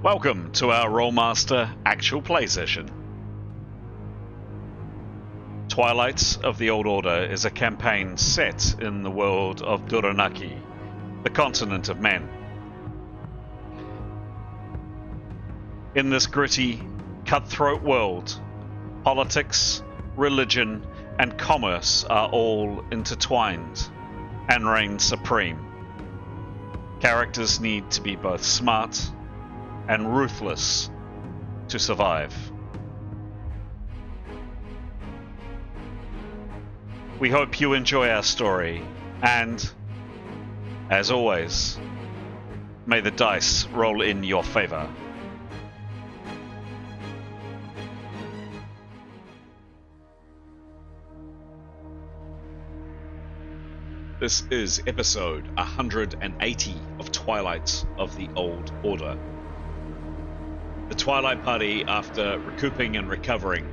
Welcome to our Rolemaster Actual play session. Twilight of the Old Order is a campaign set in the world of Duyranaki, the continent of men. In this gritty, cutthroat world, politics, religion, and commerce are all intertwined and reign supreme. Characters need to be both smart and ruthless to survive. We hope you enjoy our story, and, as always, may the dice roll in your favor. This is episode 180 of Twilight of the Old Order. The Twilight Party, after recouping and recovering,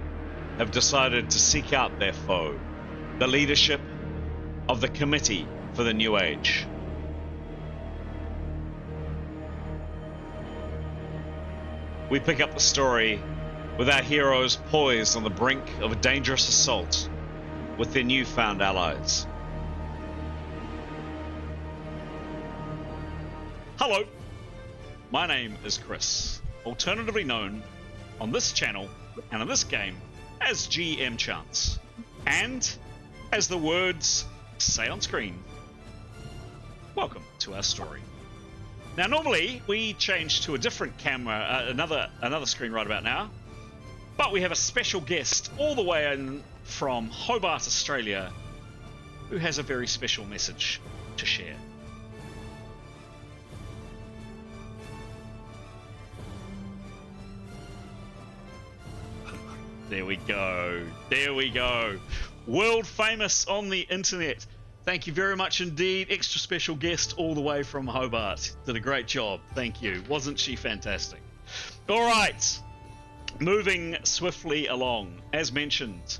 have decided to seek out their foe, the leadership of the Committee for the New Age. We pick up the story with our heroes poised on the brink of a dangerous assault with their newfound allies. Hello, my name is Chris, alternatively known on this channel and in this game as GM Chance, and as the words say on screen, welcome to our story. Now normally we change to a different camera, another screen right about now, but we have a special guest all the way in from Hobart, Australia, who has a very special message to share. There we go. There we go. World famous on the internet. Thank you very much indeed. Extra special guest all the way from Hobart. Did a great job. Thank you. Wasn't she fantastic? All right. Moving swiftly along. As mentioned,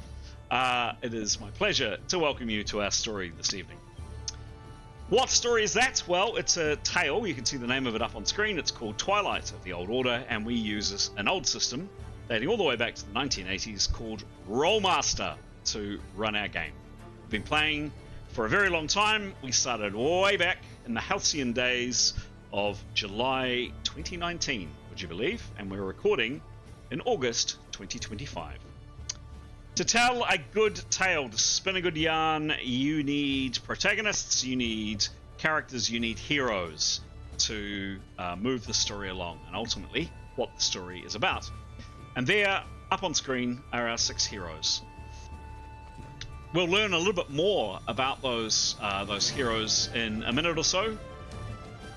it is my pleasure to welcome you to our story this evening. What story is that? Well, it's a tale. You can see the name of it up on screen. It's called Twilight of the Old Order, and we use an old system dating all the way back to the 1980s called Rolemaster to run our game. We've been playing for a very long time. We started way back in the halcyon days of July 2019, would you believe? And we're recording in August 2025. To tell a good tale, to spin a good yarn, you need protagonists, you need characters, you need heroes to move the story along, and ultimately what the story is about. And there, up on screen, are our 6 heroes. We'll learn a little bit more about those heroes in a minute or so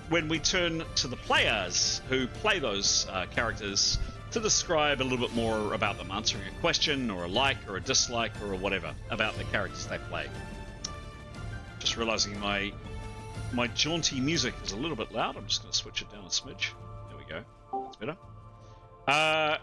when we turn to the players who play those characters to describe a little bit more about them, answering a question or a like or a dislike or whatever about the characters they play. Just realizing my jaunty music is a little bit loud. I'm just going to switch it down a smidge. There we go. That's better.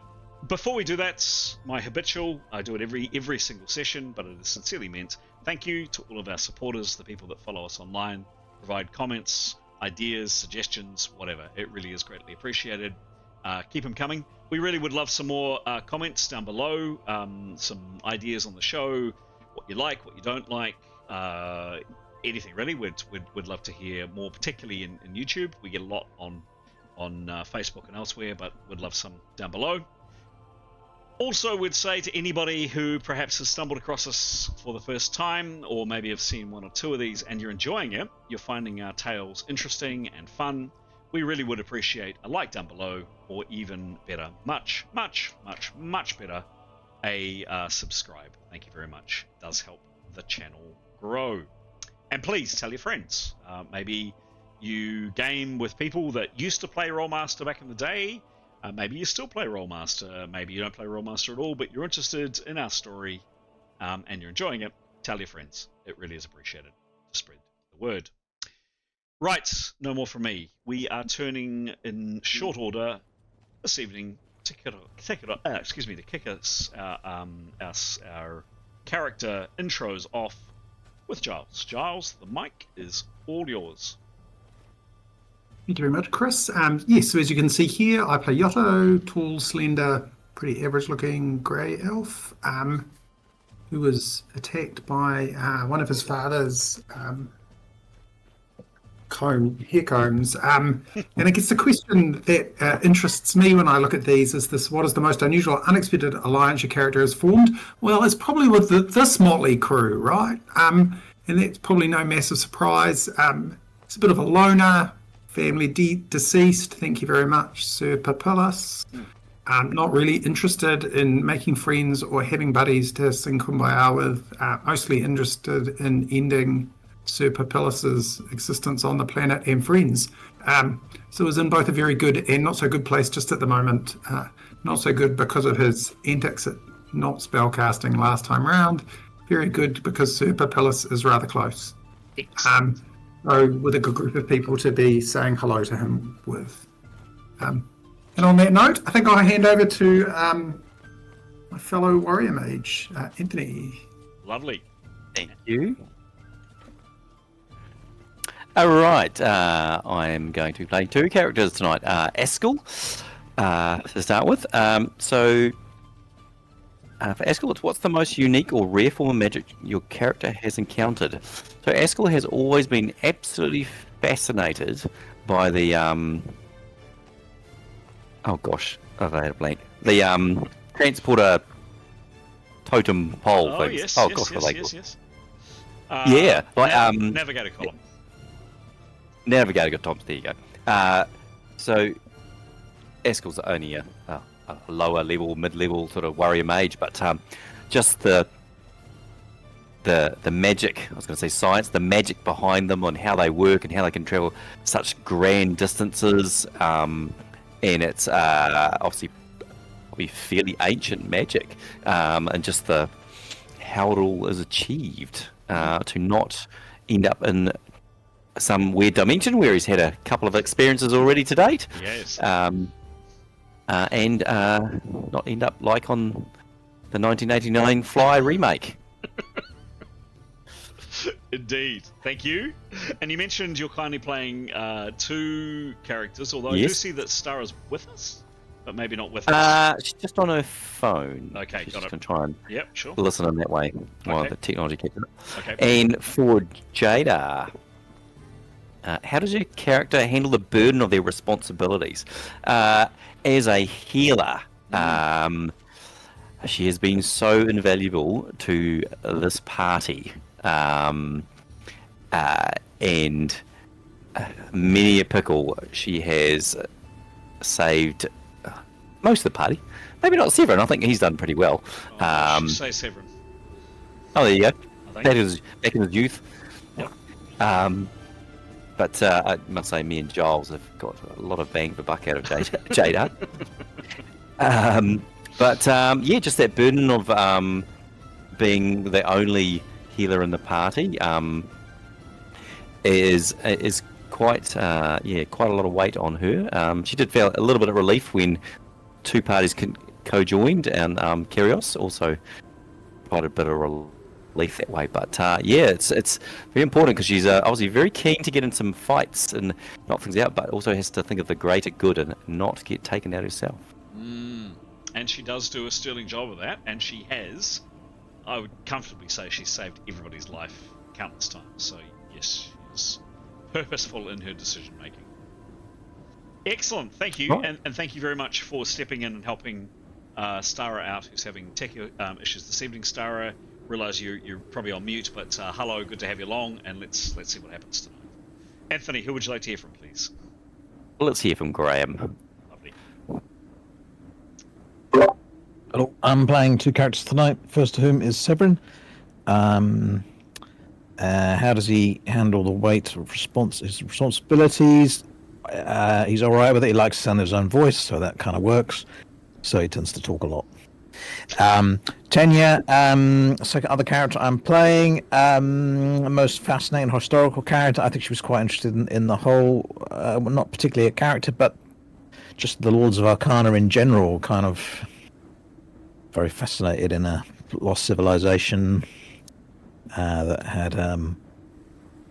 Before we do that, my habitual, I do it every single session, but it is sincerely meant. Thank you to all of our supporters, the people that follow us online, provide comments, ideas, suggestions, whatever. It really is greatly appreciated. Keep them coming. We really would love some more comments down below, some ideas on the show, what you like, what you don't like, anything really. We'd love to hear more, particularly in YouTube. We get a lot on Facebook and elsewhere, but would love some down below. Also, would say to anybody who perhaps has stumbled across us for the first time, or maybe have seen 1 or 2 of these and you're enjoying it, you're finding our tales interesting and fun, we really would appreciate a like down below, or even better, much better, a subscribe. Thank you very much. It does help the channel grow. And please tell your friends. Maybe you game with people that used to play Rolemaster back in the day. Maybe you still play Rolemaster, maybe you don't play Rolemaster at all, but you're interested in our story and you're enjoying it. Tell your friends. It really is appreciated to spread the word. Right, no more from me. We are turning in short order this evening to kick us our character intros off with Giles. Giles, the mic is all yours. Thank you very much, Chris. Yes, so as you can see here, I play Yotto, tall, slender, pretty average-looking grey elf, who was attacked by one of his father's hair combs. And I guess the question that interests me when I look at these is this: what is the most unusual, unexpected alliance your character has formed? Well, it's probably with this motley crew, right? And that's probably no massive surprise. It's a bit of a loner, family deceased. Thank you very much, Sir Papillus. Not really interested in making friends or having buddies to sing Kumbaya with. Mostly interested in ending Sir Papillus's existence on the planet and friends. So it was in both a very good and not so good place just at the moment. Not so good because of his antics at not spellcasting last time round. Very good because Sir Papillus is rather close. So with a good group of people to be saying hello to him with. And on that note, I think I'll hand over to my fellow warrior mage, Anthony. Lovely. Thank you. All right, I am going to be playing two characters tonight. Eskel, to start with. For Eskel, it's what's the most unique or rare form of magic your character has encountered. So Eskel has always been absolutely fascinated by the oh gosh, I had a blank. The transporter totem pole things. Yes, oh yes, gosh, yes. Yeah, like navigator column. Navigator columns. There you go. So Eskel's only a lower level, mid-level sort of warrior mage, but just the magic, I was going to say science, the magic behind them and how they work and how they can travel such grand distances, and it's obviously probably fairly ancient magic, and just how it all is achieved to not end up in some weird dimension where he's had a couple of experiences already to date. Yes. And not end up like on the 1989 Fly remake. Indeed. Thank you. And you mentioned you're kindly playing two characters, although I do Yes. see that Stara's with us, but maybe not with us. She's just on her phone. Okay, she's got just it. going to try and Yep, sure. listen in that way while Okay. the technology keeps it. Okay. And for Jada, how does your character handle the burden of their responsibilities? As a healer, she has been so invaluable to this party, and many a pickle she has saved most of the party. Maybe not Severin. I think he's done pretty well. I should say Severin. Oh, there you go. I think. That is back in his youth. Yep. But I must say, me and Giles have got a lot of bang for buck out of Jada. Yeah, just that burden of being the only healer in the party is quite quite a lot of weight on her. She did feel a little bit of relief when two parties co-joined, and Kyrios also quite a bit of relief that way. But it's very important because she's obviously very keen to get in some fights and knock things out, but also has to think of the greater good and not get taken out herself. And she does do a sterling job of that, and she has, I would comfortably say, she's saved everybody's life countless times. So yes, she's purposeful in her decision making. Excellent, thank you, Right. and thank you very much for stepping in and helping Stara out, who's having tech issues this evening. Stara, realise you're probably on mute, but hello, good to have you along, and let's see what happens tonight. Anthony, who would you like to hear from, please? Let's hear from Graham. Lovely. Hello, I'm playing two characters tonight. First of whom is Severin. How does he handle the weight of his responsibilities? He's all right with it. He likes the sound of his own voice, so that kind of works. So he tends to talk a lot. Tenya, second other character I'm playing, most fascinating historical character. I think she was quite interested in the whole, not particularly a character, but just the Lords of Arcana in general, kind of very fascinated in a lost civilization that had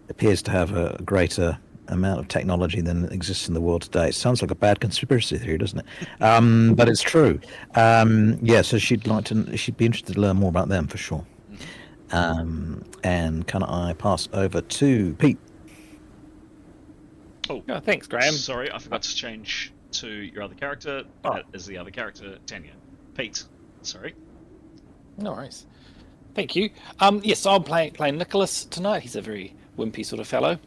appears to have a greater amount of technology than exists in the world today. It sounds like a bad conspiracy theory, doesn't it? But it's true. So she'd be interested to learn more about them for sure. And can I pass over to Pete? Oh, thanks, Graham. Sorry, I forgot to change to your other character. That is the other character, Tanya. Pete, sorry. No worries. Thank you. Yes, I'm playing Nicholas tonight. He's a very wimpy sort of fellow,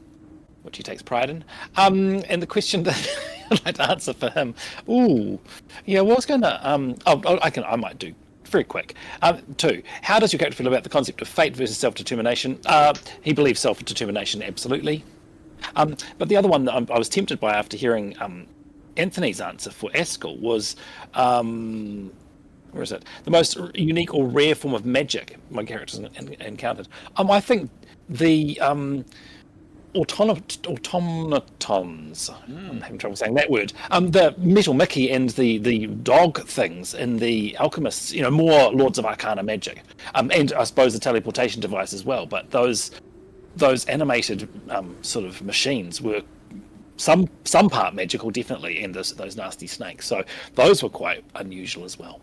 which he takes pride in. And the question that I'd like to answer for him, I was going to, I might do very quick. 2, how does your character feel about the concept of fate versus self-determination? He believes self-determination, absolutely. But the other one that I was tempted by after hearing Anthony's answer for Askell was, where is it? The most unique or rare form of magic my characters encountered. I think the automatons. I'm having trouble saying that word. The Metal Mickey and the dog things in the Alchemists. More Lords of Arcana magic, and I suppose the teleportation device as well. But those animated sort of machines were some part magical, definitely, and those nasty snakes. So those were quite unusual as well.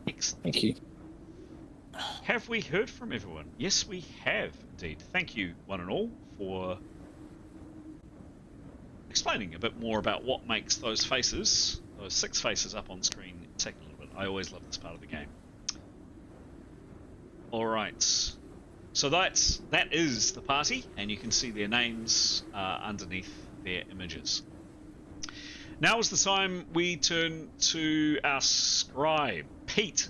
Excellent. Thank you. Have we heard from everyone? Yes, we have indeed. Thank you, one and all, for explaining a bit more about what makes those 6 faces up on screen, tick a little bit. I always love this part of the game. All right. So that is the party, and you can see their names underneath their images. Now is the time we turn to our scribe, Pete,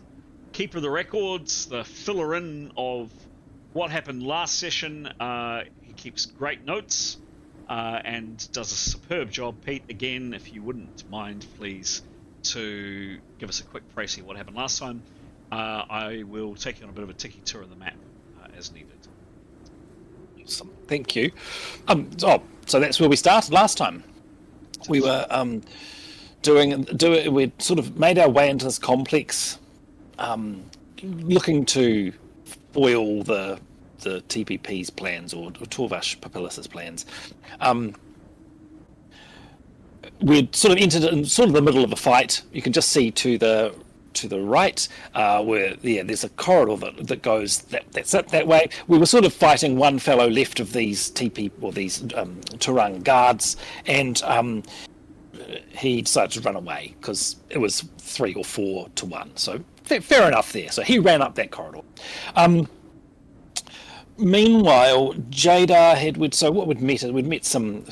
keeper of the records, the filler-in of what happened last session. He keeps great notes and does a superb job. Pete, again, if you wouldn't mind, please, to give us a quick précis of what happened last time. I will take you on a bit of a tiki tour of the map as needed. Awesome. Thank you. So that's where we started last time. We were we'd sort of made our way into this complex, looking to foil the TPP's plans or Torvash Papillus's plans. We'd sort of entered in sort of the middle of a fight. You can just see to the right, where there's a corridor that goes that's it that way. We were sort of fighting one fellow left of these these Turang guards, and he decided to run away because it was 3 or 4 to 1. So fair enough there. So he ran up that corridor. Meanwhile, Jadar we'd met some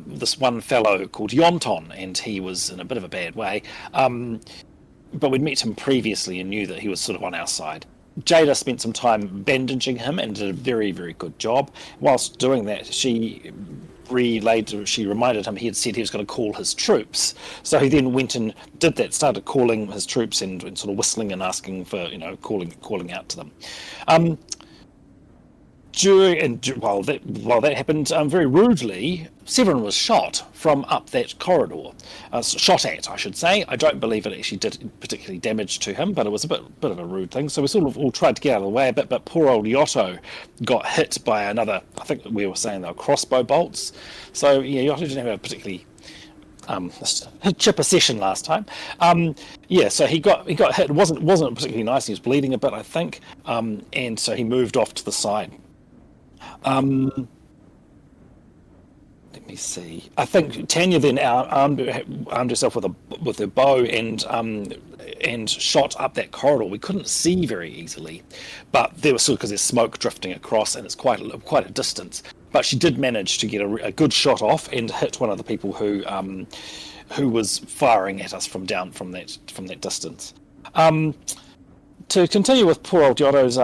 this one fellow called Yonton, and he was in a bit of a bad way. But we'd met him previously and knew that he was sort of on our side. Jada spent some time bandaging him and did a very, very good job. Whilst doing that, she reminded him he had said he was going to call his troops. So he then went and did that, started calling his troops and sort of whistling and asking for, calling out to them. While that happened, very rudely, Severin was shot from up that corridor. Shot at, I should say. I don't believe it actually did particularly damage to him, but it was a bit of a rude thing. So we sort of all tried to get out of the way a bit, but poor old Yotto got hit by another, I think we were saying they were crossbow bolts. So yeah, Yotto didn't have a particularly chipper session last time. So he got hit. It wasn't particularly nice. He was bleeding a bit, I think, and so he moved off to the side. Let me see. I think Tanya then armed herself with a bow and shot up that corridor. We couldn't see very easily, but there was because there's smoke drifting across and it's quite a distance. But she did manage to get a good shot off and hit one of the people who was firing at us from that distance. To continue with poor old Yotto's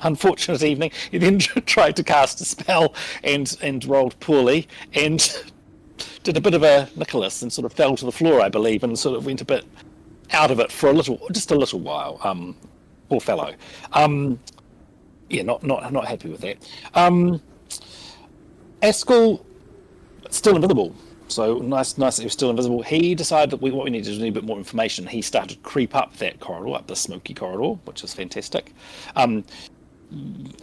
unfortunate evening, he then tried to cast a spell and rolled poorly and did a bit of a Nicholas and sort of fell to the floor, I believe, and sort of went a bit out of it for just a little while. Poor fellow. Not happy with that. Askell, still invisible. So nice that he was still invisible. He decided that what we needed was a bit more information. He started to creep up that corridor, up the smoky corridor, which is fantastic.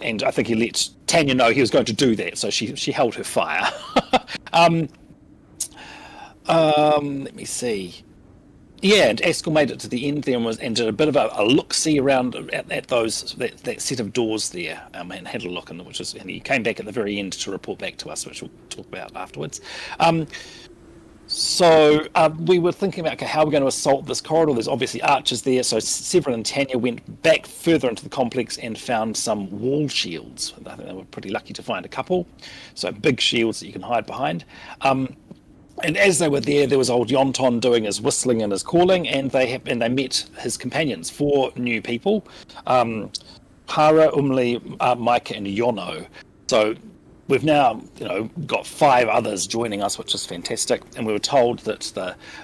and I think he let Tanya know he was going to do that, so she held her fire. Let me see. Yeah, and Askell made it to the end there and did a bit of a look-see around at that set of doors there, and had a look, and he came back at the very end to report back to us, which we'll talk about afterwards. So we were thinking about how we're going to assault this corridor. There's obviously archers there, so Severin and Tanya went back further into the complex and found some wall shields. I think they were pretty lucky to find a couple, so big shields that you can hide behind. And as they were there was old Yonton doing his whistling and his calling, and they met his companions, 4 new people, Hara, Umli, Micah, and Yono. So we've now, got 5 others joining us, which is fantastic. And we were told that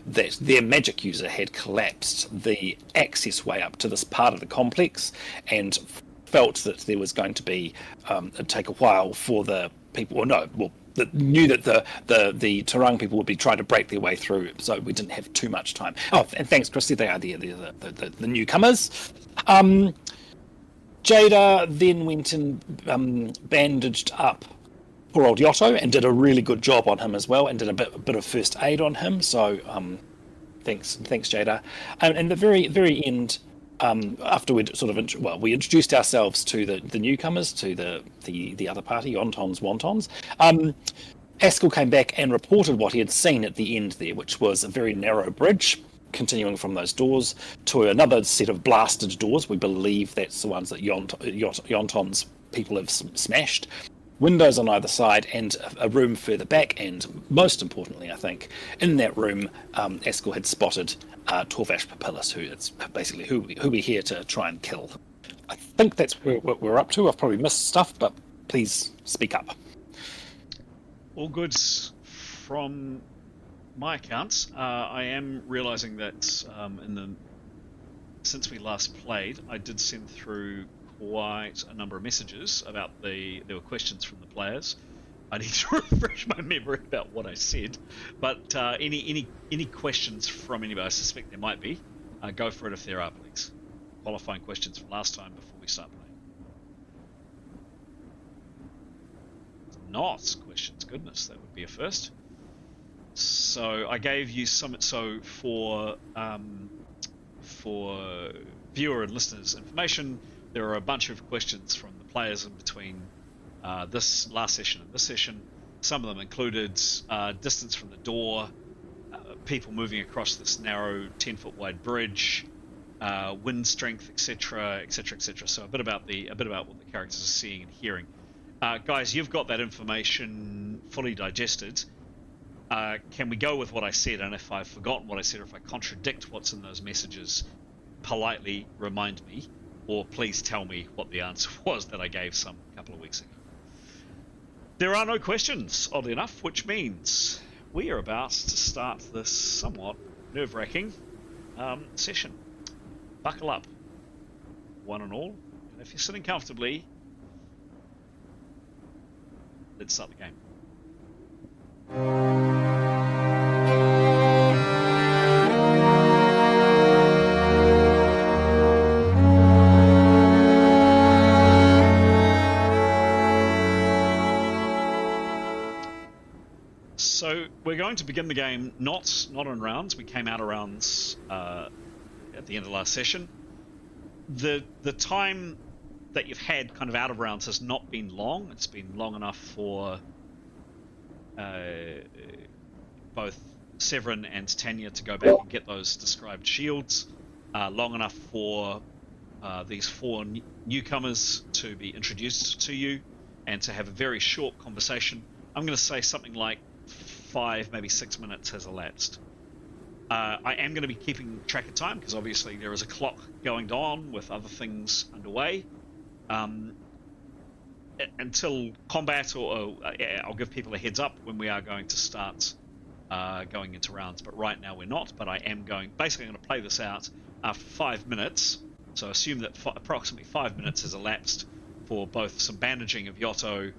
their magic user had collapsed the access way up to this part of the complex, and felt that there was going to be take a while for the people, that knew that the Tarang people would be trying to break their way through, so we didn't have too much time. Oh, and thanks, Christy. They are the newcomers. Jada then went and bandaged up poor old Yotto and did a really good job on him as well, and did a bit of first aid on him. So thanks, Jada. And the very end. After we we introduced ourselves to the newcomers, to the other party, Yontons, Wontons. Askell came back and reported what he had seen at the end there, which was a very narrow bridge continuing from those doors to another set of blasted doors. We believe that's the ones that Yonton's people have smashed. Windows on either side, and a room further back, and most importantly, I think, in that room, Askell had spotted Torvash Papillus, who is basically who we're here to try and kill. I think that's what we're up to. I've probably missed stuff, but please speak up. All good from my accounts. I am realising that since we last played, I did send through quite a number of messages about there were questions from the players. I need to refresh my memory about what I said, but any questions from anybody, I suspect there might be. Go for it if there are, please. Qualifying questions from last time before we start playing. Not questions, goodness, that would be a first. So I gave you some. So for viewer and listeners' information, there are a bunch of questions from the players in between this last session and this session. Some of them included distance from the door, people moving across this narrow 10-foot wide bridge, wind strength, etc., etc., etc. So a bit about what the characters are seeing and hearing. Guys, you've got that information fully digested. Can we go with what I said? And if I've forgotten what I said, or if I contradict what's in those messages, politely remind me, or please tell me what the answer was that I gave some couple of weeks ago. There are no questions, oddly enough, which means we are about to start this somewhat nerve-wracking session. Buckle up, one and all, and if you're sitting comfortably, let's start the game. So we're going to begin the game not in rounds. We came out of rounds at the end of last session. The time that you've had kind of out of rounds has not been long. It's been long enough for both Severin and Tanya to go back and get those described shields. Long enough for these 4 newcomers to be introduced to you and to have a very short conversation. I'm going to say something like 5, maybe 6 minutes has elapsed. I am going to be keeping track of time because obviously there is a clock going on with other things underway. Until combat, or I'll give people a heads up when we are going to start going into rounds. But right now we're not. But I am going to play this out after 5 minutes. So assume that approximately 5 minutes has elapsed for both some bandaging of Yotto,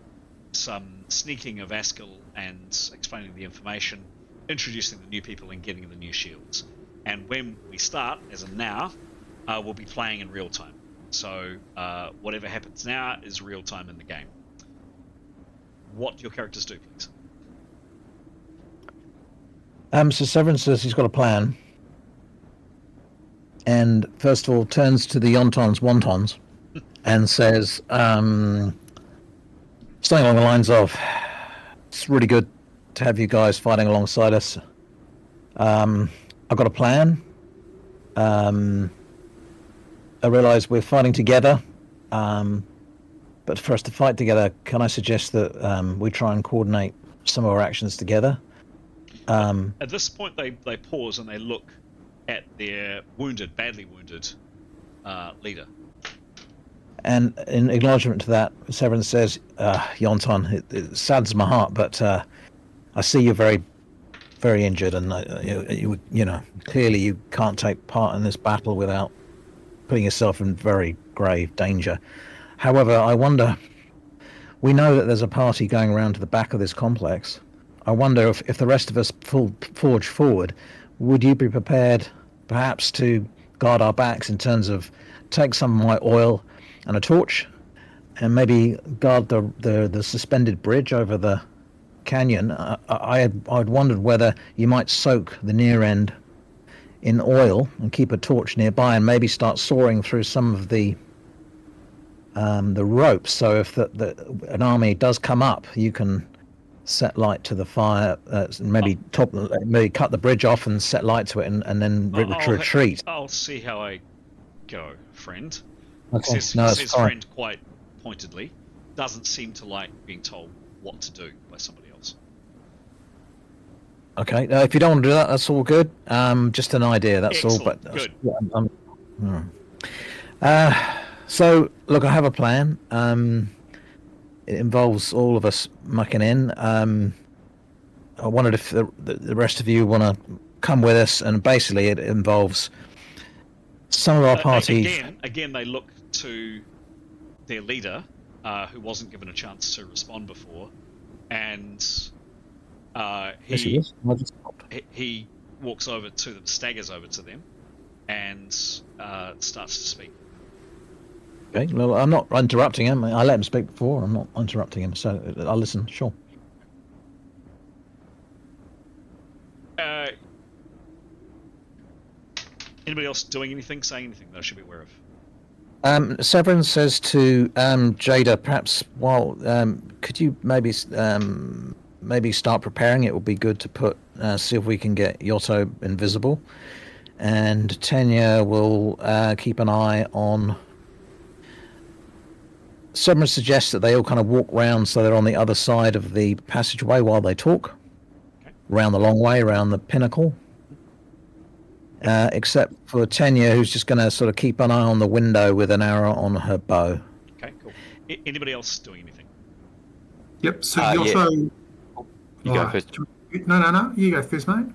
some sneaking of Askell, and explaining the information, introducing the new people, and getting the new shields. And when we start, as of now, we'll be playing in real time. So whatever happens now is real time in the game. What do your characters do, please? So Severin says he's got a plan. And first of all, turns to the Yontons Wontons and says something along the lines of, "It's really good to have you guys fighting alongside us. I've got a plan. I realise we're fighting together, but for us to fight together, can I suggest that we try and coordinate some of our actions together?" At this point, they pause and they look at their badly wounded leader. And in acknowledgement to that, Severin says, "Yonton, it saddens my heart, but I see you're very, very injured, and you know, clearly you can't take part in this battle without putting yourself in very grave danger. However, I wonder, we know that there's a party going around to the back of this complex. I wonder if the rest of us forge forward, would you be prepared perhaps to guard our backs in terms of take some of my oil and a torch and maybe guard the suspended bridge over the canyon? I'd wondered whether you might soak the near end in oil and keep a torch nearby and maybe start sawing through some of the ropes, so if an army does come up, you can set light to the fire, maybe cut the bridge off and set light to it, and then retreat. I'll see how I go, friend. Okay. Says friend quite pointedly. Doesn't seem to like being told what to do by somebody else. Okay, if you don't want to do that, that's all good. Just an idea, that's Excellent. all. Good. So, look, I have a plan. It involves all of us mucking in. I wondered if the rest of you want to come with us, and basically it involves some of our party. Again, they look to their leader, who wasn't given a chance to respond before, and he walks over to them, staggers over to them, and starts to speak. Okay, well, I'm not interrupting him. I let him speak before. I'm not interrupting him, so I'll listen. Sure. Anybody else doing anything, saying anything that I should be aware of? Severin says to Jada, perhaps could you maybe start preparing? It would be good to see if we can get Yotto invisible, and Tenya will keep an eye on. Severin suggests that they all kind of walk round so they're on the other side of the passageway while they talk. Okay. Round the long way, around the pinnacle. Except for Tenya, who's just going to sort of keep an eye on the window with an arrow on her bow. Okay, cool. Anybody else doing anything? Yep, so Yotto... You go first. No, you go first, mate.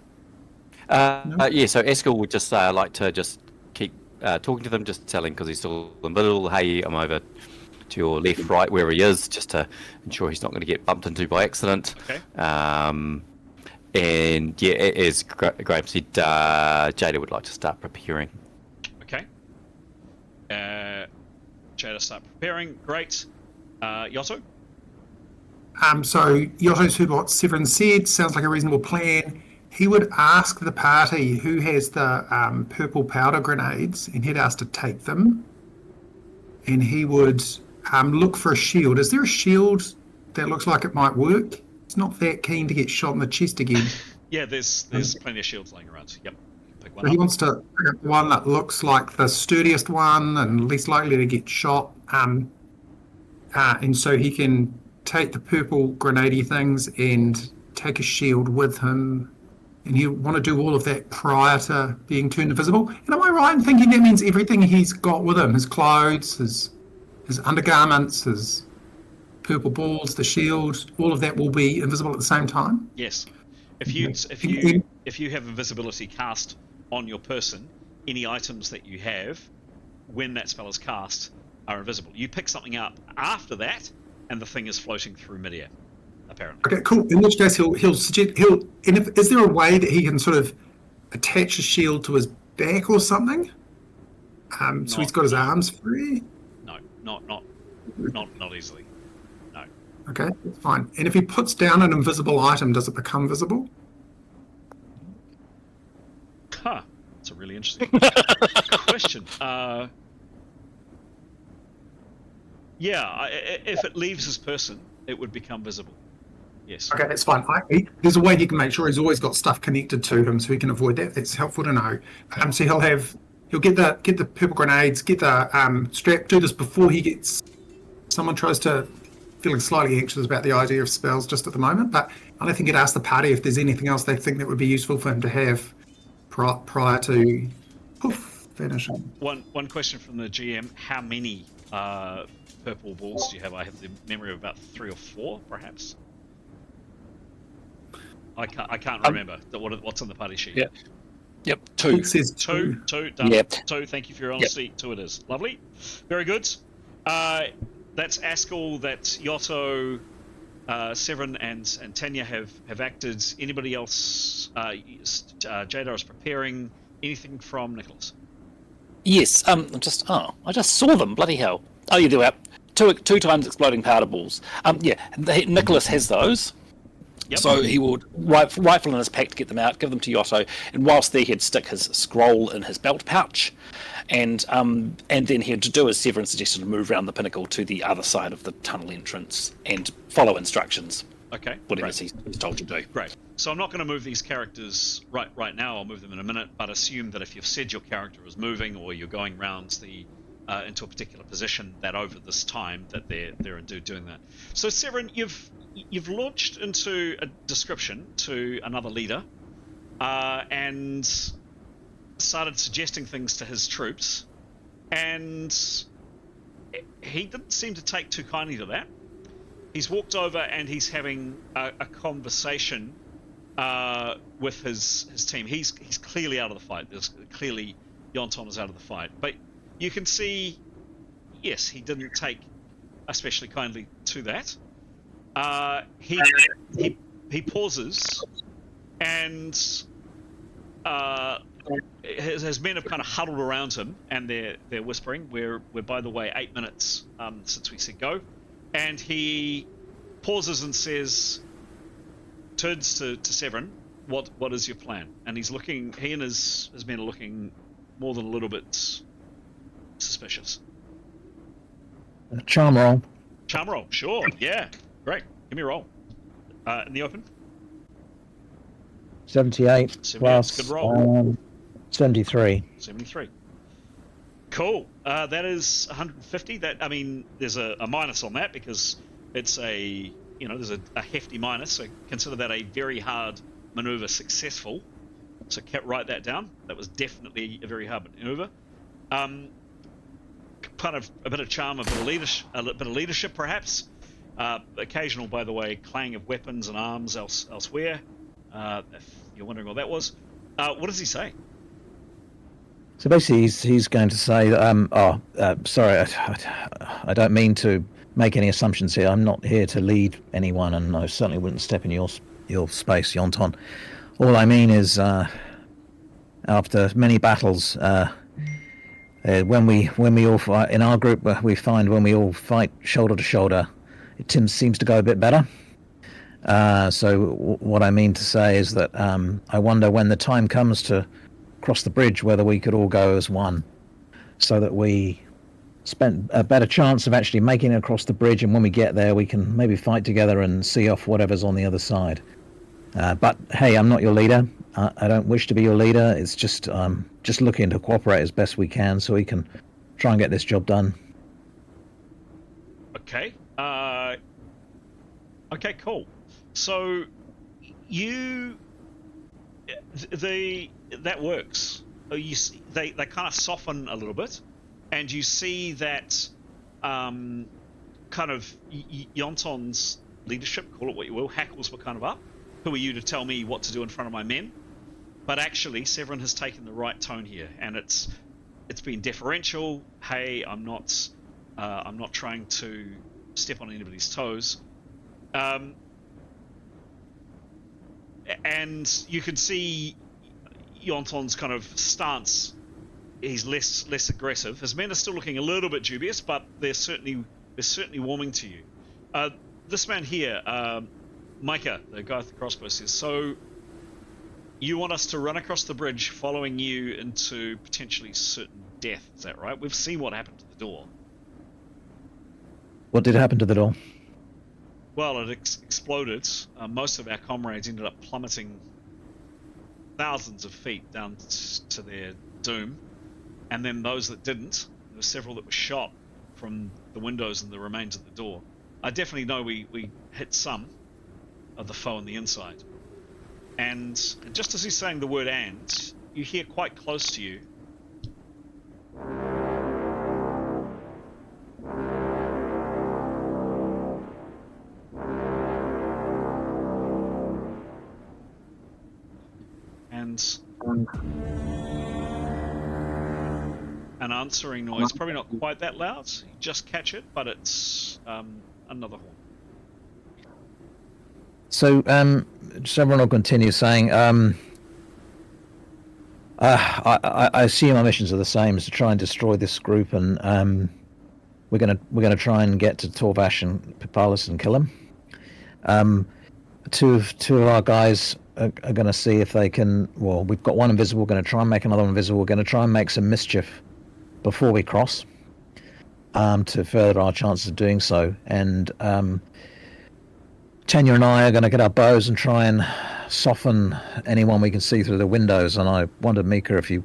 Yeah, so Eskel would just like to just keep talking to them, just telling, because he's still in the middle, hey, I'm over to your left, right, wherever he is, just to ensure he's not going to get bumped into by accident. Okay. And yeah, as Graham said, Jada would like to start preparing. Okay. Jada start preparing. Great. Yotto? So Yotto's heard what Severin said. Sounds like a reasonable plan. He would ask the party who has the purple powder grenades, and he'd ask to take them. And he would look for a shield. Is there a shield that looks like it might work? He's not that keen to get shot in the chest again. Yeah, there's plenty of shields laying around. Yep. Pick one So he wants to pick up the one that looks like the sturdiest one and least likely to get shot. And so he can take the purple grenade things and take a shield with him. And he'll want to do all of that prior to being turned invisible. And am I right in thinking that means everything he's got with him, his clothes, his undergarments, his purple balls, the shield, all of that will be invisible at the same time? Yes. If you have invisibility cast on your person, any items that you have when that spell is cast are invisible. You pick something up after that, and the thing is floating through midair, apparently. Okay, cool. In which case he'll suggest is there a way that he can sort of attach a shield to his back or something? So he's got his arms free. No, not easily. No. Okay, that's fine. And if he puts down an invisible item, does it become visible? Huh. That's a really interesting question. Yeah, if it leaves his person, it would become visible. Yes. Okay, that's fine. There's a way he can make sure he's always got stuff connected to him, so he can avoid that. That's helpful to know. So he'll get the purple grenades, get the strap. Do this before he gets. Someone tries to feeling slightly anxious about the idea of spells just at the moment, but I don't think he'd ask the party if there's anything else they think that would be useful for him to have prior to finishing. One question from the GM: how many purple balls do you have? I have the memory of about 3 or 4, perhaps. I can't remember what's on the party sheet. Yeah. Yep, 2. It says Two, done. Yep. 2, thank you for your honesty. Yep. 2 it is. Lovely. Very good. That's Askell, that's Yotto, Severin and Tanya have acted. Anybody else? Jada is preparing. Anything from Nicholas? Yes, I just saw them, bloody hell. Oh, you do have 2 times exploding powder balls. Nicholas has those. Yep. So he would rifle in his pack to get them out, give them to Yotto, and whilst there he'd stick his scroll in his belt pouch, and then he'd do as Severin suggested, to move around the pinnacle to the other side of the tunnel entrance and follow instructions. Okay. Whatever he's told you to do. Great. So I'm not going to move these characters right now. I'll move them in a minute, but assume that if you've said your character is moving or you're going round into a particular position, that over this time that they're indeed doing that. So Severin, you've launched into a description to another leader, and started suggesting things to his troops, and he didn't seem to take too kindly to that. He's walked over and he's having a conversation with his team. He's clearly out of the fight. Clearly Yonton is out of the fight, but you can see, yes, he didn't take especially kindly to that. He pauses, and his men have kind of huddled around him, and they're whispering. We're by the way 8 minutes since we said go, and he pauses and turns to Severin, what is your plan? And he's looking. He and his men are looking more than a little bit suspicious. Charm roll. Charm roll, sure, yeah, great. Give me a roll. In the open. 78 plus good roll. 73. 73. Cool. That is 150. There's a minus on that because it's there's a hefty minus. So consider that a very hard maneuver successful. So write that down. That was definitely a very hard maneuver. Kind of a bit of charm, a bit of leadership, perhaps. Occasional, by the way, clang of weapons and arms elsewhere. If you're wondering what that was, what does he say? So basically, he's going to say, sorry, I don't mean to make any assumptions here. I'm not here to lead anyone, and I certainly wouldn't step in your space, Yonton. All I mean is, after many battles, when we all fight in our group, we find when we all fight shoulder to shoulder, it seems to go a bit better. So what I mean to say is that I wonder when the time comes to cross the bridge whether we could all go as one, so that we spent a better chance of actually making it across the bridge, and when we get there we can maybe fight together and see off whatever's on the other side. But hey, I'm not your leader. I don't wish to be your leader. It's just looking to cooperate as best we can so we can try and get this job done. Okay. Okay, cool. So that works. They kind of soften a little bit, and you see that kind of Yonton's leadership, call it what you will, hackles were kind of up. Who are you to tell me what to do in front of my men? But actually, Severin has taken the right tone here, and it's been deferential. Hey, I'm not trying to step on anybody's toes. And you can see Yonton's kind of stance he's less aggressive. His men are still looking a little bit dubious, but they're certainly warming to you. This man here, Micah, the guy with the crossbow, says, so you want us to run across the bridge following you into potentially certain death, is that right? We've seen what happened to the door. What did happen to the door? Well, it exploded. Most of our comrades ended up plummeting thousands of feet down to their doom. And then those that didn't, there were several that were shot from the windows and the remains of the door. I definitely know we hit some of the foe on the inside. And just as he's saying the word "and," you hear quite close to you and an answering noise, probably not quite that loud, you just catch it, but it's another horn. So, just everyone will continue saying, I assume our missions are the same, as to try and destroy this group, and we're gonna try and get to Torvash and Pipalis and kill them. Two of our guys are going to see if they can. Well, we've got one invisible. Going to try and make another one invisible. We're going to try and make some mischief before we cross, to further our chances of doing so. And Tanya and I are going to get our bows and try and soften anyone we can see through the windows. And I wondered, Mika, if you,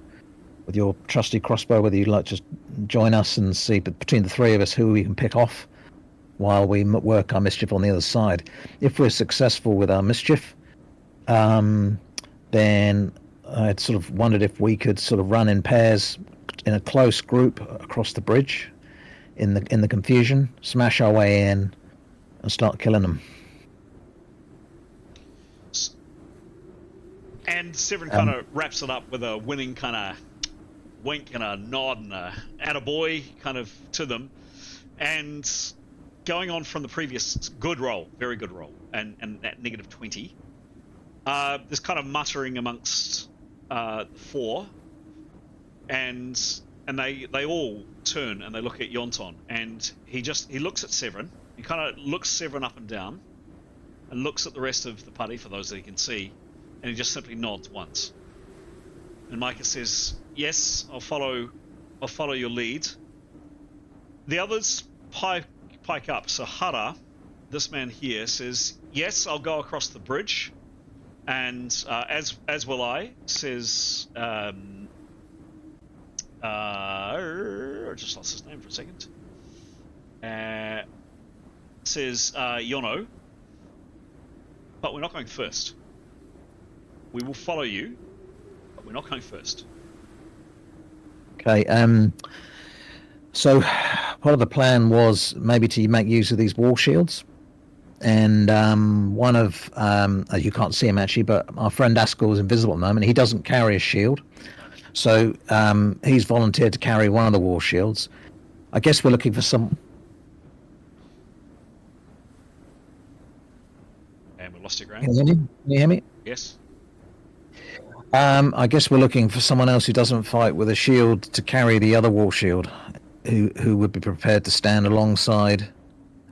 with your trusty crossbow, whether you'd like to join us and see between the three of us who we can pick off while we work our mischief on the other side. If we're successful with our mischief, then I'd sort of wondered if we could sort of run in pairs in a close group across the bridge in the confusion, smash our way in and start killing them. And Severin kind of wraps it up with a winning kind of wink and a nod and a attaboy kind of to them. And going on from the previous good roll, very good roll, and that negative 20, there's kind of muttering amongst four, and they all turn and they look at Yonton, and he looks at Severin. He kind of looks Severin up and down, and looks at the rest of the party for those that he can see, and he just simply nods once. And Micah says, "Yes, I'll follow your lead." The others pike up. So Hara, this man here, says, "Yes, I'll go across the bridge," and as will I. Says, I just lost his name for a second. Says Yono, but we're not going first. We will follow you, but we're not going first. Okay. So part of the plan was maybe to make use of these wall shields, and one of you can't see him actually, but our friend Askell is invisible at the moment. He doesn't carry a shield, so he's volunteered to carry one of the wall shields. I guess we're looking for some. And we lost your ground. Can you hear me? Yes. I guess we're looking for someone else who doesn't fight with a shield to carry the other wall shield, who would be prepared to stand alongside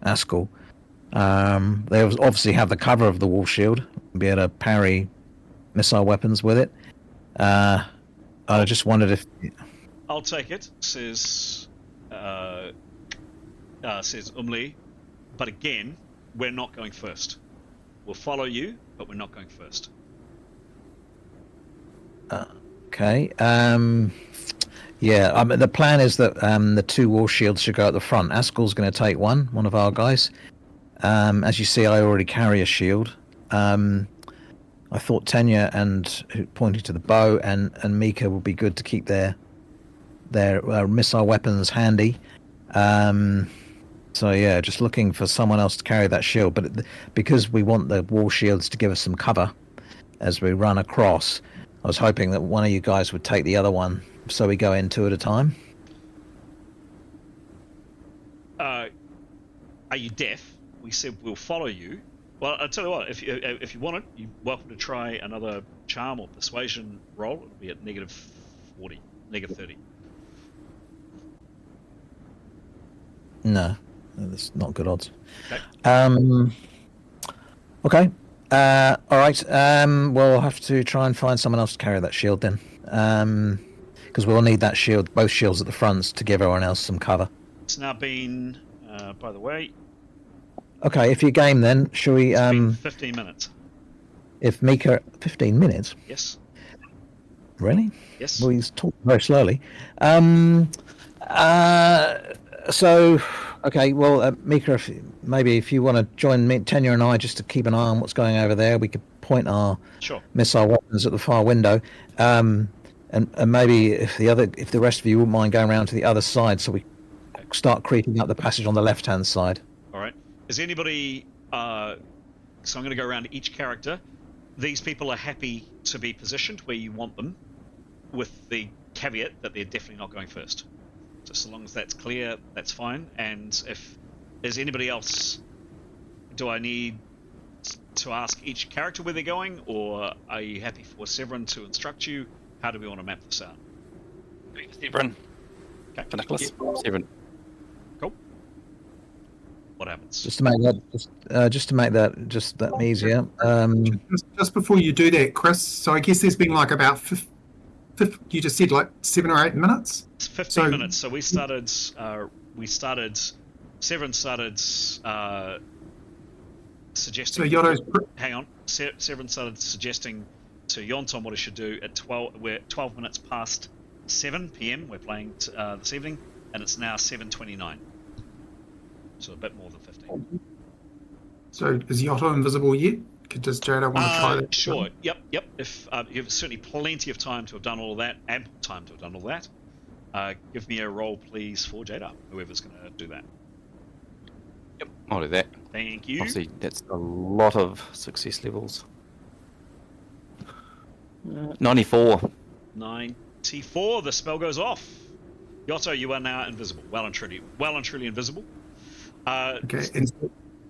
Askell. They obviously have the cover of the wall shield, be able to parry missile weapons with it. I just wondered if... I'll take it, says Umli, but again, we're not going first. We'll follow you, but we're not going first. Okay. Yeah, the plan is that the two wall shields should go at the front. Askell's going to take one of our guys. As you see, I already carry a shield. I thought Tenya who pointed to the bow, and Mika would be good to keep their missile weapons handy. So yeah, just looking for someone else to carry that shield. But because we want the wall shields to give us some cover as we run across, I was hoping that one of you guys would take the other one, so we go in two at a time. Are you deaf? We said we'll follow you. Well, I'll tell you what, if you want it, you're welcome to try another charm or persuasion roll. It'll be at negative 40, negative 30. No, that's not good odds. Okay. Okay. All right. We'll have to try and find someone else to carry that shield then. Because we'll need that shield, both shields at the fronts, to give everyone else some cover. It's now been, by the way, Okay, if you're game then, shall we... it's been 15 minutes. If Mika... 15 minutes? Yes. Really? Yes. Well, he's talking very slowly. So, okay, well, Mika, if you want to join me, Tenya and I, just to keep an eye on what's going over there, we could point our Sure. missile weapons at the far window. And maybe if the rest of you wouldn't mind going around to the other side, so we start creeping up the passage on the left-hand side. All right. Is anybody... so I'm going to go around to each character. These people are happy to be positioned where you want them, with the caveat that they're definitely not going first. Just so long as that's clear, that's fine. And if there's anybody else, do I need to ask each character where they're going, or are you happy for Severin to instruct you? How do we want to map this out? Severin. Okay. For Nicholas. Seven. Cool. What happens? Just to make that easier. Just before you do that, Chris, so I guess there's been like about you just said like 7 or 8 minutes? It's 15 minutes. So Severin started suggesting... So Yotto's... Hang on. Severin started suggesting to Yonton what he should do at 12. We're 12 minutes past 7 p.m. We're playing this evening, and it's now 7:29. So a bit more than 15. So is Yotto invisible yet? Does Jada want to try that? Sure. Yep. If you have certainly plenty of time to have done all of that, ample time to have done all that. Give me a roll, please, for Jada, whoever's going to do that. Yep, I'll do that. Thank you. Obviously, that's a lot of success levels. 94. 94. The spell goes off. Yotto, you are now invisible. Well and truly invisible. Okay. And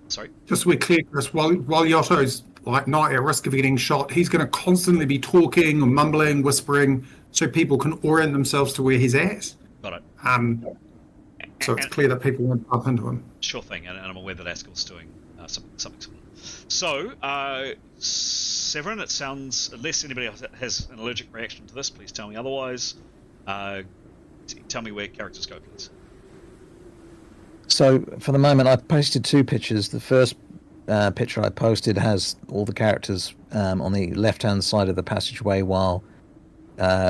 Sorry. just so we're clear, Chris, while Yotto's like not at risk of getting shot, he's going to constantly be talking or mumbling, whispering, so people can orient themselves to where he's at. Got it. So it's clear that people won't bump into him. Sure thing, and I'm aware that Askel's doing something similar. So, Severin, it sounds, unless anybody else has an allergic reaction to this, please tell me otherwise. Tell me where characters go, please. So for the moment, I've posted 2 pictures. The first picture I posted has all the characters on the left-hand side of the passageway while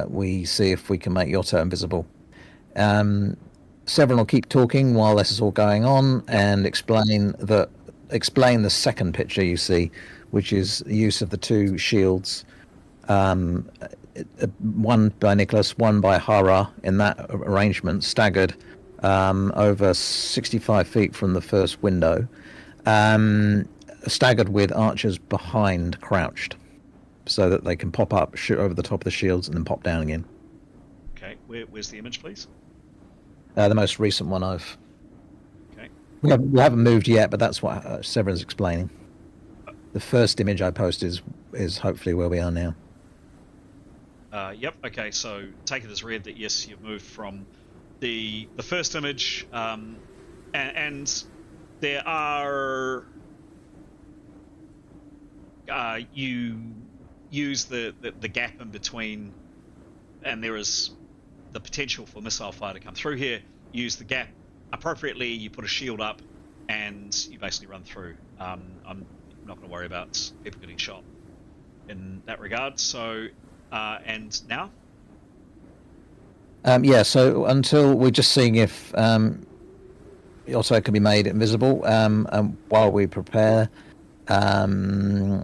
we see if we can make Yotto invisible. Severin will keep talking while this is all going on and explain the second picture you see, which is the use of the 2 shields, one by Nicholas, one by Hara, in that arrangement, staggered over 65 feet from the first window, staggered with archers behind, crouched, so that they can pop up, shoot over the top of the shields, and then pop down again. Okay, where's the image, please? The most recent one I've... Okay. We haven't moved yet, but that's what Severin's explaining. The first image I posted is hopefully where we are now. Yep, okay, so take it as read that yes, you've moved from the first image, and there are... you use the gap in between, and there is the potential for missile fire to come through here. Use the gap appropriately, you put a shield up, and you basically run through. I'm not going to worry about people getting shot in that regard. So, and now? Yeah, so until we're just seeing if Yotto can be made invisible, and while we prepare, the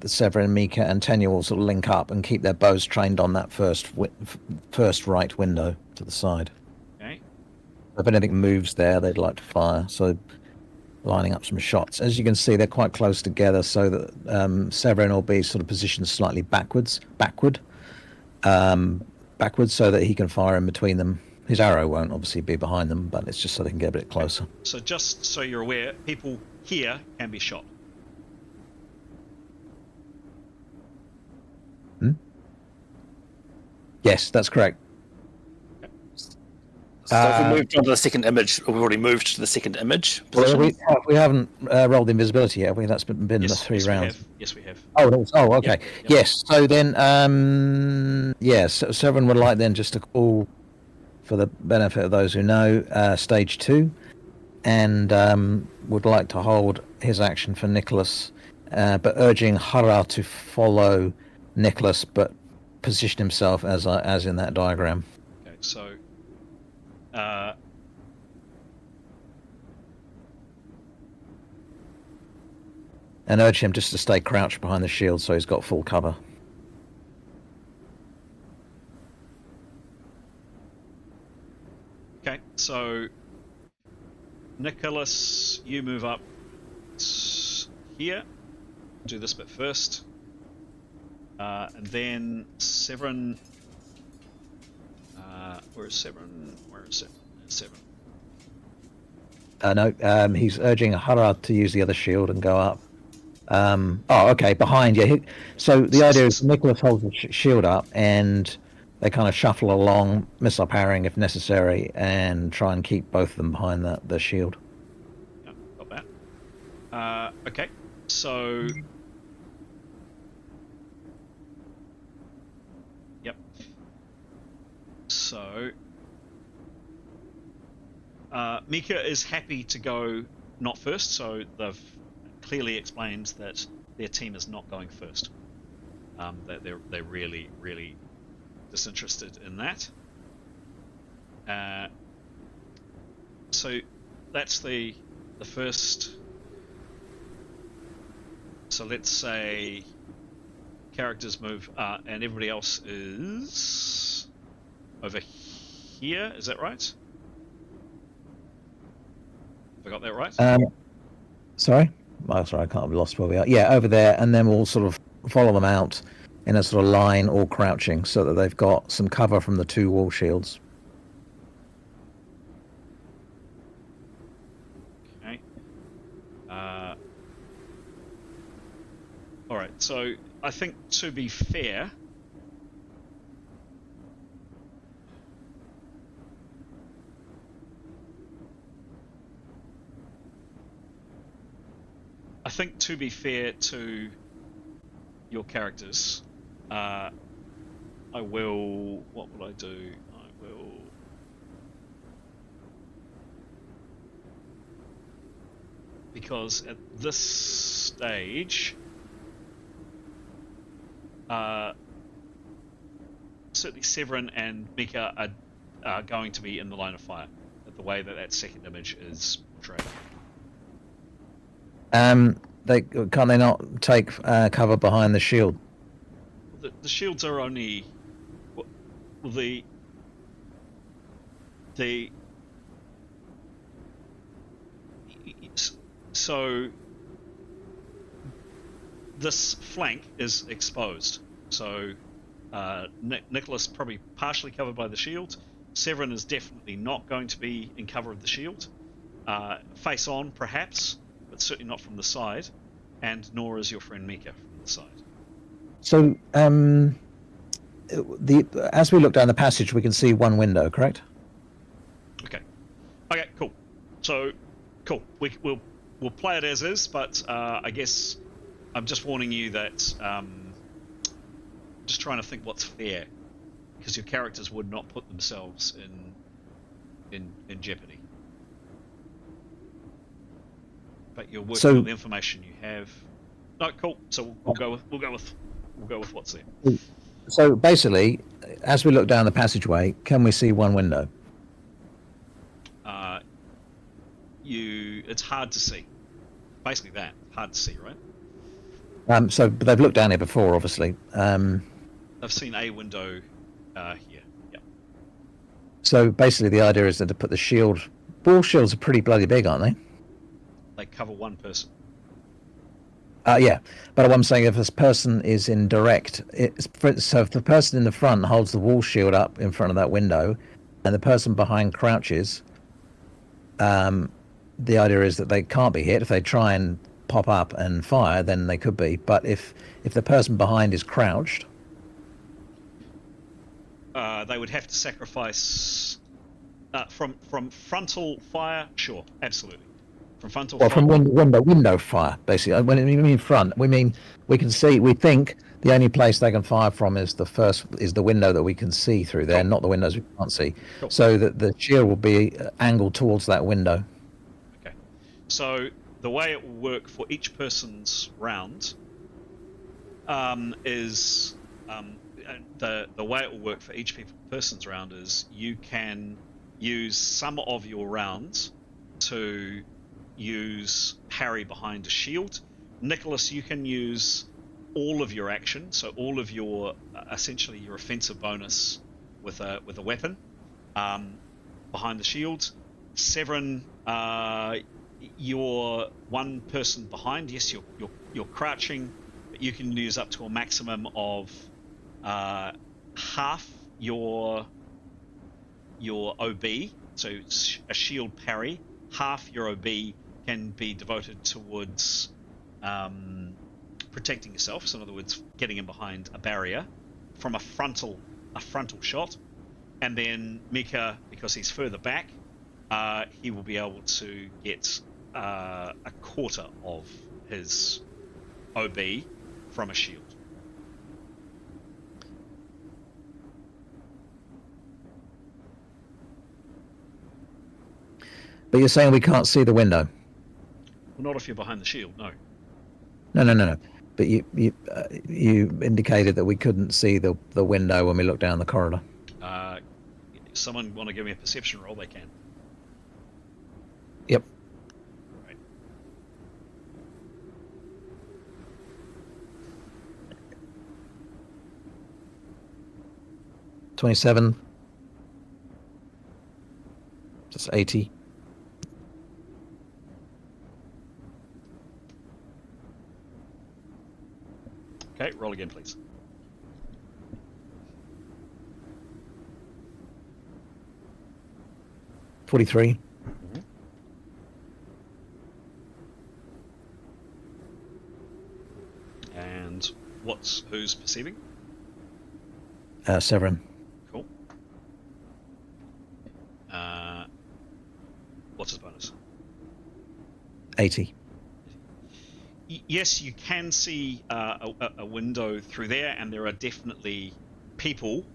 Severin, Mika, and Tenya will sort of link up and keep their bows trained on that first right window to the side. Okay. If anything moves there, they'd like to fire. So, lining up some shots. As you can see, they're quite close together, so that Severin will be sort of positioned slightly backward, so that he can fire in between them. His arrow won't obviously be behind them, but it's just so they can get a bit closer. So just so you're aware, people here can be shot. Yes, that's correct. So if we moved on to the second image, we've already moved to the second image Well, position. we haven't rolled the invisibility yet, have we? That's been the Yes, 3 yes, rounds. We have. Yes, we have. Okay. Yep. Yes. So then, so Severin would like then just to call, for the benefit of those who know, stage 2, and would like to hold his action for Nicholas, but urging Hara to follow Nicholas, but position himself as in that diagram. Okay, so And urge him just to stay crouched behind the shield so he's got full cover. okay, so Nicholas, you move up here. Do this bit first, and then Severin. Where is Severin? Severin. No, he's urging Hara to use the other shield and go up. Okay, behind you. So the idea is Nicholas holds the shield up, and they kind of shuffle along, missile parrying if necessary, and try and keep both of them behind the shield. Yeah, got that. Okay, so yep. So Mika is happy to go not first, so they've clearly explained that their team is not going first. That they're really disinterested in that. So that's the first. So let's say characters move, and everybody else is over here. Is that right? Have I got that right? Sorry? Oh, sorry, I can't have lost where we are. Yeah, over there, and then we'll sort of follow them out in a sort of line, all crouching, so that they've got some cover from the 2 wall shields. Okay. All right. So I think, to be fair, to your characters, I will. What will I do? I will. Because at this stage, certainly Severin and Mika are going to be in the line of fire, the way that second image is portrayed. Can't they not take cover behind the shield? The shields are only the so this flank is exposed. So Nicholas probably partially covered by the shield. Severin is definitely not going to be in cover of the shield. Face on, perhaps, but certainly not from the side. And nor is your friend Mika from the side. So, as we look down the passage, we can see one window, correct? Okay, cool. So, cool. We'll play it as is, but I guess I'm just warning you that just trying to think what's fair, because your characters would not put themselves in jeopardy. But you're working with the information you have. No, cool. So we'll go with what's there. So basically, as we look down the passageway, can we see one window? It's hard to see. Basically, hard to see, right? But they've looked down here before, obviously. I've seen a window here. Yeah. So basically, the idea is that to put the shield. Wall shields are pretty bloody big, aren't they? They cover one person. Yeah, but what I'm saying, if this person is in direct, so if the person in the front holds the wall shield up in front of that window, and the person behind crouches, the idea is that they can't be hit. If they try and pop up and fire, then they could be. But if the person behind is crouched, they would have to sacrifice From frontal fire, sure, absolutely. From frontal Well, fire. from window fire, basically. When we mean front, we mean we can see. We think the only place they can fire from is the window that we can see through there, Cool. not the windows we can't see. Cool. So that the shield will be angled towards that window. Okay. So the way it will work for each person's round is the way it will work for each person's round is you can use some of your rounds to use parry behind a shield. Nicholas, you can use all of your action, so all of your essentially your offensive bonus with a weapon behind the shield. Severin, you're one person behind. Yes, you're crouching, but you can use up to a maximum of half your OB, so a shield parry. Half your OB can be devoted towards protecting yourself. So in other words, getting in behind a barrier from a frontal shot, and then Mika, because he's further back, he will be able to get a quarter of his OB from a shield. But you're saying we can't see the window? Well, not if you're behind the shield, no. No. But you indicated that we couldn't see the window when we looked down the corridor. Someone want to give me a perception roll? They can. Yep. Right. 27. That's 80. Okay, roll again, please. $43. And who's perceiving? Severin. Cool. What's his bonus? 80. Yes, you can see a window through there, and there are definitely people.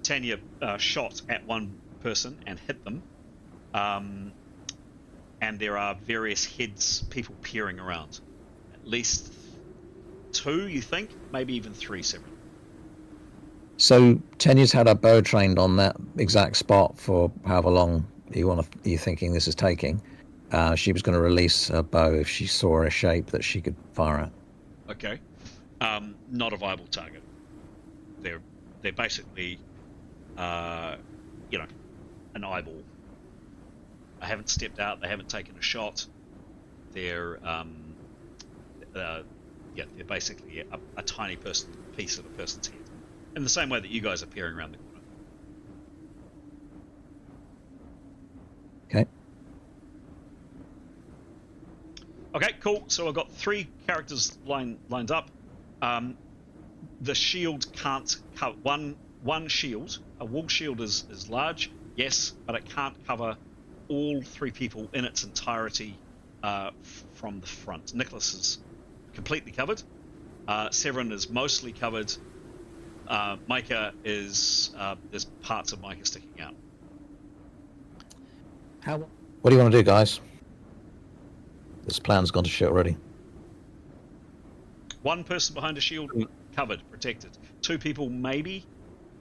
Tanya shot at one person and hit them, and there are various heads, people peering around. At least 2, you think, maybe even 3 separate. So Tanya's had her bow trained on that exact spot for however long you're thinking this is taking. She was going to release her bow if she saw a shape that she could fire at. Okay. Not a viable target. They're basically, an eyeball. They haven't stepped out. They haven't taken a shot. They're basically a tiny piece of a person's head. In the same way that you guys are peering around the corner. Okay. Okay, cool. So I've got 3 characters lined up. The shield can't cover one shield. A wall shield is large, yes, but it can't cover all 3 people in its entirety from the front. Nicholas is completely covered. Severin is mostly covered. Micah there's parts of Micah sticking out. What do you want to do, guys? This plan's gone to shit already. 1 person behind a shield, covered, protected. 2 people, maybe,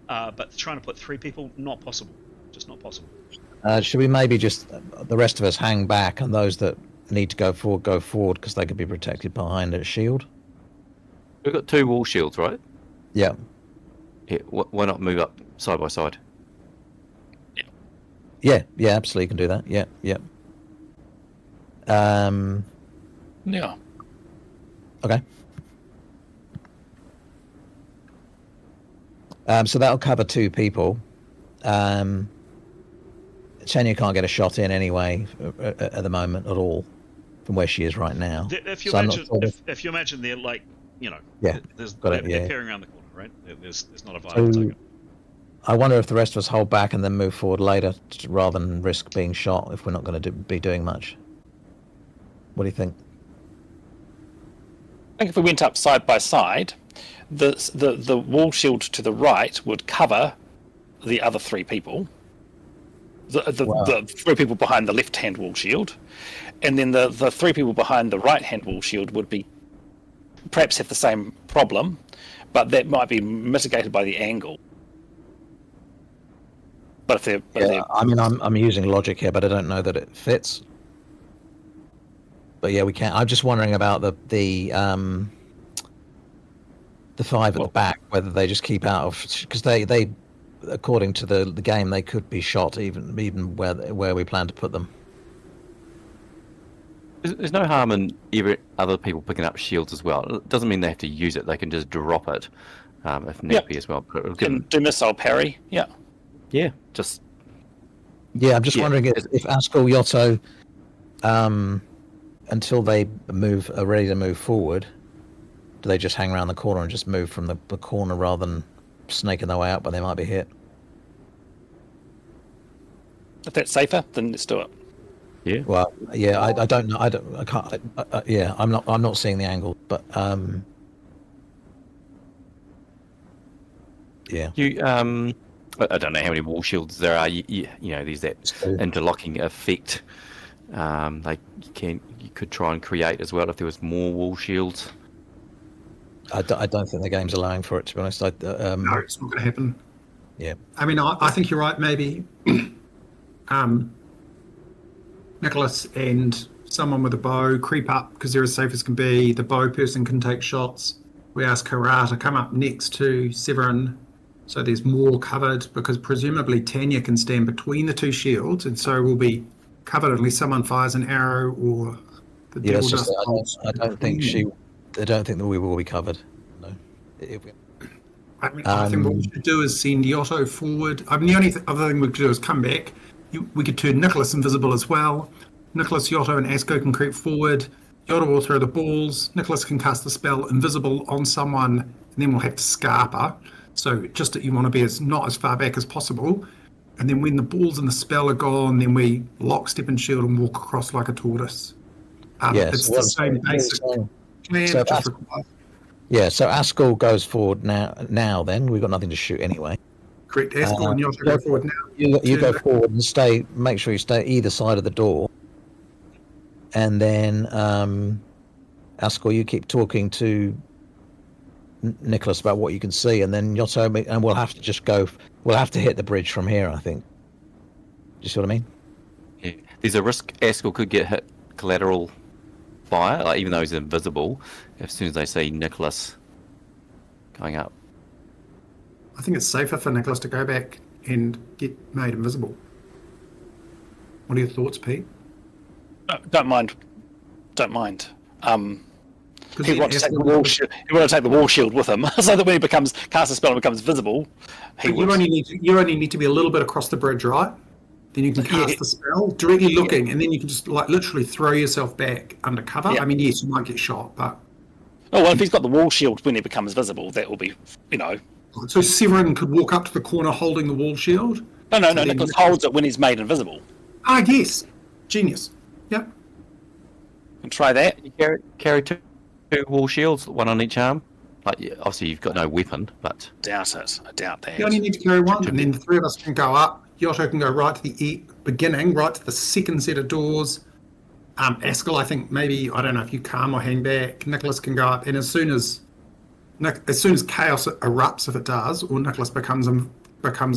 but trying to put 3 people, not possible. Just not possible. Should we maybe just the rest of us hang back, and those that need to go forward because they could be protected behind a shield? We've got 2 wall shields, right? Yeah. Yeah. Why not move up side by side? Yeah, absolutely, you can do that. Yeah. Yeah. Okay. So that'll cover 2 people. Chenya can't get a shot in anyway at the moment at all, from where she is right now. If you So imagine they're like, Yeah, they're got it, yeah. peering around the corner, right? There's not a viable target. I wonder if the rest of us hold back and then move forward later rather than risk being shot if we're not going to be doing much. What do you think? I think if we went up side by side, the wall shield to the right would cover the other three people. The three people behind the left-hand wall shield, and then the three people behind the right-hand wall shield would be perhaps have the same problem, but that might be mitigated by the angle. But if they're I mean, I'm using logic here, but I don't know that it fits. But yeah, we can. I'm just wondering about the five at the back, whether they just keep out of, because they according to the game, they could be shot even where we plan to put them. There's no harm in other people picking up shields as well. It doesn't mean they have to use it. They can just drop it if need be as well. Can do missile parry. Yeah. Yeah, just. Yeah, I'm just wondering if Askell, Yotto, until they are ready to move forward, do they just hang around the corner and just move from the corner rather than snaking their way out, but they might be hit? If that's safer, then let's do it. Yeah. Well, yeah, I don't know. I can't. Yeah, I'm not seeing the angle, but yeah. You I don't know how many wall shields there are. You know, there's that interlocking effect. You could try and create as well if there was more wall shields. I don't think the game's allowing for it, to be honest. No, it's not going to happen. Yeah. I mean, I think you're right. Maybe Nicholas and someone with a bow creep up because they're as safe as can be. The bow person can take shots. We ask Hurrah to come up next to Severin, so there's more covered, because presumably Tanya can stand between the two shields, and so we'll be covered unless someone fires an arrow or the devil dust. I don't think that we will be covered. No. I mean, I think what we should do is send Yotto forward. I mean, the only other thing we could do is come back. We could turn Nicholas invisible as well. Nicholas, Yotto, and Asko can creep forward. Yotto will throw the balls. Nicholas can cast the spell invisible on someone, and then we'll have to Scarper. So just that you want to be not as far back as possible. And then when the balls and the spell are gone, then we lock, step, and shield and walk across like a tortoise. It's the same basic plan. So Askell goes forward now. Then we've got nothing to shoot anyway. Correct. Askell and Yotto go forward now. You go forward and make sure you stay either side of the door. And then Askell, you keep talking to Nicholas about what you can see, and then Yotto, and we'll have to just go. We'll have to hit the bridge from here, I think. Do you see what I mean? Yeah. There's a risk Askell could get hit collateral fire, like, even though he's invisible, as soon as they see Nicholas going up. I think it's safer for Nicholas to go back and get made invisible. What are your thoughts, Pete? Don't mind. He wants to take the wall shield. He wants to take the wall shield with him, so that when he casts a spell and becomes visible, you only need to be a little bit across the bridge, right? Then you can cast the spell directly looking, and then you can just literally throw yourself back under cover. Yeah. I mean, yes, you might get shot, but if he's got the wall shield when he becomes visible, that will be, So Severin could walk up to the corner holding the wall shield. No. Nicholas holds it when he's made invisible. Ah, yes, genius. Yep. And try that. You carry two wall shields, one on each arm. Like, obviously you've got no weapon, but I doubt that. You only need to carry one, and then the three of us can go up. Yotto can go right to the beginning, right to the second set of doors. Askell, I think maybe, I don't know if you calm or hang back. Nicholas can go up, and as soon as chaos erupts, if it does, or Nicholas becomes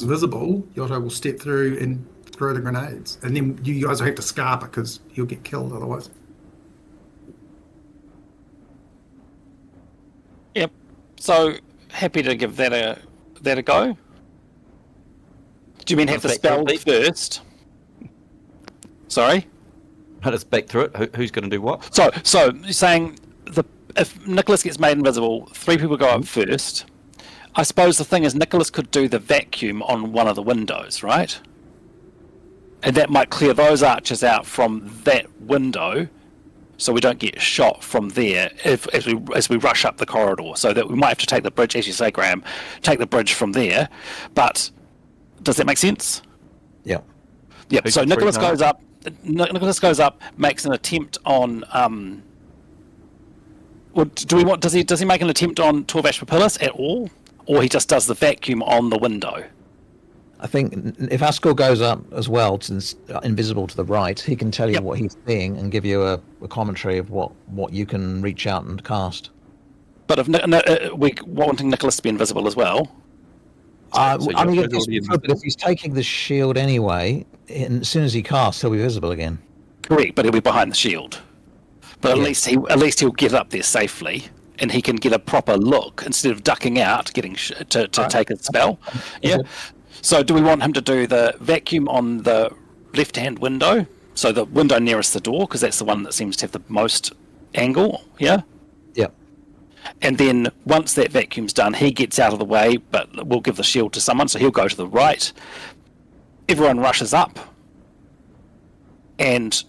visible, Yotto will step through and throw the grenades, and then you guys will have to Scarper because he'll get killed otherwise. Yep. So happy to give that a go. Do you mean have the spell first? Sorry? Let's back through it. Who's going to do what? So you're saying if Nicholas gets made invisible, three people go up first. I suppose the thing is Nicholas could do the vacuum on one of the windows, right? And that might clear those archers out from that window, so we don't get shot from there as we rush up the corridor. So that we might have to take the bridge, as you say, Graham, take the bridge from there. But Does that make sense? Yeah. Yep. Who's So the three Nicholas now? goes up. Nicholas goes up, makes an attempt on. Or do we want? Does he make an attempt on Torvash Papillus at all, or he just does the vacuum on the window? I think if Askel goes up as well, since invisible to the right, he can tell you Yep. what he's seeing and give you a commentary of what you can reach out and cast. But if we're wanting Nicholas to be invisible as well. So I mean, Yotto's if already invisible? if he's taking the shield anyway, and as soon as he casts, he'll be visible again. Correct, but he'll be behind the shield. But Yeah. at least he'll get up there safely, and he can get a proper look instead of ducking out, getting to take a spell. Yeah. So do we want him to do the vacuum on the left-hand window? So the window nearest the door, because that's the one that seems to have the most angle. Yeah. Yeah. And then once that vacuum's done, he gets out of the way, but we'll give the shield to someone, so he'll go to the right. Everyone rushes up. And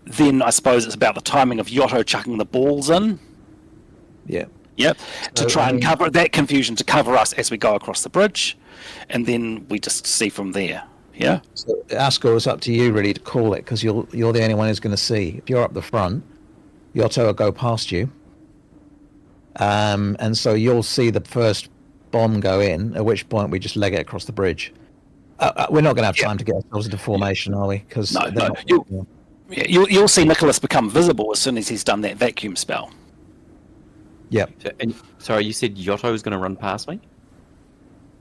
then I suppose it's about the timing of Yotto chucking the balls in. Yeah. Yep. To So, try I and mean- cover that confusion, to cover us as we go across the bridge. And then we just see from there. Yeah? So Askel, it's up to you really to call it, because you're the only one who's going to see. If you're up the front, Yotto will go past you. And so you'll see the first bomb go in, at which point we just leg it across the bridge. We're not going to have time to get ourselves into formation, are we? Because No. You'll see Nicholas become visible as soon as he's done that vacuum spell. Yeah. So, and, sorry, you said Yotto was going to run past me?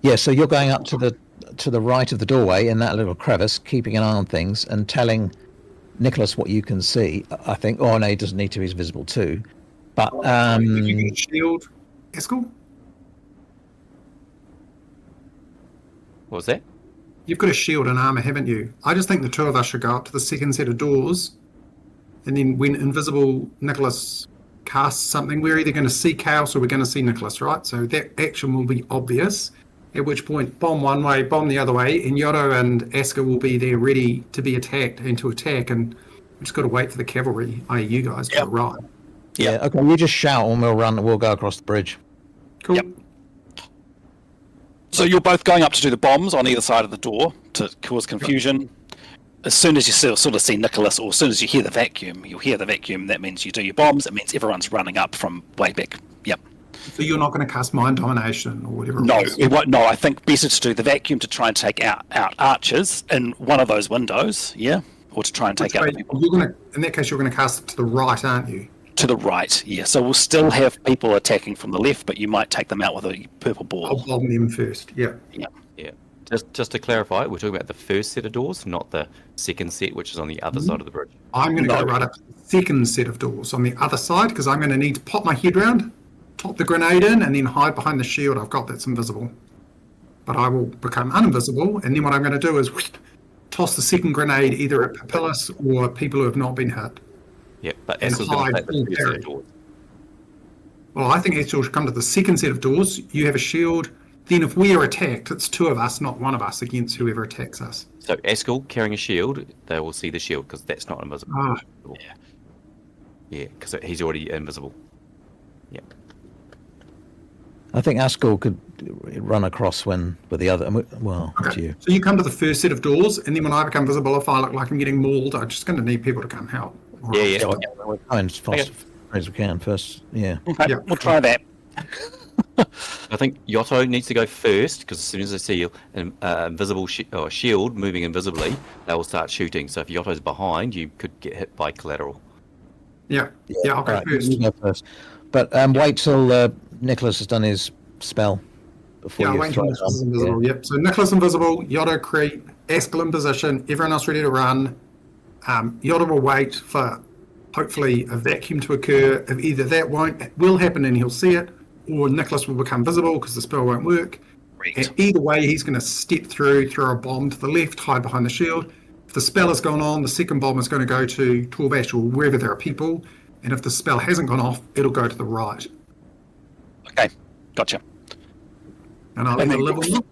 Yeah, so you're going up to the right of the doorway in that little crevice, keeping an eye on things and telling Nicholas what you can see. I think. Oh no, he doesn't need to. He's visible too. But You get a shield, Eskel? What was that? You've got a shield and armor, haven't you? I just think the two of us should go up to the second set of doors, and then when invisible Nicholas casts something, we're either going to see Chaos or we're going to see Nicholas, right? So that action will be obvious. At which point, bomb one way, bomb the other way, and Yotto and Aska will be there ready to be attacked and to attack, and we've just got to wait for the cavalry, i.e. you guys, to arrive. yeah, okay. You just shout and we'll run. We'll go across the bridge. Cool. Yep. So you're both going up to do the bombs on either side of the door to cause confusion. As soon as you sort of see Nicholas, or as soon as you hear the vacuum, you'll hear the vacuum. That means you do your bombs. It means everyone's running up from way back. Yep. So you're not going to cast Mind Domination or whatever No, it was? it won't. No, I think better to do the vacuum to try and take out archers in one of those windows. Yeah, or to try and take out the people You're going to, in that case, you're going to cast it to the right, aren't you? to the right. Yeah. So we'll still have people attacking from the left, but you might take them out with a purple I'll ball. bomb them first. Yeah. Yeah. Yeah. Just to clarify, we're talking about the first set of doors, not the second set, which is on the other side of the bridge. I'm going to No. go right up to the second set of doors on the other side because I'm going to need to pop my head round, top the grenade in, and then hide behind the shield I've got that's invisible. But I will become uninvisible, and then what I'm going to do is toss the second grenade either at Papillus or people who have not been hit. Yeah, but And Essel's going to hide take the full first set parry. of doors. Well, I think Actual should come to the second set of doors. You have a shield. Then if we are attacked, it's two of us, not one of us, against whoever attacks us. So Eskel carrying a shield, they will see the shield because that's not invisible. Ah, Yeah, because he's already invisible. Yeah. I think Askel could run across with the other. Well, up to okay. you. So you come to the first set of doors, and then when I become visible, if I look like I'm getting mauled, I'm just going to need people to come help. Yeah, yeah. We're going as fast as we can first. Yeah. Okay, Yeah. we'll try that. I think Yotto needs to go first because as soon as they see an invisible or shield moving invisibly, they will start shooting. So if Yotto's behind, you could get hit by collateral. Yeah, I'll go Alright, first. you go first. But wait till Nicholas has done his spell before Yeah, you wait throw until it Nicholas is on. invisible. Yeah. Yep. So Nicholas invisible, Yotto creep, Eskel in position, everyone else ready to run. Yotto will wait for hopefully a vacuum to occur. If either that will happen and he'll see it, or Nicholas will become visible because the spell won't work. Great. And either way, he's going to step through a bomb to the left, hide behind the shield. If the spell has gone on, the second bomb is going to go to Torvash or wherever there are people. And if the spell hasn't gone off, it'll go to the right. Okay, gotcha. And I'll either live or not.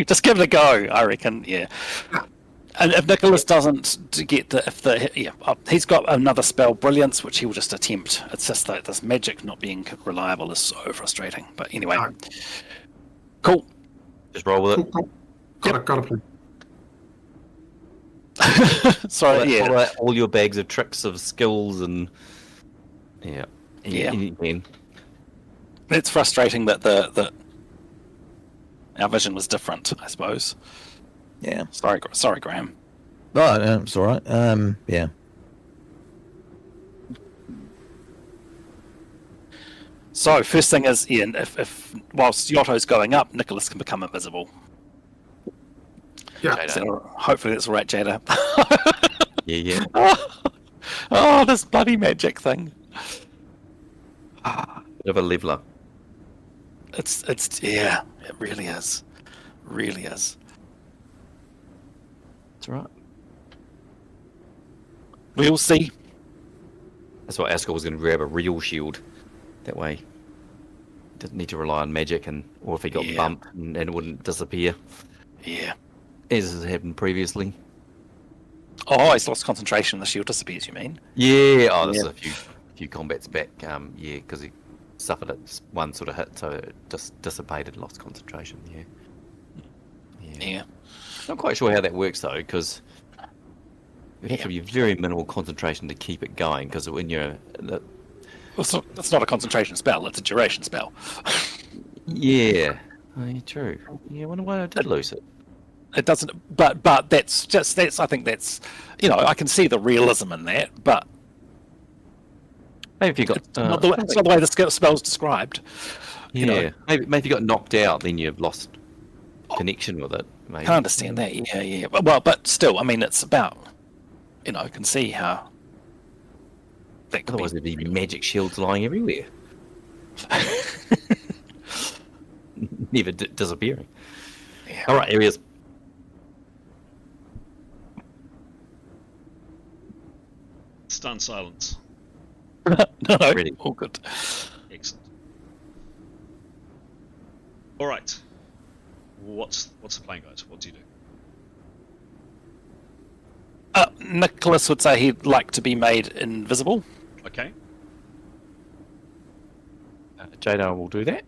Just give it a go, I reckon. Yeah. And if Nicholas doesn't get he's got another spell, Brilliance, which he will just attempt. It's just that this magic not being reliable is so frustrating. But anyway, No. cool. Just roll with it. Cool. Got it. Sorry, yeah. All your bags of tricks of skills and Yeah. anything. It's frustrating that the our vision was different, I suppose. Yeah. Sorry, Graham. Oh, it's all right. Yeah. So first thing is, Ian, if whilst Yotto's going up, Nicholas can become invisible. Yeah. So hopefully that's all right, Jada. Yeah. Oh, this bloody magic thing. Bit of a leveler. It's yeah, it really is. Really is. That's right. We'll see. That's why Ascol was going to grab a real shield. That way, didn't need to rely on magic, or if he got bumped and it wouldn't disappear. Yeah. As has happened previously. Oh, he's lost concentration. The shield disappears. You mean? Yeah. Oh, this is a few combats back. Yeah, because he suffered it one sort of hit, so it just dissipated, lost concentration. Yeah. Not quite sure how that works though, because you have to be very minimal concentration to keep it going. Because when you're Well, it's not a concentration spell. It's a duration spell. yeah, true. Yeah, I wonder why I did lose it. It doesn't. But that's. I think that's. I can see the realism in that, but Maybe if you got it's not the way the spell's described. maybe if you got knocked out, then you've lost connection with it. Maybe. I can understand that. Yeah. But still, I mean, it's about. I can see how. That could Otherwise, there'd be magic shields lying everywhere, never disappearing. Yeah. All right, here he is. Stunned silence. No, Ready. all good. Excellent. All right. What's the plan, guys? What do you do? Nicholas would say he'd like to be made invisible. Okay. Jada will do that.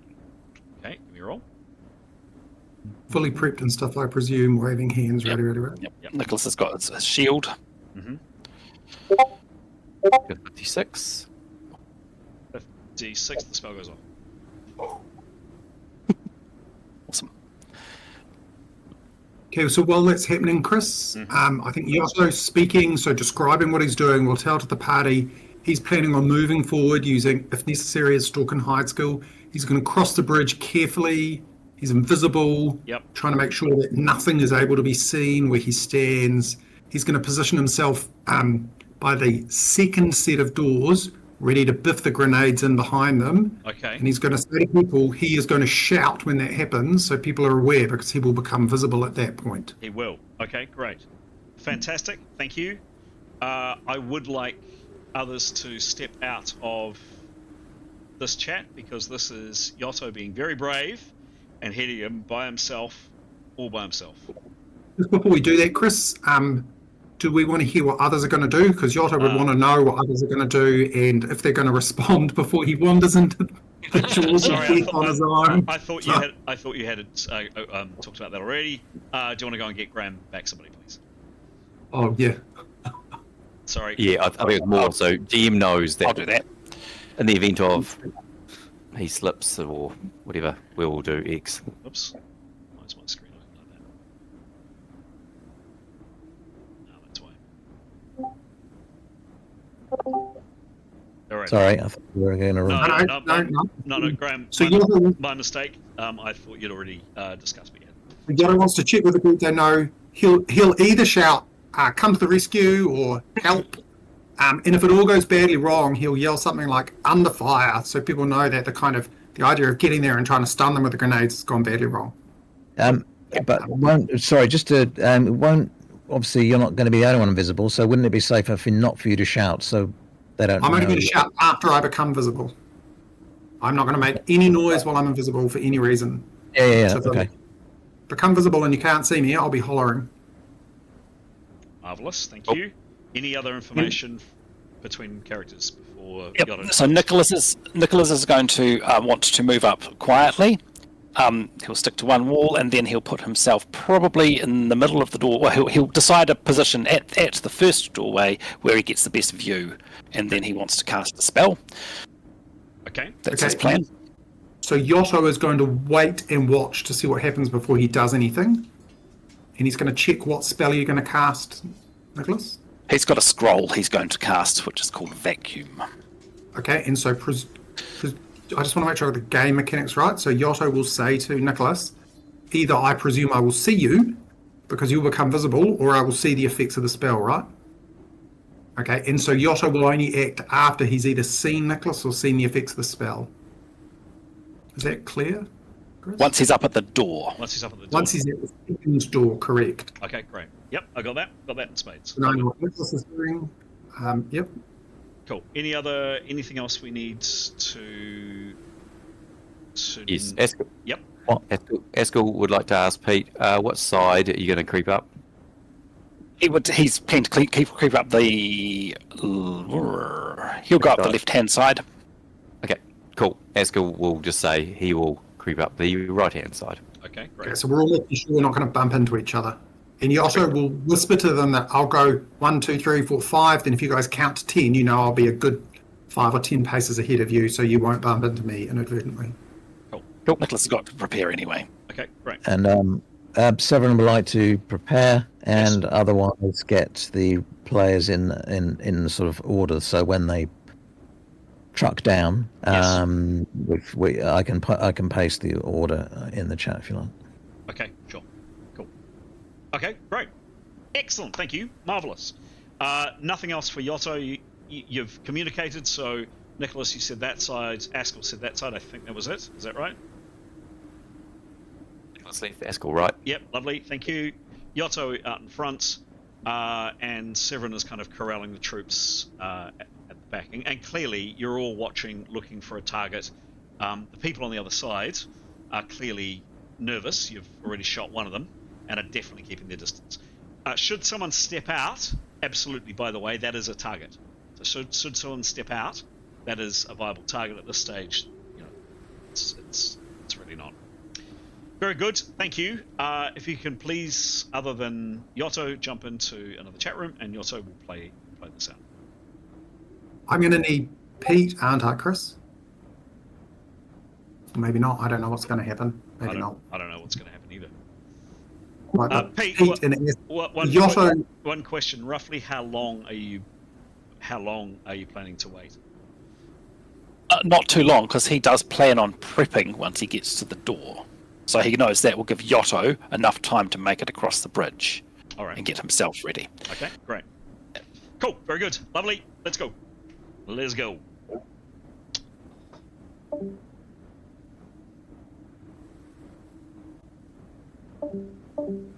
Okay. Give me a roll. Fully prepped and stuff, I presume, waving hands, ready. Yep. Nicholas has got his shield. Mm-hmm. 56. D6. The spell goes off. Awesome. Okay, so while that's happening, Chris, I think Yotto's speaking, so describing what he's doing will tell to the party he's planning on moving forward using, if necessary, his stalk and hide skill. He's going to cross the bridge carefully. He's invisible, trying to make sure that nothing is able to be seen where he stands. He's going to position himself by the second set of doors, ready to biff the grenades in behind them. Okay. And he's going to say to people, he is going to shout when that happens, so people are aware, because he will become visible at that point. He will. Okay, great. Fantastic. Thank you. I would like others to step out of this chat, because this is Yotto being very brave and heading him by himself, all by himself. Just before we do that, Chris, do we want to hear what others are going to do? Because Yotto would want to know what others are going to do, and if they're going to respond before he wanders into the jaws of death on his own. I thought you had talked about that already. Do you want to go and get Graham back, somebody, please? Oh, yeah. Sorry. Yeah, I think it's more so GM knows that. I'll do that. In the event of he slips or whatever, we will do X. Oops. Why is my screen looking like that? No, that's why. All right. Sorry, I thought we were going to run. No, Graham. So my mistake. I thought you'd already discussed it. Yotto wants to check with the group they know. He'll either shout, come to the rescue, or help. And if it all goes badly wrong, he'll yell something like under fire, so people know that the idea of getting there and trying to stun them with the grenades has gone badly wrong. But obviously you're not going to be the only one invisible, so wouldn't it be safer not for you to shout so they don't I'm only know? going to shout after I become visible. I'm not going to make any noise while I'm invisible for any reason. Yeah, So if I okay. become visible and you can't see me, I'll be hollering. Marvelous. Thank you. Any other information between characters before? Yep. So Nicholas is going to want to move up quietly, He'll stick to one wall, and then he'll put himself probably in the middle of the door. Well, he'll decide a position at the first doorway where he gets the best view, and then he wants to cast a spell. Okay. That's his plan. So Yotto is going to wait and watch to see what happens before he does anything. And he's going to check what spell you're going to cast, Nicholas. He's got a scroll he's going to cast, which is called Vacuum. Okay, and so I just want to make sure I got the game mechanics right. So Yotto will say to Nicholas, either I presume I will see you, because you'll become visible, or I will see the effects of the spell, right? Okay, and so Yotto will only act after he's either seen Nicholas or seen the effects of the spell. Is that clear, Chris? Once he's up at the door. Once he's up at the door. Once he's at the second door, correct. Okay, great. Yep, I got that. Got that in spades. So I know what Nicholas is doing. Yep. Cool. Anything else we need to Yes, Eskel. Yep. Eskel would like to ask Pete, what side are you going to creep up? He's planning to creep up the. He'll go up the left-hand side. Okay, cool. Eskel will just say he will creep up the right-hand side. Okay, great. Okay, so we're all making sure we're not going to bump into each other. And Yotto will whisper to them that I'll go 1, 2, 3, 4, 5. Then if you guys count to 10, you know I'll be a good 5 or 10 paces ahead of you, so you won't bump into me inadvertently. Cool. Nicholas has got to prepare anyway. Okay, great. And Severin would like to prepare and otherwise get the players in sort of order. So when they truck down, I can paste the order in the chat if you like. Okay, sure. Cool. Okay, great. Excellent, thank you. Marvellous. Nothing else for Yotto. You've communicated, so Nicholas, you said that side. Askel said that side. I think that was it. Is that right? Nicholas left Eskel, right? Yep, lovely. Thank you. Yotto out in front, and Severin is kind of corralling the troops at the back. And clearly, you're all watching, looking for a target. The people on the other side are clearly nervous. You've already shot one of them, and are definitely keeping their distance. Should someone step out, absolutely, by the way, that is a target. So should someone step out, that is a viable target at this stage. You know, it's really not. Very good, thank you. If you can please, other than Yotto, jump into another chat room, and Yotto will play this out. I'm going to need Pete, aren't I, Chris? Maybe not. I don't know what's going to happen. Maybe not. I don't know what's going to happen either. Right, Pete, Yotto. One question: roughly, how long are you planning to wait? Not too long, because he does plan on prepping once he gets to the door. So he knows that will give Yotto enough time to make it across the bridge. All right. And get himself ready. Okay, great. Cool, very good. Lovely. Let's go. Let's go.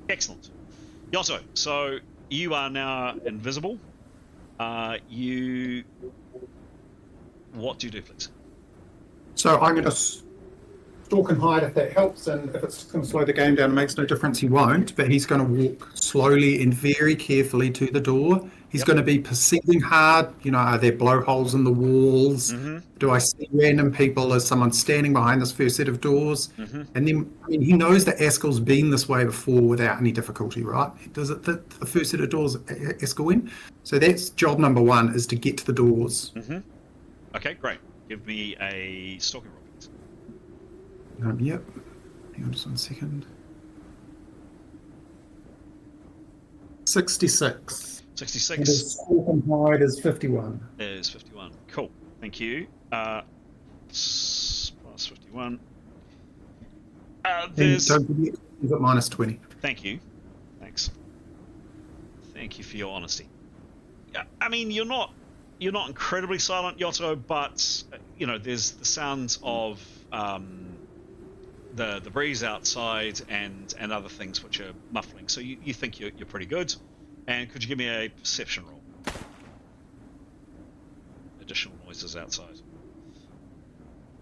Excellent. Yotto, so you are now invisible. What do you do, please? So I'm going to stalk and hide if that helps, and if it's going to slow the game down, it makes no difference, he won't, but he's going to walk slowly and very carefully to the door. He's going to be perceiving hard, are there blowholes in the walls? Mm-hmm. Do I see random people? Is someone standing behind this first set of doors? Mm-hmm. And then, he knows that Askel's been this way before without any difficulty, right? Does it fit the first set of doors Askel in? So that's job number 1, is to get to the doors. Mm-hmm. Okay, great. Give me a stalking roll. Yep. Hang on just 1 second. 66. 66. And his stalk and hide is 51. Is 51. Cool. Thank you. Plus 51. There's. Don't forget, he's at minus 20. Thank you. Thanks. Thank you for your honesty. I mean, you're not incredibly silent, Yotto, but there's the sounds of the breeze outside and other things which are muffling. So you think you're pretty good. And could you give me a perception roll? Additional noises outside.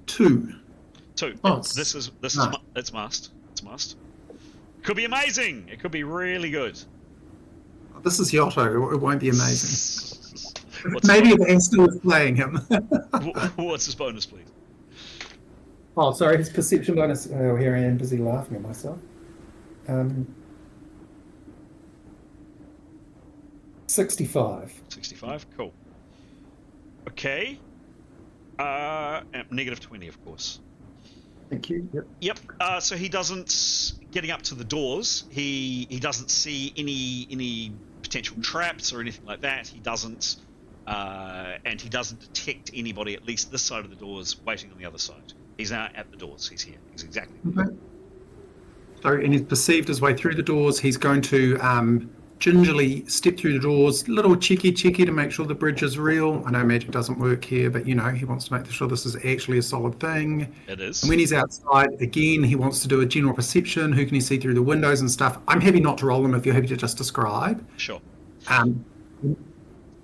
2. Oh, it's must. It's must. Could be amazing. It could be really good. This is Yotto. It won't be amazing. Maybe if Askel is playing him. What's his bonus, please? Oh, sorry, his perception bonus. Oh, here I am busy laughing at myself. 65. 65, cool. Okay. Negative 20, of course. Thank you. Yep. Yep. So he doesn't, getting up to the doors, he doesn't see any potential traps or anything like that. He doesn't, and he doesn't detect anybody, at least this side of the doors, waiting on the other side. He's now at the doors. He's here. He's exactly there. Okay. So, and he's perceived his way through the doors. He's going to gingerly step through the doors, little cheeky to make sure the bridge is real. I know magic doesn't work here, but he wants to make sure this is actually a solid thing. It is. And when he's outside, again, he wants to do a general perception. Who can he see through the windows and stuff? I'm happy not to roll them if you're happy to just describe. Sure.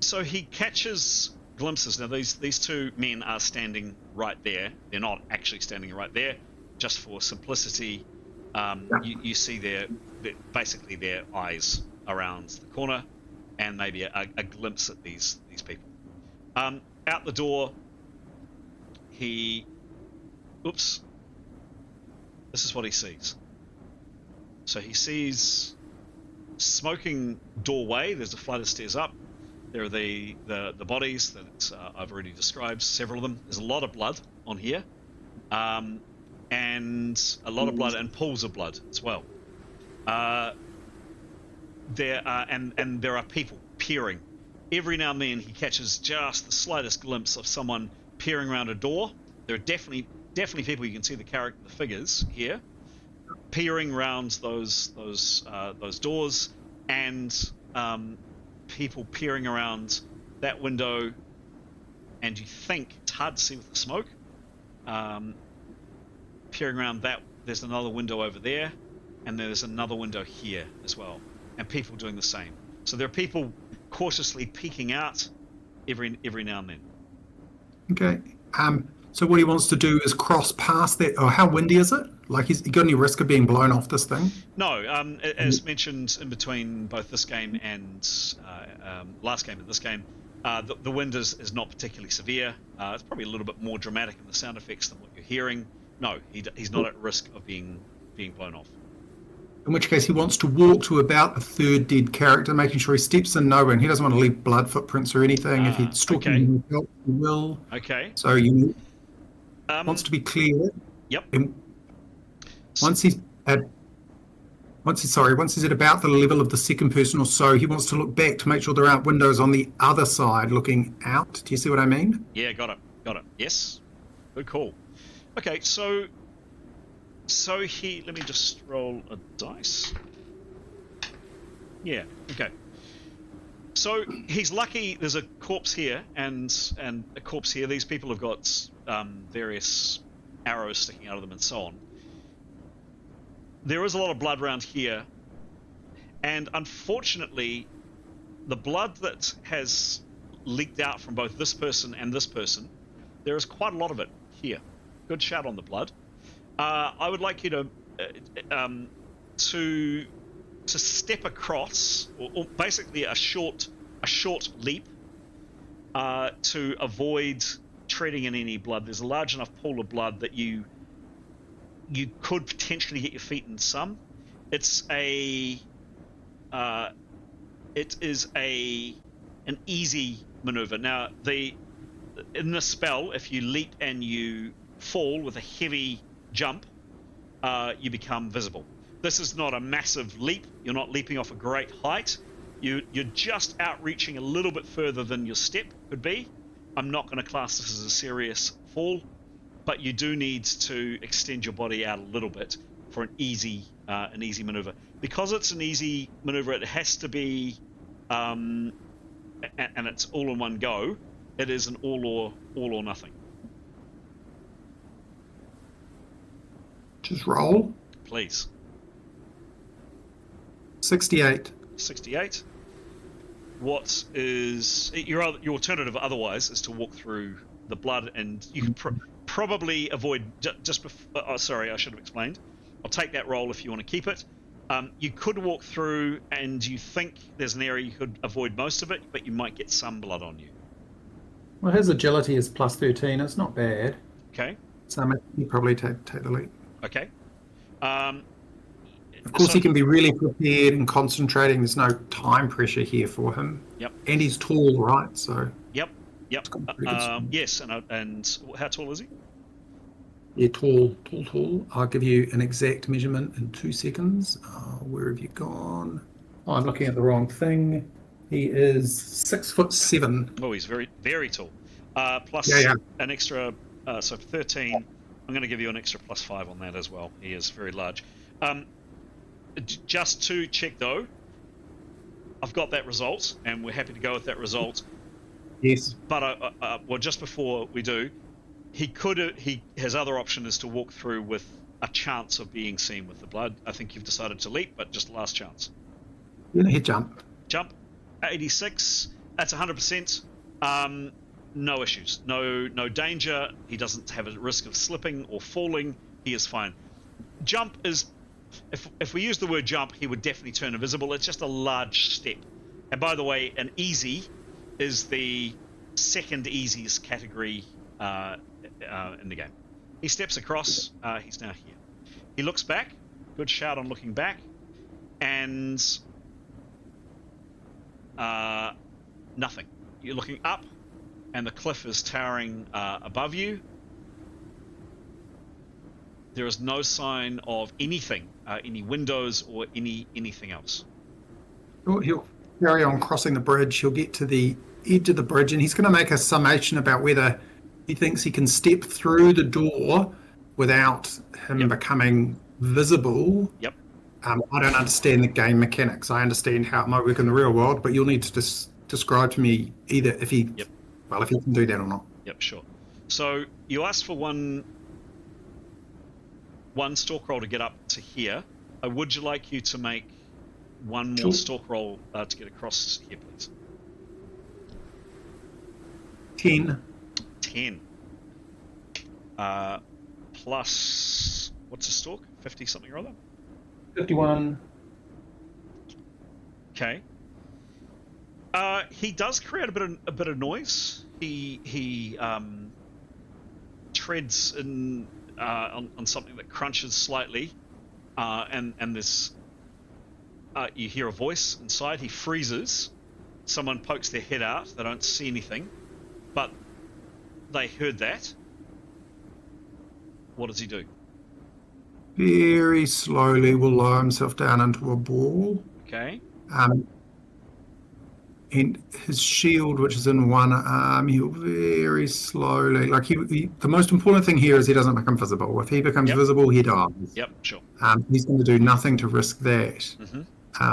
So he catches glimpses. Now, these two men are standing right there. They're not actually standing right there. Just for simplicity, you see basically their eyes around the corner, and maybe a glimpse at these people. Out the door, this is what he sees. So he sees smoking doorway. There's a flight of stairs up. There are the bodies that I've already described, several of them. There's a lot of blood on here, and a lot of blood and pools of blood as well. There are people peering. Every now and then he catches just the slightest glimpse of someone peering around a door. There are definitely people, you can see the figures here, peering around those doors, and people peering around that window. And you think it's hard to see with the smoke. Peering around that, there's another window over there, and there's another window here as well. And people doing the same. So there are people cautiously peeking out every now and then. Okay. So what he wants to do is cross past that. Or how windy is it? Like, he's got any risk of being blown off this thing? No. As mentioned in between both this game and last game and this game, the wind is not particularly severe. It's probably a little bit more dramatic in the sound effects than what you're hearing. No, he's not at risk of being blown off. In which case, he wants to walk to about a third dead character, making sure he steps in nowhere, and he doesn't want to leave blood footprints or anything. If he's stalking him, he will. Okay. So he wants to be clear. Yep. And once he's at about the level of the second person or so, he wants to look back to make sure there aren't windows on the other side looking out. Do you see what I mean? Yeah, got it. Yes. Good call. Okay, so let me just roll a dice. Yeah, okay. So he's lucky there's a corpse here and a corpse here. These people have got various arrows sticking out of them and so on. There is a lot of blood around here, and unfortunately, the blood that has leaked out from both this person and this person, there is quite a lot of it here. Good shout on the blood. I would like you to step across, or basically a short leap, to avoid treading in any blood. There's a large enough pool of blood that you could potentially get your feet in some. It is an easy maneuver. Now, in the spell, if you leap and you fall with a heavy jump, you become visible. This is not a massive leap. You're not leaping off a great height. You're just outreaching a little bit further than your step could be. I'm not going to class this as a serious fall, but you do need to extend your body out a little bit for an easy maneuver. Because it's an easy maneuver, it has to be, and it's all in one go. It is an all or nothing. Just roll. Please. 68. 68. What is your alternative? Otherwise, is to walk through the blood, and you can probably avoid just before. Sorry, I should have explained. I'll take that roll if you want to keep it. You could walk through, and you think there's an area you could avoid most of it, but you might get some blood on you. Well, his agility is +13. It's not bad. Okay. So he probably take the lead. Okay. Of course, he can be really prepared and concentrating. There's no time pressure here for him. Yep. And he's tall, right? So. Yep. Good Yes, and how tall is he? Yeah, tall. I'll give you an exact measurement in 2 seconds. Where have you gone? Oh, I'm looking at the wrong thing. He is 6'7". Oh, he's very, very tall. Plus an extra, so 13. I'm going to give you an extra +5 on that as well. He is very large. Just to check though, I've got that result, and we're happy to go with that result. Yes. But well, just before we do, his other option is to walk through with a chance of being seen with the blood. I think you've decided to leap, but just last chance. Yeah, he jump. 86. That's 100%. No issues. No danger. He doesn't have a risk of slipping or falling. He is fine. Jump is, if we use the word jump, he would definitely turn invisible. It's just a large step. And by the way, an easy is the second easiest category in the game. He steps across. He's now here. He looks back. Good shout on looking back. And nothing. You're looking up, and the cliff is towering above you. There is no sign of anything, any windows or anything else. He'll carry on crossing the bridge. He'll get to the edge of the bridge, and he's going to make a summation about whether he thinks he can step through the door without him becoming visible. Yep. I don't understand the game mechanics. I understand how it might work in the real world, but you'll need to describe to me either if he can do that or not. Yep, sure. So you asked for one stalk roll to get up to here. Would you like you to make one more stalk roll to get across here, please? 10. Plus, what's a stalk? 50 something or other? 51. Okay. He does create a bit of noise. He treads in on something that crunches slightly, and there's you hear a voice inside. He freezes. Someone pokes their head out. They don't see anything, but they heard that. What does he do? Very slowly will lower himself down into a ball. Okay. And his shield, which is in one arm, he'll very slowly, like the most important thing here is he doesn't become visible. If he becomes visible, he dies. Yep, sure. He's going to do nothing to risk that. Mm-hmm.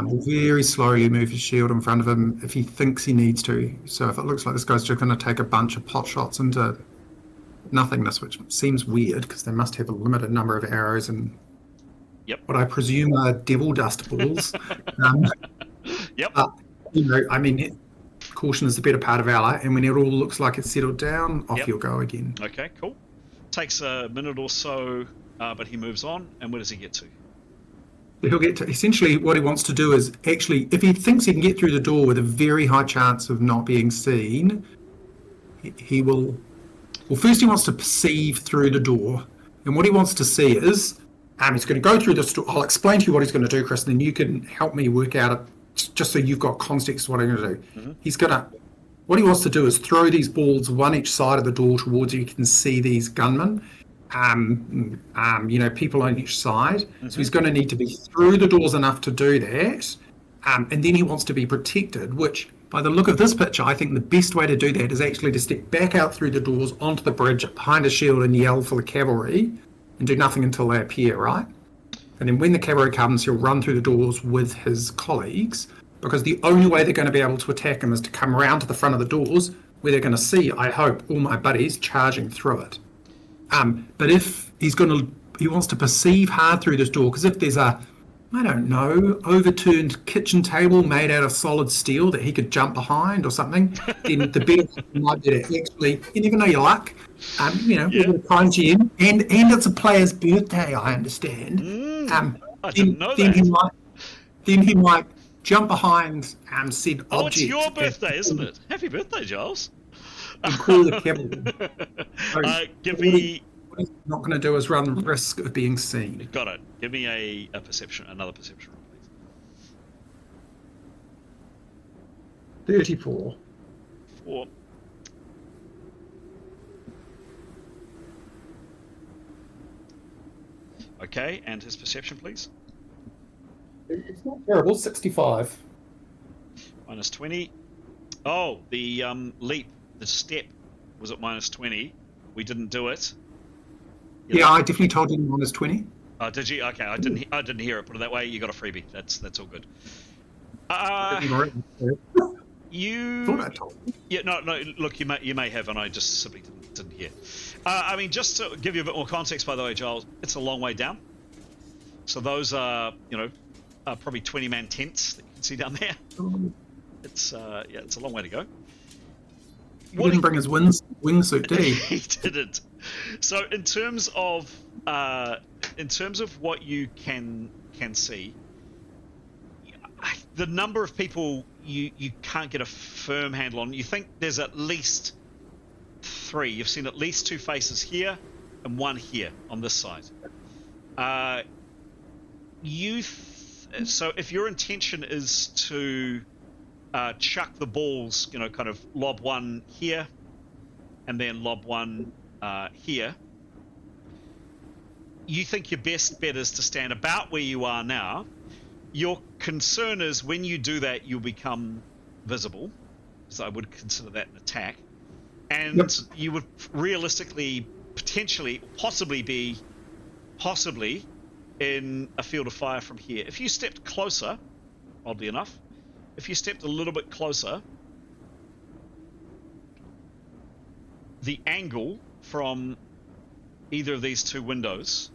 He'll very slowly move his shield in front of him if he thinks he needs to. So if it looks like this guy's just going to take a bunch of pot shots into nothingness, which seems weird because they must have a limited number of arrows and what I presume are devil dust balls. I mean, caution is the better part of valor, and when it all looks like it's settled down, off you'll go again. Okay, cool. Takes a minute or so, but he moves on, and where does he get to? He'll get to, essentially what he wants to do is actually, if he thinks he can get through the door with a very high chance of not being seen, he will, well, first he wants to perceive through the door, and what he wants to see is, he's going to go through this door. I'll explain to you what he's going to do, Chris, and then you can help me work out it, just so you've got context of what I'm going to do. Mm-hmm. He's going to, what he wants to do is throw these balls one each side of the door towards you. You can see these gunmen, people on each side. Mm-hmm. So he's going to need to be through the doors enough to do that. And then he wants to be protected, which by the look of this picture, I think the best way to do that is actually to step back out through the doors onto the bridge behind a shield and yell for the cavalry and do nothing until they appear, right? And then when the cavalry comes, he'll run through the doors with his colleagues, because the only way they're going to be able to attack him is to come around to the front of the doors, where they're going to see, I hope, all my buddies charging through it. But if he wants to perceive hard through this door, because if there's a, I don't know, overturned kitchen table made out of solid steel that he could jump behind or something, then the better might be to actually, you never know your luck. We're going to punch in, and it's a player's birthday, I understand. I didn't know that. Then he might jump behind said object. Oh, it's your birthday, isn't it? Happy birthday, Giles. And call the cavalry. Give me what he's not going to do is run the risk of being seen. Got it. Give me a perception, another perception roll, please. 34. 4. Okay, and his perception, please. It's not terrible. 65. Minus 20. Oh, the leap, the step was at minus 20. We didn't do it. Yeah, I definitely told you minus 20. Oh, did you? Okay, I didn't hear it. Put it that way. You got a freebie. That's all good. You Thought I told you. Yeah, no. Look, you may have, and I just simply didn't hear. I mean, just to give you a bit more context, by the way, Giles, it's a long way down. So those are, probably 20-man tents that you can see down there. It's it's a long way to go. He didn't bring his wingsuit, did he? He didn't. So in terms of what you can see, the number of people you can't get a firm handle on. You think there's at least 3. You've seen at least 2 faces here and 1 here on this side. So if your intention is to chuck the balls, kind of lob one here and then lob one here, you think your best bet is to stand about where you are now. Your concern is when you do that, you'll become visible. So I would consider that an attack. And Yep. You would realistically, potentially, possibly be in a field of fire from here. If you stepped closer, oddly enough, if you stepped a little bit closer, the angle from either of these 2 windows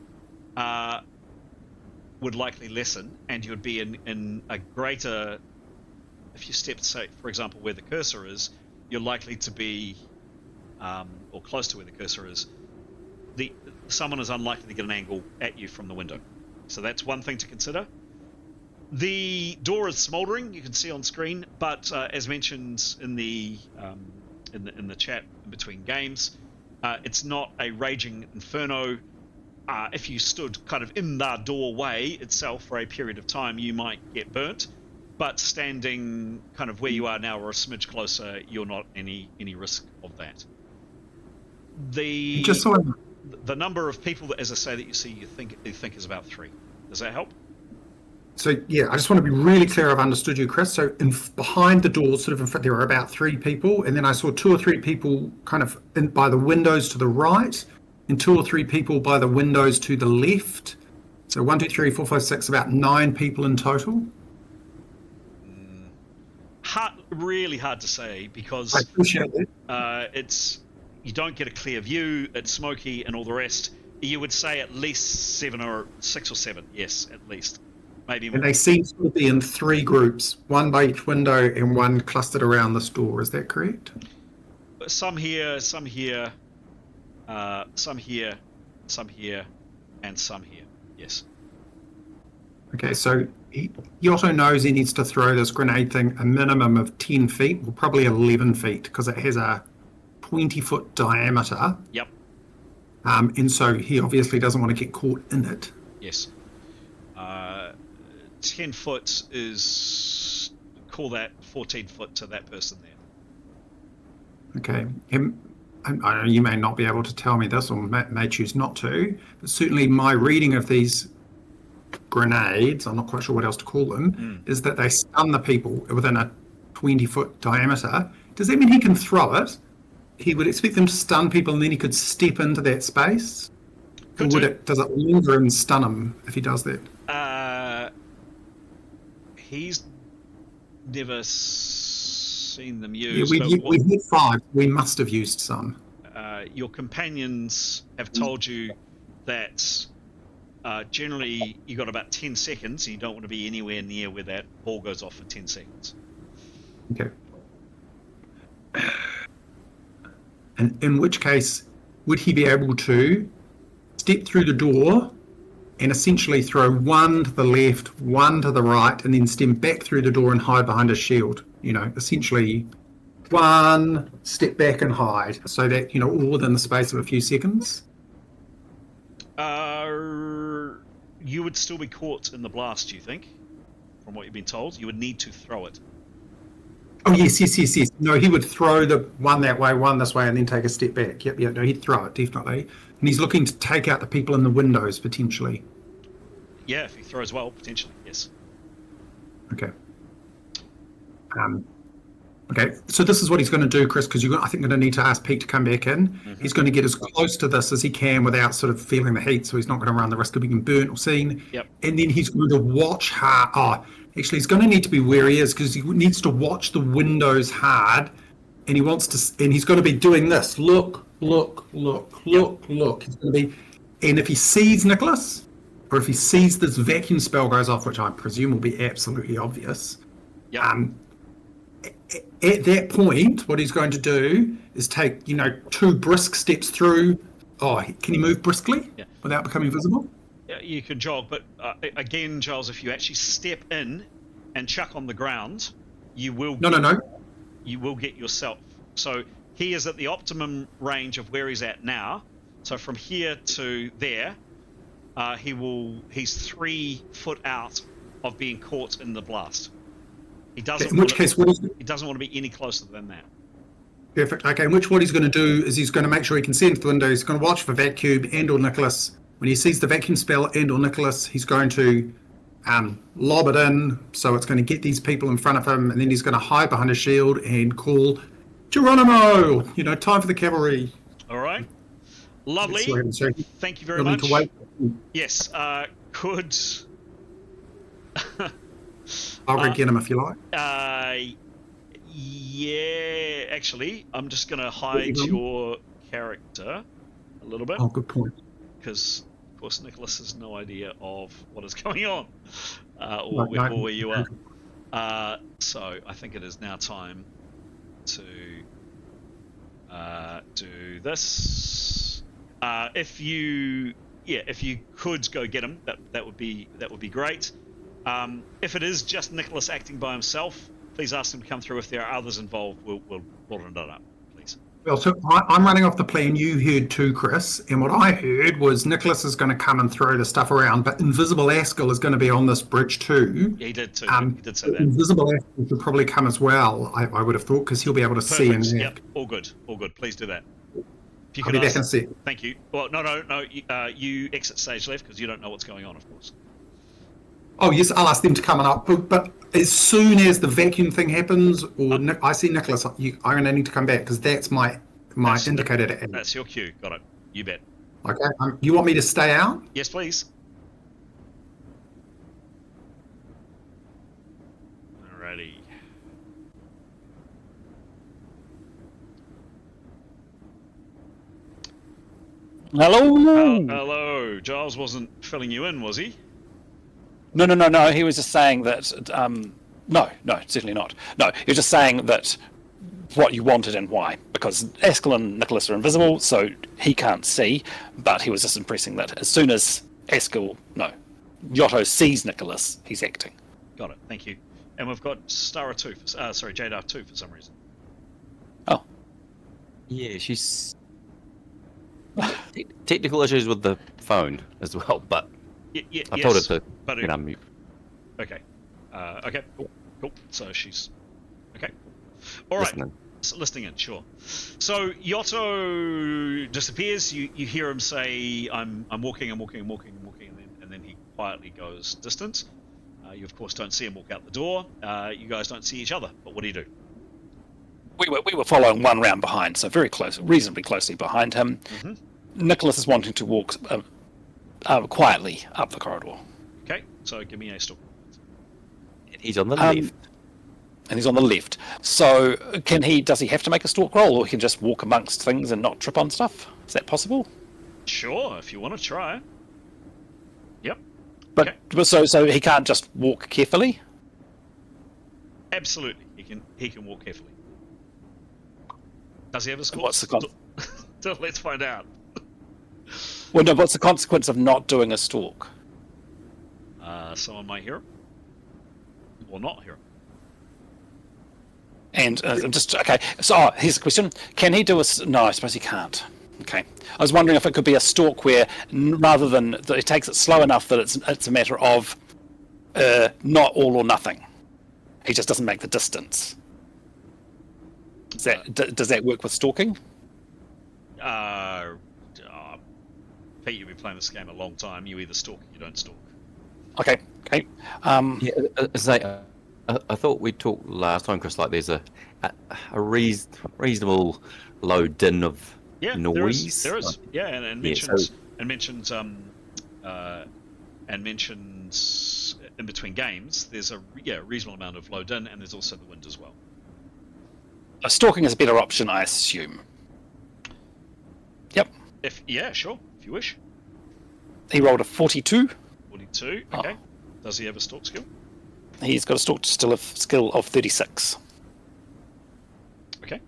would likely lessen, and you would be in a greater... If you stepped, say, for example, where the cursor is, you're likely to be, or close to where the cursor is, someone is unlikely to get an angle at you from the window. So that's one thing to consider. The door is smouldering, you can see on screen, but as mentioned in the chat in between games, it's not a raging inferno. If you stood kind of in the doorway itself for a period of time, you might get burnt. But standing kind of where you are now or a smidge closer, you're not any risk of that. Just so The number of people that, as I say, that you see, you think is about 3. Does that help? So yeah, I just want to be really clear I've understood you, Chris. So behind the door, sort of in front, there were about 3 people, and then I saw 2 or 3 people kind of by the windows to the right, and 2 or 3 people by the windows to the left. So 1, 2, 3, 4, 5, 6, about 9 people in total. Really hard to say because I appreciate it. You don't get a clear view. It's smoky and all the rest. You would say at least 6 or 7. Yes, at least. Maybe more. And they seem to be in 3 groups, 1 by each window and 1 clustered around this door. Is that correct? Some here, some here, some here, some here, and some here. Yes. Okay, so Yotto knows he needs to throw this grenade thing a minimum of 10 feet, or probably 11 feet, because it has a 20-foot diameter. Yep. And so he obviously doesn't want to get caught in it. Yes. 10 foot is, call that 14 foot to that person there. Okay. I know you may not be able to tell me this, or may choose not to, but certainly my reading of these grenades, I'm not quite sure what else to call them, is that they stun the people within a 20-foot diameter. Does that mean he can throw it? He would expect them to stun people and then he could step into that space? Or does it linger and stun him if he does that? He's never seen them used. Yeah, we hit 5. We must have used some. Your companions have told you that generally you got about 10 seconds and you don't want to be anywhere near where that ball goes off for 10 seconds. Okay. And in which case, would he be able to step through the door and essentially throw 1 to the left, 1 to the right, and then step back through the door and hide behind a shield? Essentially 1 step back and hide, so that, all within the space of a few seconds. You would still be caught in the blast, you think? From what you've been told, you would need to throw it. Oh, yes. No, he would throw the one that way, one this way, and then take a step back. Yep. No, he'd throw it, definitely. And he's looking to take out the people in the windows, potentially. Yeah, if he throws well, potentially, yes. Okay. Okay, so this is what he's going to do, Chris, because I think you're going to need to ask Pete to come back in. Mm-hmm. He's going to get as close to this as he can without sort of feeling the heat, so he's not going to run the risk of being burnt or seen. Yep. And then he's going to watch hard. Oh, actually, he's going to need to be where he is because he needs to watch the windows hard, and he's going to be doing this. Look. He's going to be, and if he sees Nicholas, or if he sees this vacuum spell goes off, which I presume will be absolutely obvious. Yep. At that point, what he's going to do is take, 2 brisk steps through. Oh, can he move briskly without becoming visible? Yeah, you can jog, but again, Giles, if you actually step in and chuck on the ground, you will. No. You will get yourself. So he is at the optimum range of where he's at now. So from here to there, he's 3 foot out of being caught in the blast. He doesn't. In which case, he doesn't want to be any closer than that. Perfect. Okay. In which what he's going to do is he's going to make sure he can see into the window. He's going to watch for vacuum and/or Nicholas. When he sees the vacuum spell and/or Nicholas, he's going to lob it in. So it's going to get these people in front of him, and then he's going to hide behind a shield and call Geronimo. Time for the cavalry. All right. Lovely. Thank you very much. To wait. Yes. Could. I'll go get him if you like. Yeah, actually, I'm just going to hide your character a little bit. Oh, good point. Because, of course, Nicholas has no idea of what is going on or where you are. So I think it is now time to do this. If you could go get him, that would be great. If it is just Nicholas acting by himself, please ask him to come through. If there are others involved, we'll broaden it up, please. Well, so I'm running off the plan you heard too, Chris, and what I heard was Nicholas is going to come and throw the stuff around, but Invisible Askell is going to be on this bridge too. Yeah, he did too. He did say that. Invisible Askell should probably come as well, I would have thought, because he'll be able to see and Yep, all good. Please do that. If you I'll be back in a sec. Thank you. Well, no. You exit stage left because you don't know what's going on, of course. Oh, yes, I'll ask them to come and up. But as soon as the vacuum thing happens, or I see Nicholas, I'm going to need to come back because that's my indicator to add. That's your cue. Got it. You bet. Okay. You want me to stay out? Yes, please. Alrighty. Hello. Hello. Giles wasn't filling you in, was he? No. He was just saying that. No, certainly not. No, he was just saying that what you wanted and why. Because Askell and Nicholas are invisible, so he can't see. But he was just impressing that as soon as Yotto sees Nicholas, he's acting. Got it. Thank you. And we've got Stara 2. Jadar 2 for some reason. Oh. Yeah, she's technical issues with the phone as well, but. I told her to unmute. Okay. Okay. Cool. So she's okay. All right. Listening in. Sure. So Yotto disappears. You hear him say, "I'm walking," and then he quietly goes distant. You of course don't see him walk out the door. You guys don't see each other. But what do you do? We were following one round behind, so very close, reasonably closely behind him. Mm-hmm. Nicholas is wanting to walk. Quietly up the corridor. Okay, so give me a stalk. He's on the left. And he's on the left. So does he have to make a stalk roll, or he can just walk amongst things and not trip on stuff? Is that possible? Sure, if you want to try. Yep. But so he can't just walk carefully? Absolutely. He can walk carefully. Does he have a score? What's the Let's find out. Well, no, what's the consequence of not doing a stalk? Someone might hear him. Or not hear him. And okay. So here's the question: can he do a? No, I suppose he can't. Okay. I was wondering if it could be a stalk where, rather than it takes it slow enough that it's a matter of not all or nothing. He just doesn't make the distance. Does that work with stalking? Pete, you've been playing this game a long time. You either stalk or you don't stalk. Okay. I thought we talked last time, Chris. Like, there's a reasonable low din of noise. There is. Yeah, and mentions in between games. There's a reasonable amount of low din, and there's also the wind as well. Stalking is a better option, I assume. Yep. Sure, if you wish. He rolled a 42. 42. Okay. Oh. Does he have a stalk skill? He's got a stalk skill of 36. Okay.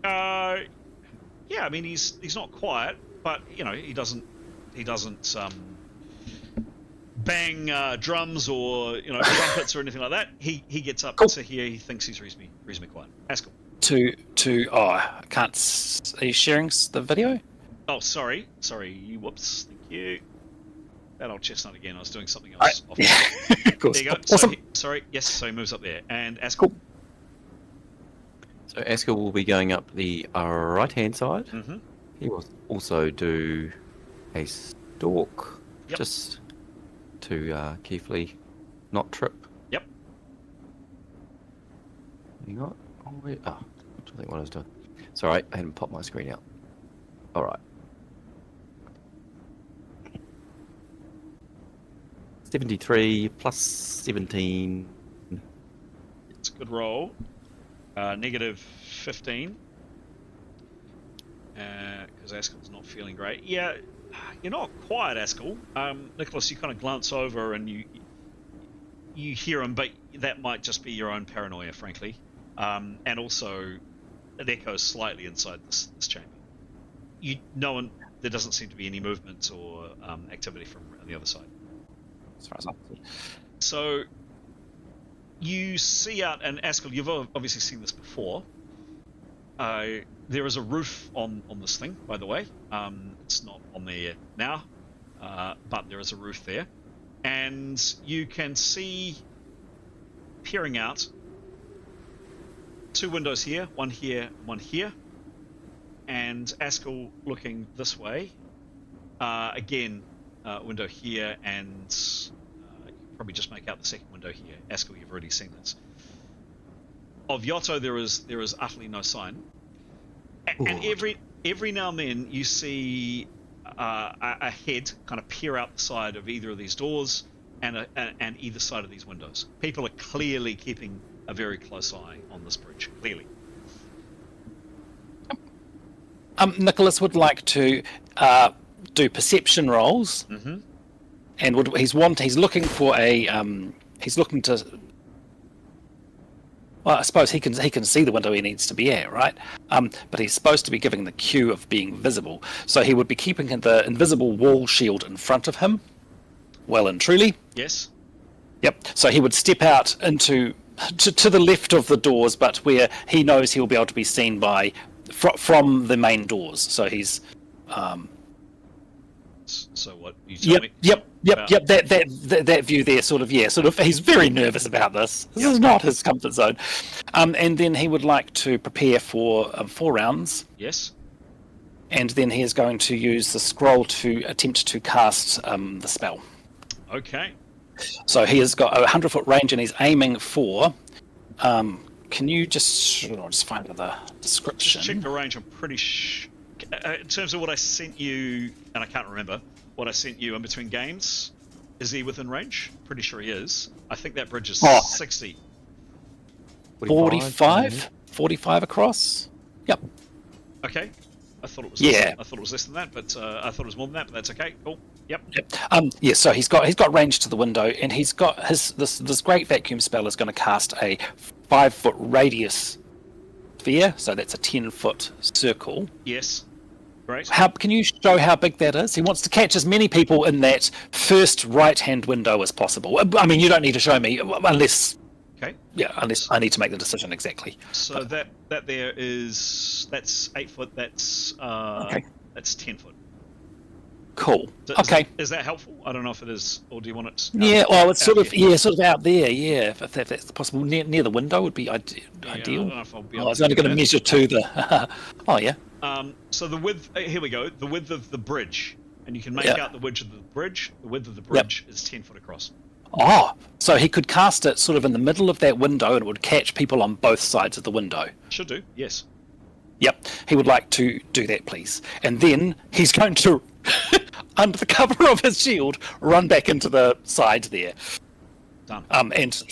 Yeah, I mean he's not quiet, but he doesn't bang drums or trumpets or anything like that. He gets up to here. He thinks he's reasonably quiet. Askell. I can't. Are you sharing the video? Oh, sorry. Whoops. Thank you. That old chestnut again. I was doing something else. Of course. There you go. Awesome. Sorry. Yes. So he moves up there, and Askell. Cool. So Askell will be going up the right-hand side. Mm-hmm. He will also do a stalk, just to carefully not trip. Yep. You got? I think what I was doing. Sorry, I hadn't popped my screen out. All right. 73 plus 17. It's a good roll. Negative 15. Because Askell's not feeling great. Yeah, you're not quiet, Askell. Nicholas, you kind of glance over and you hear him, but that might just be your own paranoia, frankly. And also, it echoes slightly inside this chamber. There doesn't seem to be any movement or activity from the other side. As far as I see. So you see out, and Askell, you've obviously seen this before. There is a roof on this thing, by the way. It's not on there now, but there is a roof there, and you can see peering out. 2 windows here, one here, one here, and Askell looking this way. Again, window here, and you can probably just make out the second window here. Askell, you've already seen this. Of Yotto, there is utterly no sign. And every now and then you see a head kind of peer out the side of either of these doors and either side of these windows. People are clearly keeping a very close eye on this bridge. Clearly. Nicholas would like to do perception rolls, and he's looking for a he's looking to. Well, I suppose he can see the window he needs to be at, right? But he's supposed to be giving the cue of being visible, so he would be keeping the invisible wall shield in front of him, well and truly. Yes. Yep. So he would step out into to the left of the doors, but where he knows he'll be able to be seen by from the main doors. So he's. So what you tell me? Yep. That view there, sort of. He's very nervous about this. This is not his comfort zone. And then he would like to prepare for 4 rounds. Yes. And then he is going to use the scroll to attempt to cast the spell. Okay. So he has got a 100-foot range, and he's aiming for. Can you just find the description? Just check the range. I'm pretty sure. In terms of what I sent you, and I can't remember what I sent you in between games, is he within range? Pretty sure he is. I think that bridge is 60. 45? 45 across? Yep. Okay. I thought it was less than that, but I thought it was more than that, but that's okay. Cool. Yep. So he's got range to the window, and he's got this great vacuum spell is going to cast a 5-foot radius sphere, so that's a 10-foot circle. Yes. Great. Can you show how big that is? He wants to catch as many people in that first right-hand window as possible. I mean, you don't need to show me unless Okay. Yeah, unless I need to make the decision exactly. So that there is that's 8 foot. That's Okay. That's 10 foot. Cool. So Okay. Is that helpful? I don't know if it is, or do you want it? Yeah, well, it's sort out of here? sort of out there. Yeah, if that's possible, near the window would be Yeah, I ideal. don't know if I'll be Oh, able it's to only do going to that. measure to the. Oh yeah. So the width. Here we go. The width of the bridge, and you can make Yeah. out the width of the bridge. The width of the bridge is 10 foot across. Oh, so he could cast it sort of in the middle of that window, and it would catch people on both sides of the window. Should do. Yes. Yep, he would like to do that, please. And then he's going to, under the cover of his shield, run back into the side there. Done. And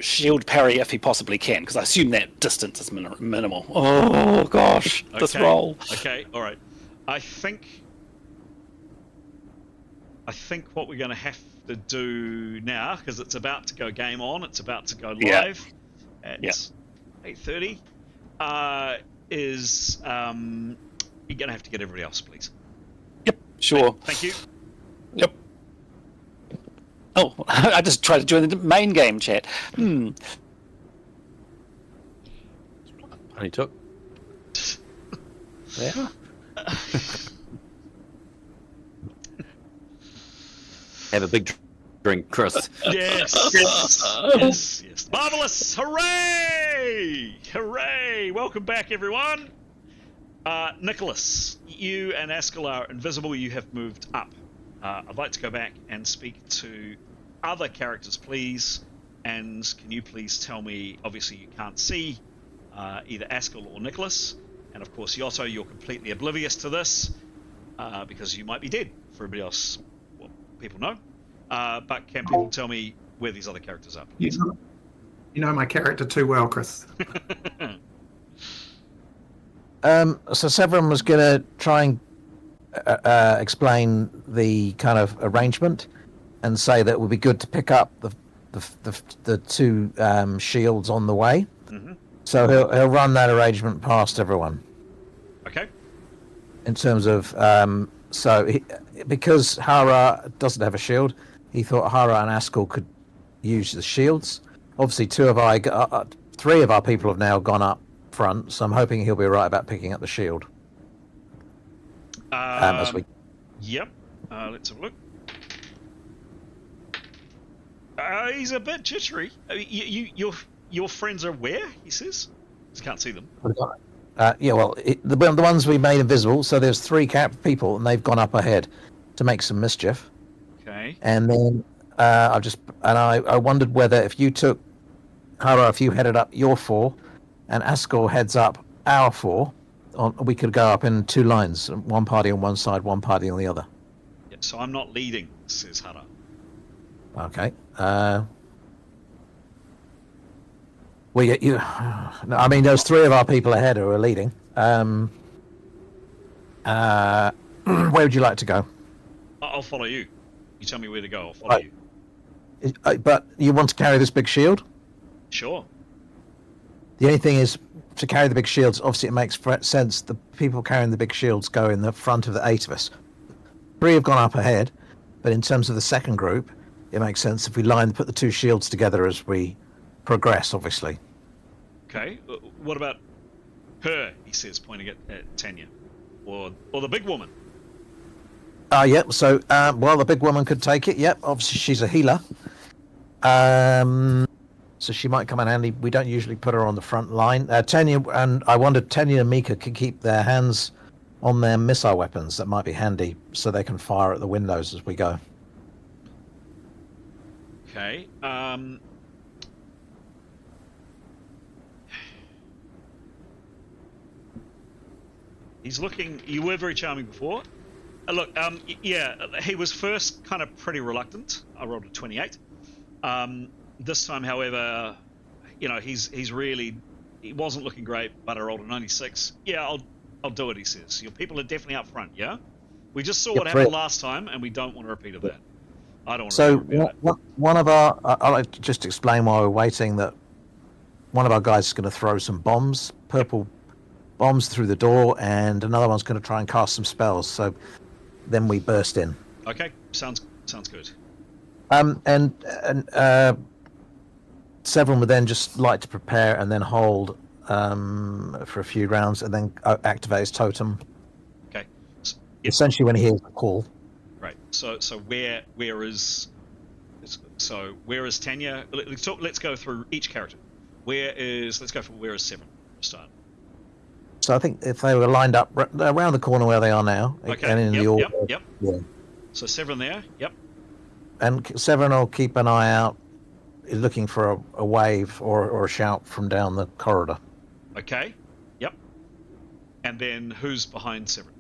shield parry if he possibly can, because I assume that distance is minimal. Oh gosh, this Okay. roll. Okay. All right. I think what we're going to have to do now, because it's about to go game on, it's about to go Yeah. live at Yeah. 8:30, is you're going to have to get everybody else, please. Yep, sure. Thank you. Yep. Oh, I just tried to join the main game chat. Only took. Yeah. Have a big drink, Chris. Yes. Yes. Marvelous! Hooray! Hooray! Welcome back, everyone. Nicholas, you and Askell are invisible. You have moved up. I'd like to go back and speak to other characters, please. And can you please tell me? Obviously, you can't see either Askell or Nicholas, and of course, Yotto, you're completely oblivious to this because you might be dead. For everybody else, well, people know. But can people tell me where these other characters are? Please? You know my character too well, Chris. So Severin was going to try and explain the kind of arrangement and say that it would be good to pick up the two shields on the way. Mm-hmm. So he'll run that arrangement past everyone. Okay. In terms of because Hara doesn't have a shield, he thought Hara and Askell could use the shields. Obviously, three of our people have now gone up front, so I'm hoping he'll be right about picking up the shield. As we... Yep. Let's have a look. He's a bit jittery. Your friends are where? He says. Just can't see them. Yeah, well, the ones we made invisible. So there's three people, and they've gone up ahead to make some mischief. Okay. And then I wondered whether if you took Hara, if you headed up your four, and Askell heads up our four, we could go up in two lines, one party on one side, one party on the other. Yeah, so I'm not leading, says Hara. Okay. I mean, there's three of our people ahead who are leading. Where would you like to go? I'll follow you. You tell me where to go. I'll follow you. But you want to carry this big shield? Sure. The only thing is, to carry the big shields, obviously it makes sense the people carrying the big shields go in the front of the 8 of us. 3 have gone up ahead, but in terms of the second group, it makes sense if we put the 2 shields together as we progress, obviously. Okay. What about her, he says, pointing at Tanya. Or the big woman. Yep, so, the big woman could take it, yep. Obviously, she's a healer. So she might come in handy. We don't usually put her on the front line. Tanya, and I wondered, Tanya and Mika could keep their hands on their missile weapons. That might be handy, so they can fire at the windows as we go. Okay. He's looking. You were very charming before. Look, yeah, he was first kind of pretty reluctant. I rolled a 28. This time, however, he's really, he wasn't looking great, but I rolled a 96. Yeah, I'll do it, he says. Your people are definitely up front, yeah? We just saw what happened last time, and we don't want a repeat of that. I don't want to repeat that. One of our, I'd like to just explain while we're waiting that one of our guys is going to throw some bombs, purple bombs through the door, and another one's going to try and cast some spells. So then we burst in. Severin would then just like to prepare and then hold for a few rounds, and then activate his totem. Okay. Essentially, when he hears the call. Right. So where is Tanya? Let's go through each character. Let's go for where is Severin for a start. So I think if they were lined up around the corner where they are now, Okay. and in the order, Yep. yeah. So Severin there. Yep. And Severin will keep an eye out, looking for a wave or a shout from down the corridor. Okay. Yep. And then who's behind Severin?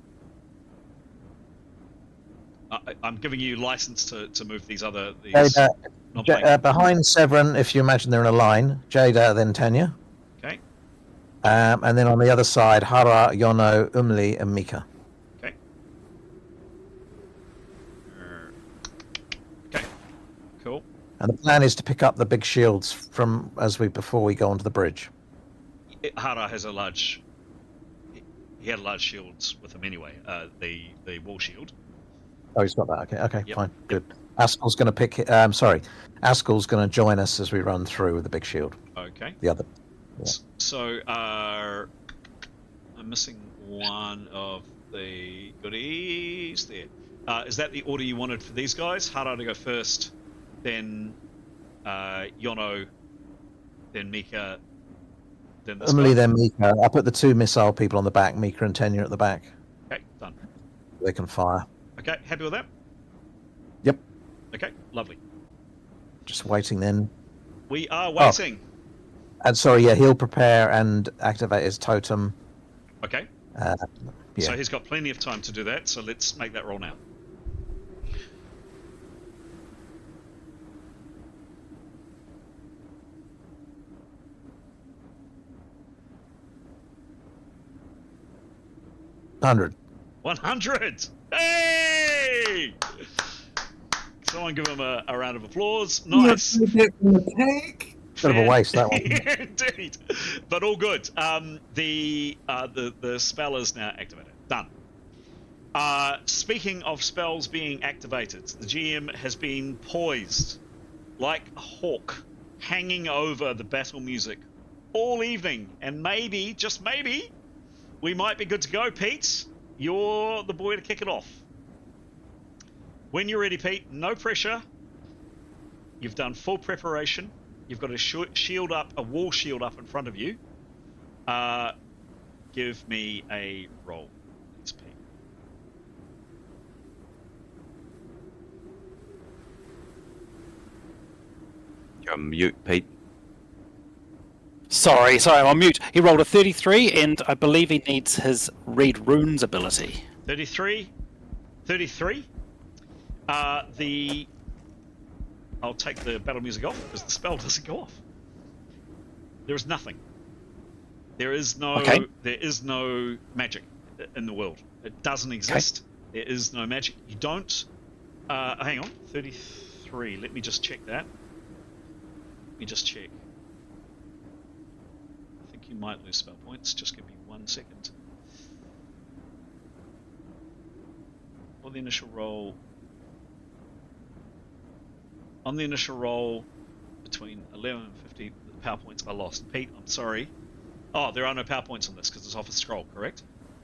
I'm giving you license to move these. Jada, behind Severin, if you imagine they're in a line, Jada, then Tanya. Okay. And then on the other side, Hara, Yono, Umli, and Mika. Okay. Okay. Cool. And the plan is to pick up the big shields before we go onto the bridge. Hara has a large. He had large shields with him anyway. The wall shield. Oh, he's got that. Okay, Yep. fine, good. Askel's going to Askel's going to join us as we run through with the big shield. Okay. The other. Yeah. So I'm missing one of the goodies there. Is that the order you wanted for these guys? Hara to go first, then Yono, then Mika, then this Umli, guy? then Mika. I put the two missile people on the back, Mika and Tenya at the back. Okay, done. They can fire. Okay, happy with that? Yep. Okay, lovely. Just waiting then. We are waiting. And sorry, yeah, he'll prepare and activate his totem. Okay. Yeah. So he's got plenty of time to do that, so let's make that roll now. $100. 100! Hey! Someone give him a round of applause. Nice. Bit Bit of a waste, that one. Indeed, but all good. The spell is now activated. Done. Speaking of spells being activated, the GM has been poised like a hawk, hanging over the battle music all evening, and maybe, just maybe, we might be good to go. Pete, you're the boy to kick it off. When you're ready, Pete, no pressure. You've done full preparation. You've got a shield up, a wall shield up in front of you. Give me a roll, please, Pete. You're on mute, Pete. Sorry, I'm on mute. He rolled a 33, and I believe he needs his read runes ability. 33. I'll take the battle music off because the spell doesn't go off. There is nothing. There is no magic in the world. It doesn't exist. Okay. There is no magic. You don't. Hang on. 33. Let me just check that. Let me just check. I think you might lose spell points. Just give me 1 second. For the initial roll. On the initial roll, between 11 and 50, the power points are lost. Pete, I'm sorry. Oh, there are no power points on this because it's off a scroll, correct?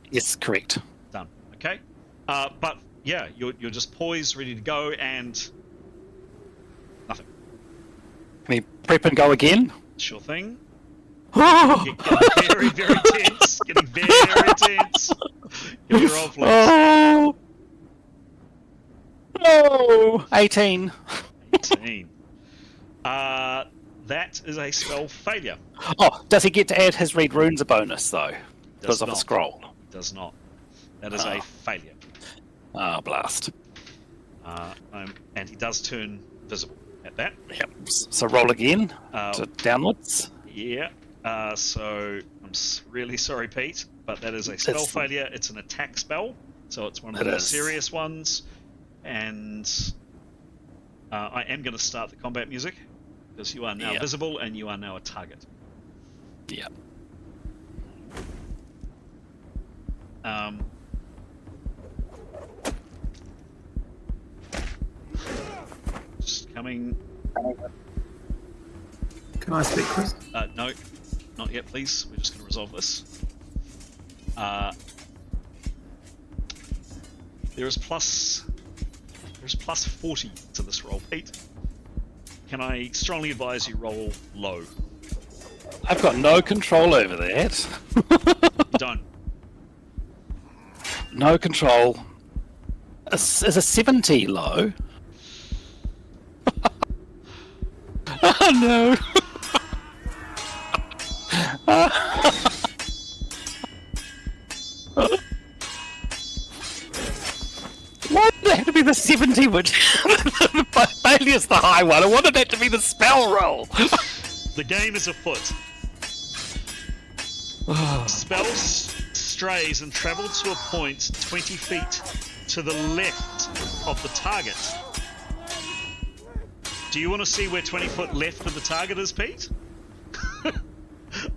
Yes, correct. Done. Okay. But yeah, you're just poised, ready to go, and nothing. Can he prep and go again? Sure thing. Getting very, very tense. Getting very tense. Give me a roll, please. Oh! No! 18. 18. That is a spell failure. Oh, does he get to add his read runes a bonus, though? Because of a scroll. Does not. That is a failure. Ah, blast. And he does turn visible at that. Yep. So roll again. So downwards. Yeah. So I'm really sorry, Pete, but that is a spell failure. It's an attack spell, so it's one of the more serious ones. And I am going to start the combat music because you are now visible and you are now a target. Yeah. Just coming. Can I speak, Chris? No, not yet, please. We're just going to resolve this. There's plus 40 to this roll, Pete. Can I strongly advise you roll low? I've got no control over that. You don't. No control. Is a 70 low? Oh no! Why did it have to be the 70 which failure's the high one? I wanted that to be the spell roll! The game is afoot. Spells strays and travel to a point 20 feet to the left of the target. Do you want to see where 20 foot left of the target is, Pete?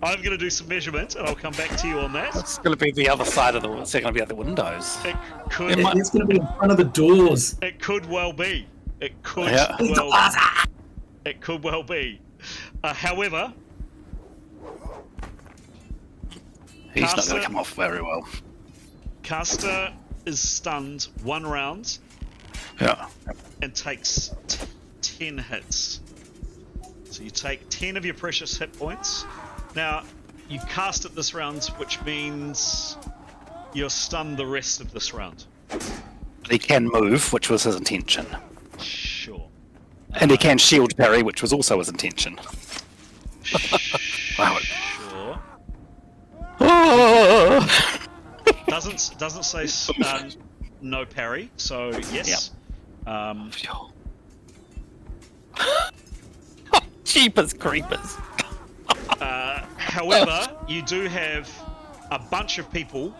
I'm going to do some measurement and I'll come back to you on that. It's going to be the other side of the. It's going to be at the windows. It could. It's going to be in front of the doors. It could well be. It could Yeah. well. It could well be. However, He's not Caster- going to come off very well. Caster is stunned 1 round Yeah. and takes 10 hits. So you take 10 of your precious hit points. Now, you cast it this round, which means you're stunned the rest of this round. He can move, which was his intention. Sure. And he can shield parry, which was also his intention. Wow. Sure. Oh! Doesn't say no parry, so yes. Jeepers creepers. However, you do have a bunch of people.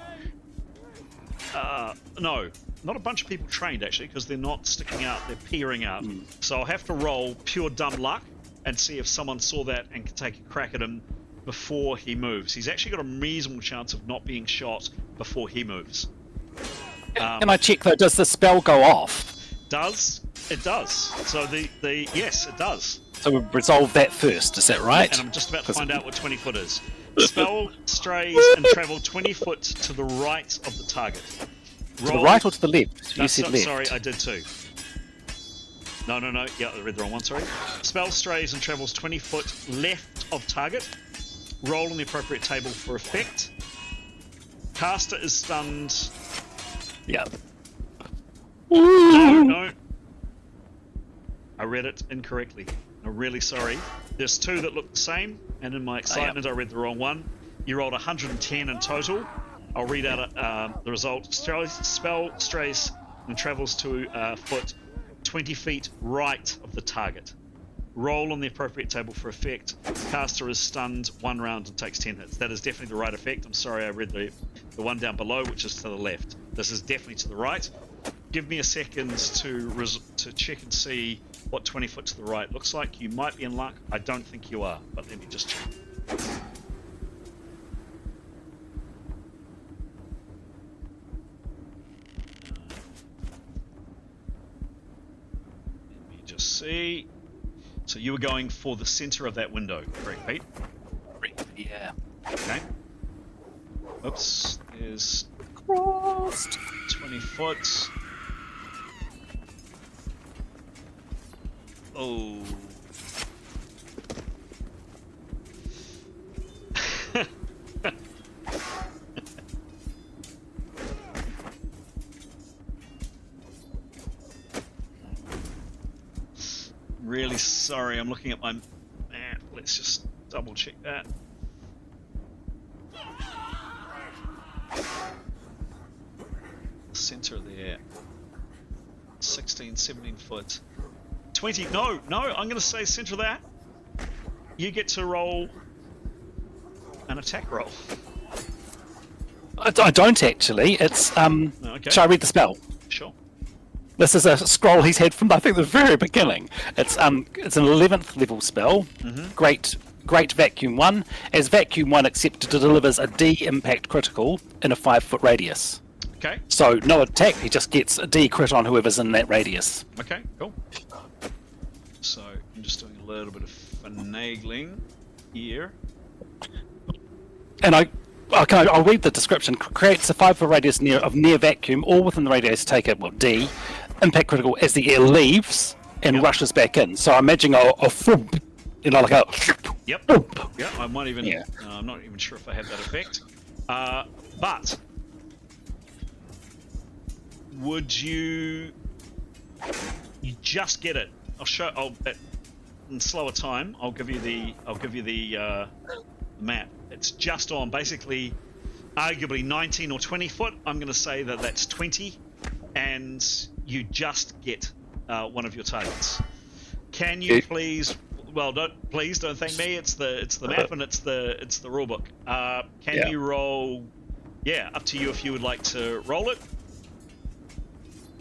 No, not a bunch of people trained actually, because they're not sticking out; they're peering out. So I'll have to roll pure dumb luck and see if someone saw that and can take a crack at him before he moves. He's actually got a reasonable chance of not being shot before he moves. Can I check though? Does the spell go off? It does. So the yes, it does. So we resolve that first. Is that right? And I'm just about to find out what 20 foot is. Spell strays and travel 20 foot to the right of the target. To the right or to the left? You said left. Sorry, I did too. No. Yeah, I read the wrong one, sorry. Spell strays and travels 20 foot left of target. Roll on the appropriate table for effect. Caster is stunned. Yeah. No. I read it incorrectly. I'm really sorry. There's 2 that look the same, and in my excitement, I read the wrong one. You rolled 110 in total. I'll read out the result. Spell strays and travels to foot 20 feet right of the target. Roll on the appropriate table for effect. Caster is stunned 1 round and takes 10 hits. That is definitely the right effect. I'm sorry, I read the one down below, which is to the left. This is definitely to the right. Give me a second to check and see what 20 foot to the right looks like. You might be in luck. I don't think you are, but let me just check. Let me just see. So you were going for the center of that window, correct, Pete? Yeah. Okay. Oops. There's Crossed. 20 foot. Oh. Really sorry, I'm looking at my map. Let's just double check that. Center there. 16, 17 foot. 20. No, I'm going to say center of that. You get to roll an attack roll. I don't actually. It's Okay. Shall I read the spell? Sure. This is a scroll he's had from I think the very beginning. It's an 11th level spell. Great Vacuum 1. As Vacuum 1 accepted, it delivers a D impact critical in a 5-foot radius. Okay. So no attack, he just gets a D crit on whoever's in that radius. Okay, cool. So I'm just doing a little bit of finagling here. And I'll read the description. Creates a 5-foot radius of near vacuum, all within the radius take a D, impact critical as the air leaves and rushes back in. So I'm imagining a thump, like a. Yep. Yeah, I might even. Yeah. I'm not even sure if I have that effect. But would you? You just get it. In slower time. I'll give you the map. It's just on basically, arguably 19 or 20 foot. I'm going to say that that's 20, and you just get one of your targets. Can you please? Well, don't thank me. It's the map and it's the rulebook. Can you roll? Yeah, up to you if you would like to roll it,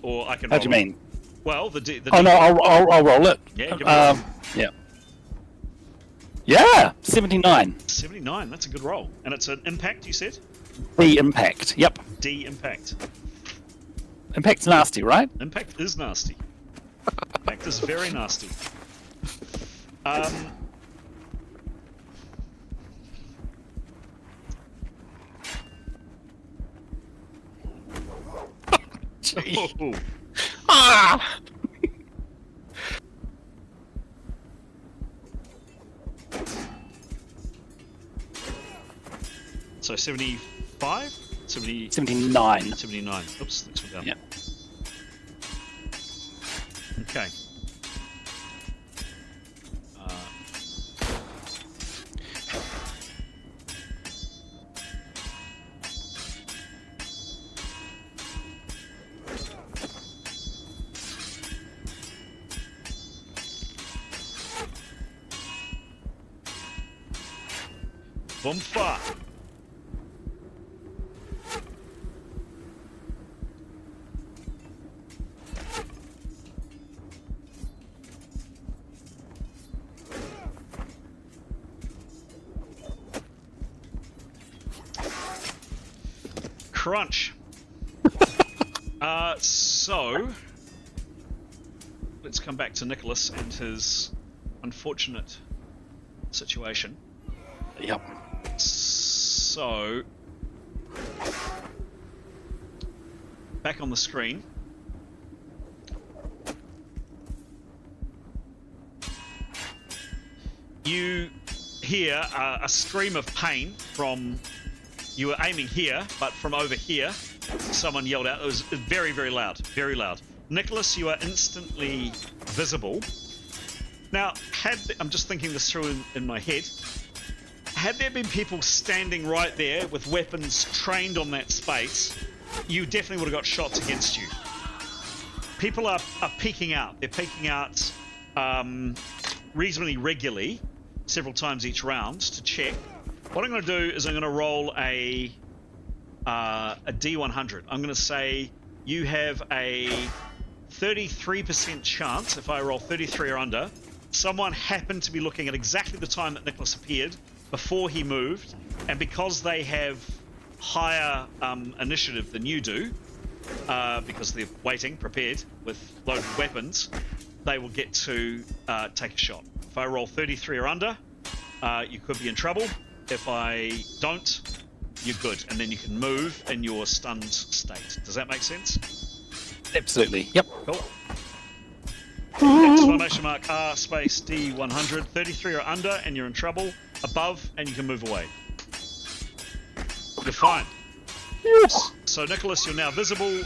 or I can. How do you mean? Well, the oh no, I'll roll it. Yeah, give it a roll. Yeah. Yeah, 79. 79, that's a good roll. And it's an impact, you said? D impact, yep. D impact. Impact's nasty, right? Impact is nasty. Impact is very nasty. Oh. Ah! So 75? 79. 79. Oops, next one down. Yeah. Okay. Bumfa. Crunch. So let's come back to Nicholas and his unfortunate situation. Yep. So back on the screen. You hear a scream of pain from. You were aiming here, but from over here, someone yelled out. It was very, very loud, very loud. Nicholas, you are instantly visible. Now, I'm just thinking this through in my head. Had there been people standing right there with weapons trained on that space, you definitely would have got shots against you. People are peeking out. They're peeking out reasonably regularly, several times each round to check. What I'm going to do is I'm going to roll a D100. I'm going to say you have a 33% chance, if I roll 33 or under, someone happened to be looking at exactly the time that Nicholas appeared before he moved, and because they have higher initiative than you do, because they're waiting, prepared, with loaded weapons, they will get to take a shot. If I roll 33 or under, you could be in trouble. If I don't, you're good, and then you can move in your stunned state. Does that make sense? Absolutely. Yep. Cool. Exclamation mark R space D100. 33 or under, and you're in trouble. Above, and you can move away. You're fine. Yes. So Nicholas, you're now visible,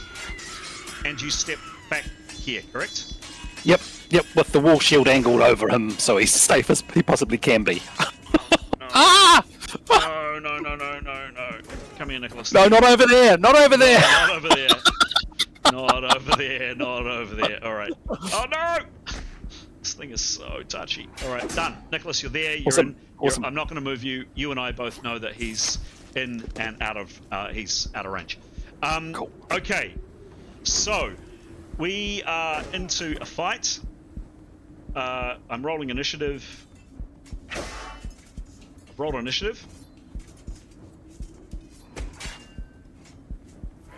and you step back here, correct? Yep. With the wall shield angled over him, so he's safe as he possibly can be. No. Ah! No. Come here, Nicholas. No, not over there. Not over there. Not over there. Not over there. All right. Oh, no! This thing is so touchy. All right, done. Nicholas, you're there. You're in. Awesome. I'm not going to move you. You and I both know that he's in and out of. He's out of range. Cool. Okay. So we are into a fight. I'm rolling initiative. Roll initiative.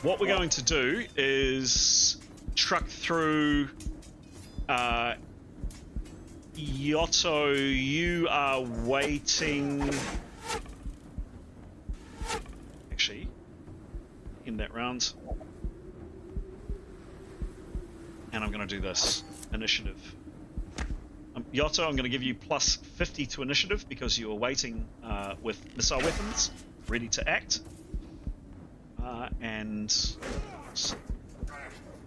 What we're going to do is truck through Yotto, you are waiting. Actually, in that round. And I'm going to do this. Initiative. Yotto, I'm going to give you plus 50 to initiative because you are waiting with missile weapons, ready to act. And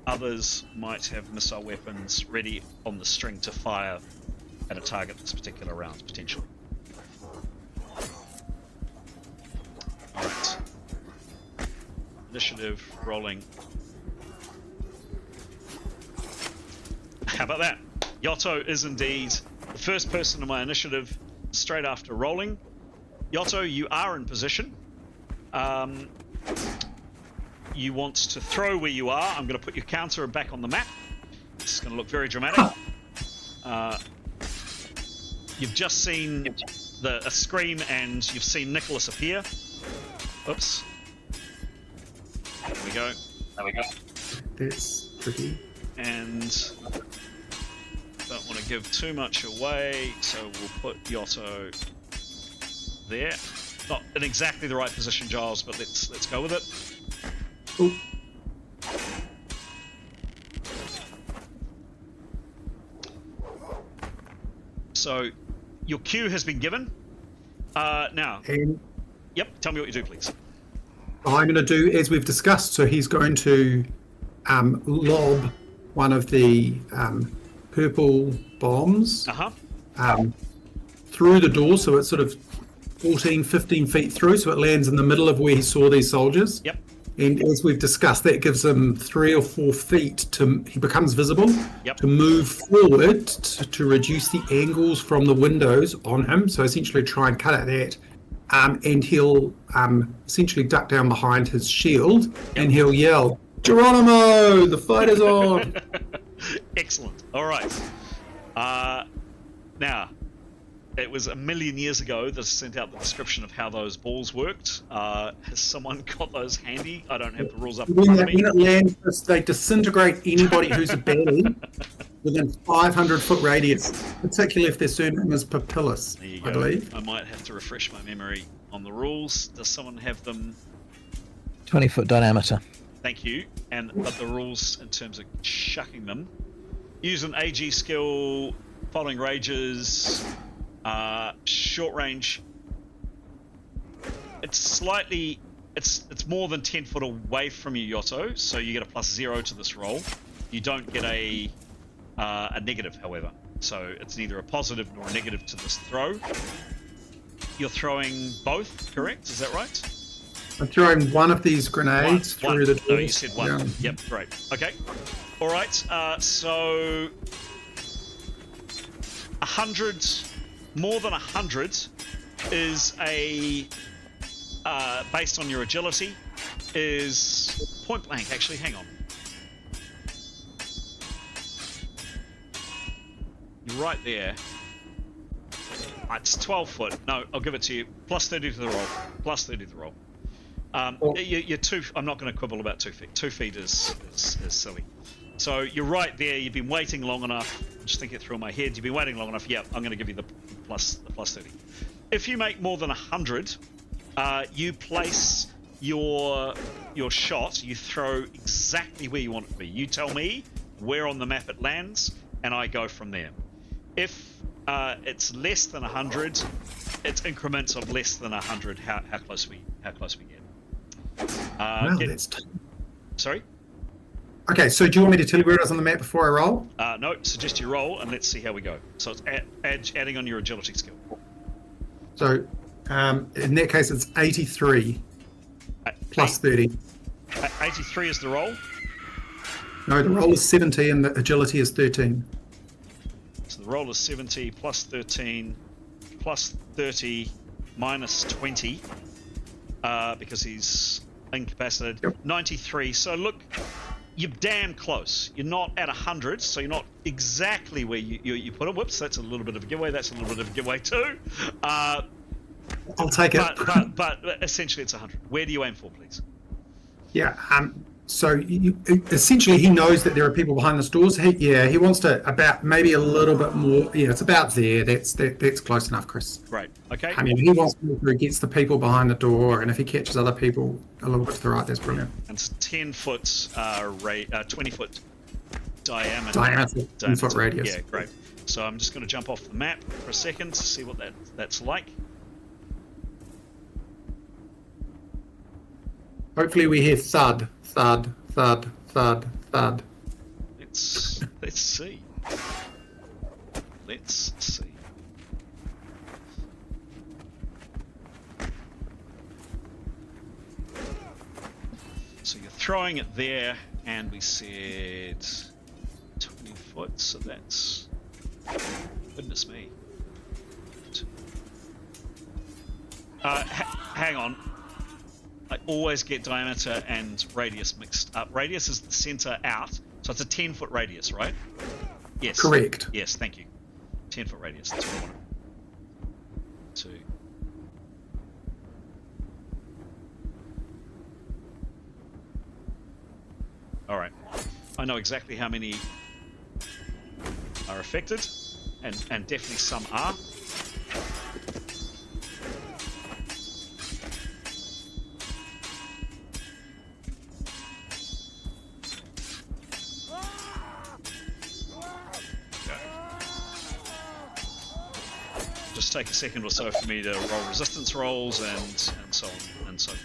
others might have missile weapons ready on the string to fire at a target this particular round, potentially. Alright. Initiative, rolling. How about that? Yotto is indeed the first person in my initiative straight after rolling. Yotto, you are in position. You want to throw where you are. I'm going to put your counter back on the map. This is going to look very dramatic. You've just seen a scream and you've seen Nicholas appear. Oops. There we go. There we go. That's tricky. And don't want to give too much away, so we'll put Yotto there. Not in exactly the right position, Giles, but let's go with it. Ooh. So your cue has been given. Now, And yep, tell me what you do, please. I'm going to do as we've discussed. So he's going to lob one of the purple bombs through the door, so it's sort of 14, 15 feet through, so it lands in the middle of where he saw these soldiers. Yep. And as we've discussed, that gives him 3 or 4 feet he becomes visible to move forward to reduce the angles from the windows on him. So essentially try and cut at that. And he'll essentially duck down behind his shield and he'll yell, "Geronimo, the fight is on!" Excellent. All right. Now, it was a million years ago that I sent out the description of how those balls worked. Has someone got those handy? I don't have the rules up in front of me. When it lands, they disintegrate anybody who's a baddie within 500-foot radius, particularly if their surname is Papillus, There you go. I believe. I might have to refresh my memory on the rules. Does someone have them? 20-foot diameter. Thank you. But the rules in terms of chucking them. Use an AG skill, following rages, short range. It's more than 10 foot away from you, Yotto, so you get a +0 to this roll. You don't get a negative, however. So it's neither a positive nor a negative to this throw. You're throwing both, correct? Is that right? I'm throwing one of these grenades through the door. No, you said one. Yeah. Yep, great. Okay. All right. So 100, more than 100, is a based on your agility, is point blank. Actually, hang on. You're right there. It's 12 foot. No, I'll give it to you. +30 to the roll. +30 to the roll. You're I'm not going to quibble about 2 feet. 2 feet is silly. So you're right there. You've been waiting long enough. I'm just thinking it through my head. You've been waiting long enough. Yeah, I'm going to give you the +30. If you make more than 100, you place your shot. You throw exactly where you want it to be. You tell me where on the map it lands, and I go from there. If it's less than 100, it's increments of less than 100. How close we get. Wow, that's Sorry? Okay, so do you want me to tell you where it is on the map before I roll? No, suggest you roll and let's see how we go. So it's adding on your agility skill. So in that case, it's 83 plus 30. 83 is the roll. No, the roll is 70 and the agility is 13. So the roll is 70 plus 13 plus 30 minus 20 because he's incapacitated. Yep. 93. So look, you're damn close. You're not at 100, so you're not exactly where you put it. Whoops, that's a little bit of a giveaway. That's a little bit of a giveaway too. I'll take it. But essentially it's 100. Where do you aim for, please? Yeah, So essentially, he knows that there are people behind the stores. He wants to about maybe a little bit more. Yeah, it's about there. That's close enough, Chris. Great. Okay. I mean, he wants to where he gets the people behind the door, and if he catches other people a little bit to the right, that's brilliant. And it's 10 foot, 20 foot diameter. 10 foot radius. Yeah, great. So I'm just going to jump off the map for a second to see what that's like. Hopefully, we hear thud, thud, thud, thud, thud. Let's see. Let's see. So you're throwing it there, and we said 20 foot, so that's... Goodness me. Hang on. I always get diameter and radius mixed up. Radius is the center out, so it's a 10 foot radius, right? Yes. Correct. Yes, thank you. 10 foot radius, that's what I wanted. 2. Alright. I know exactly how many are affected, and definitely some are. Just take a second or so for me to roll resistance rolls and so on and so forth.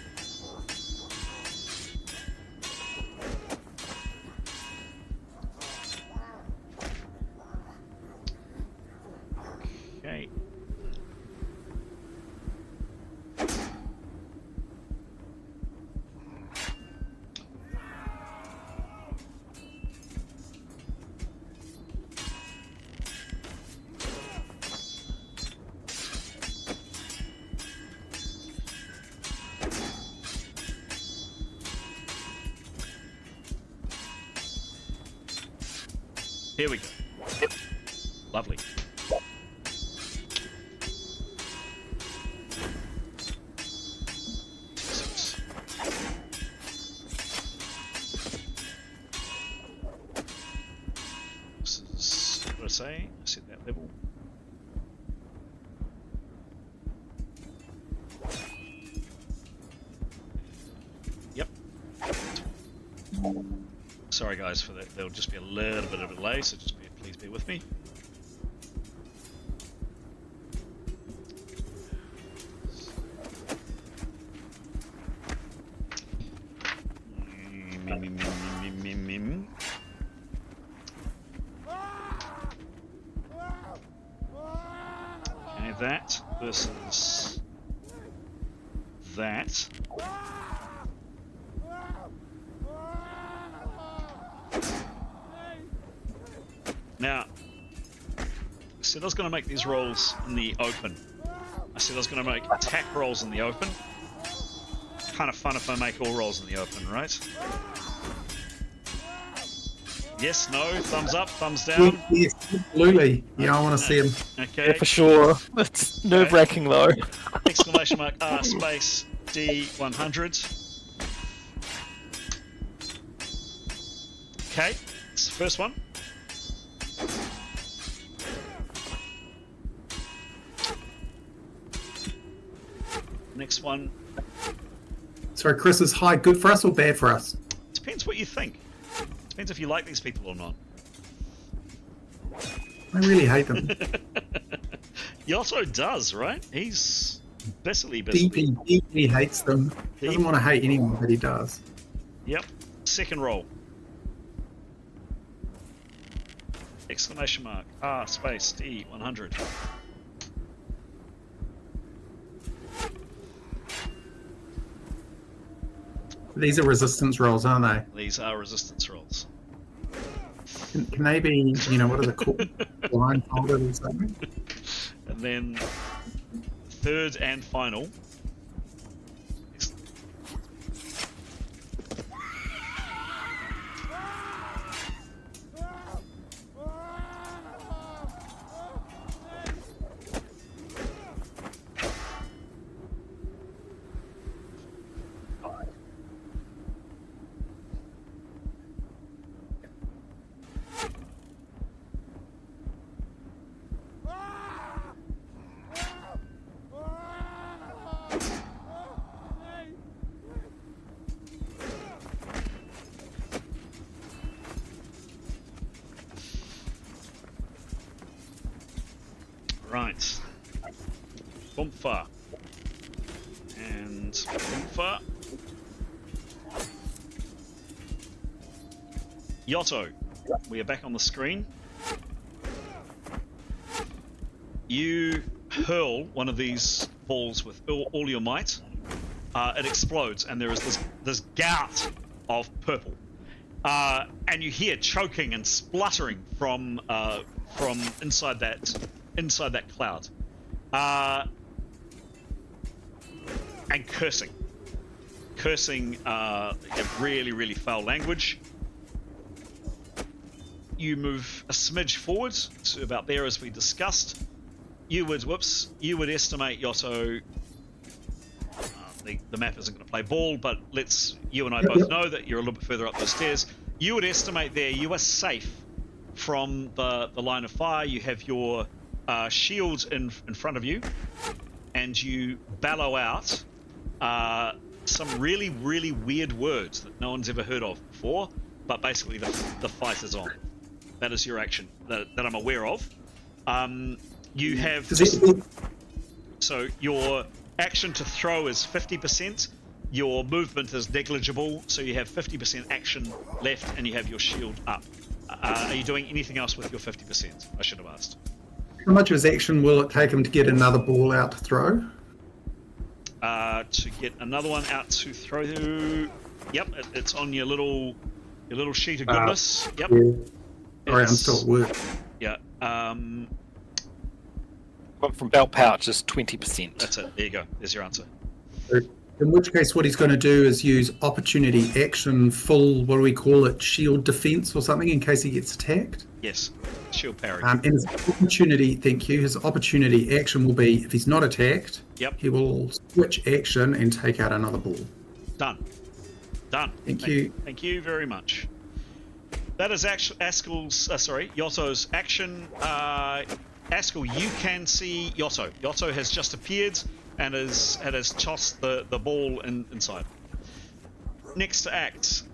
Okay. Here we go. Lovely. Six. This is what did I say? I said that level. Yep. Sorry guys for that. There'll just be a little bit of a delay, so please bear with me. Okay, that versus that. Now, I said I was going to make these rolls in the open. I said I was going to make attack rolls in the open. Kind of fun if I make all rolls in the open, right? Yes, no, thumbs up, thumbs down. Yes, absolutely. Yeah, I want to see him. Okay. Yeah, for sure. It's nerve-wracking though. Exclamation mark R space D100. Okay, it's the first one. Next one. Sorry, Chris, is high good for us or bad for us? Depends what you think. Depends if you like these people or not. I really hate them. Yotto does, right? He's deeply Deeply hates them. He doesn't want to hate anyone, but he does. Yep. Second roll. Exclamation mark R space D100. These are resistance rolls, aren't they? These are resistance rolls. Can they be, what are they called? Blindfolded or something? And then third and final. Right. Boomfa. And Boomfa. Yotto, we are back on the screen. You hurl one of these balls with all your might. It explodes, and there is this gout of purple. And you hear choking and spluttering from inside that cloud, and cursing really, really foul language. You move a smidge forward to about there, as we discussed. You would estimate, Yotto. The map isn't going to play ball, but you and I both know that you're a little bit further up those stairs. You would estimate there you are safe from the line of fire. You have your shield in front of you, and you bellow out some really, really weird words that no one's ever heard of before, but basically the fight is on. That is your action that I'm aware of. You have... So your action to throw is 50%. Your movement is negligible, so you have 50% action left, and you have your shield up. Are you doing anything else with your 50%? I should have asked. How much of his action will it take him to get another ball out to throw? To get another one out to throw. Yep, it's on your little sheet of goodness. Yep. Yeah. Sorry, I'm still at work. Yeah. One from belt pouch is 20%. That's it. There you go. There's your answer. In which case, what he's going to do is use opportunity action, full, what do we call it, shield defense or something, in case he gets attacked. Yes, shield parry. And his opportunity, thank you, his opportunity action will be, if he's not attacked, Yep. he will switch action and take out another ball. Done. Thank you. Thank you very much. That is Yotto's action. Askell, you can see Yotto. Yotto has just appeared and has tossed the ball inside. Next to act.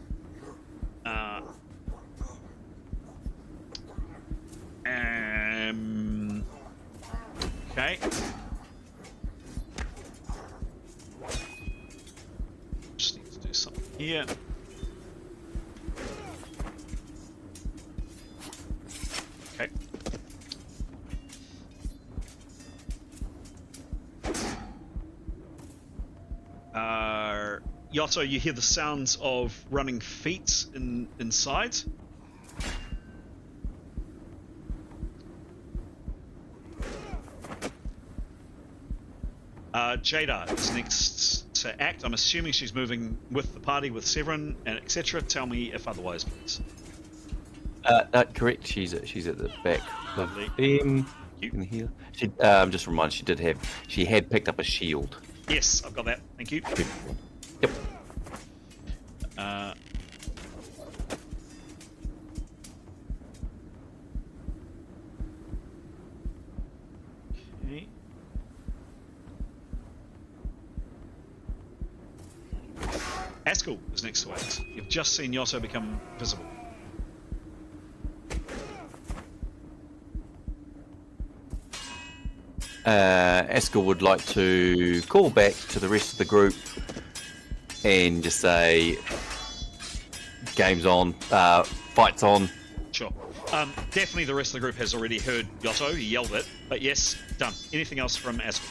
Okay. Just need to do something here. Okay. Yotto, you hear the sounds of running feet inside. Jada is next to act. I'm assuming she's moving with the party with Severin and etc. Tell me if otherwise, please. Correct. She's at the back. Lovely. You can hear. She just remind she had picked up a shield. Yes, I've got that. Thank you. Yep. Okay. Askell is next to it. You've just seen Yotto become visible. Askell would like to call back to the rest of the group and just say, game's on, fight's on. Sure. Definitely the rest of the group has already heard Yotto. He yelled it. But yes, done. Anything else from Askell?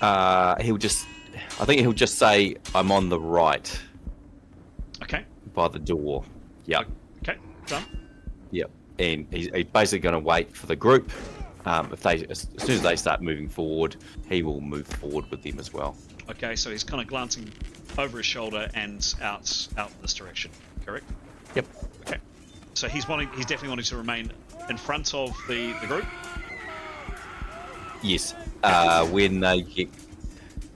I think he'll just say, I'm on the right. Okay. By the door. Yep. Okay. Done. Yep. And he's basically going to wait for the group. As soon as they start moving forward, he will move forward with them as well. Okay, so he's kind of glancing over his shoulder and out this direction. Correct? Yep. Okay. So he's definitely wanting to remain in front of the group. Yes. When they get,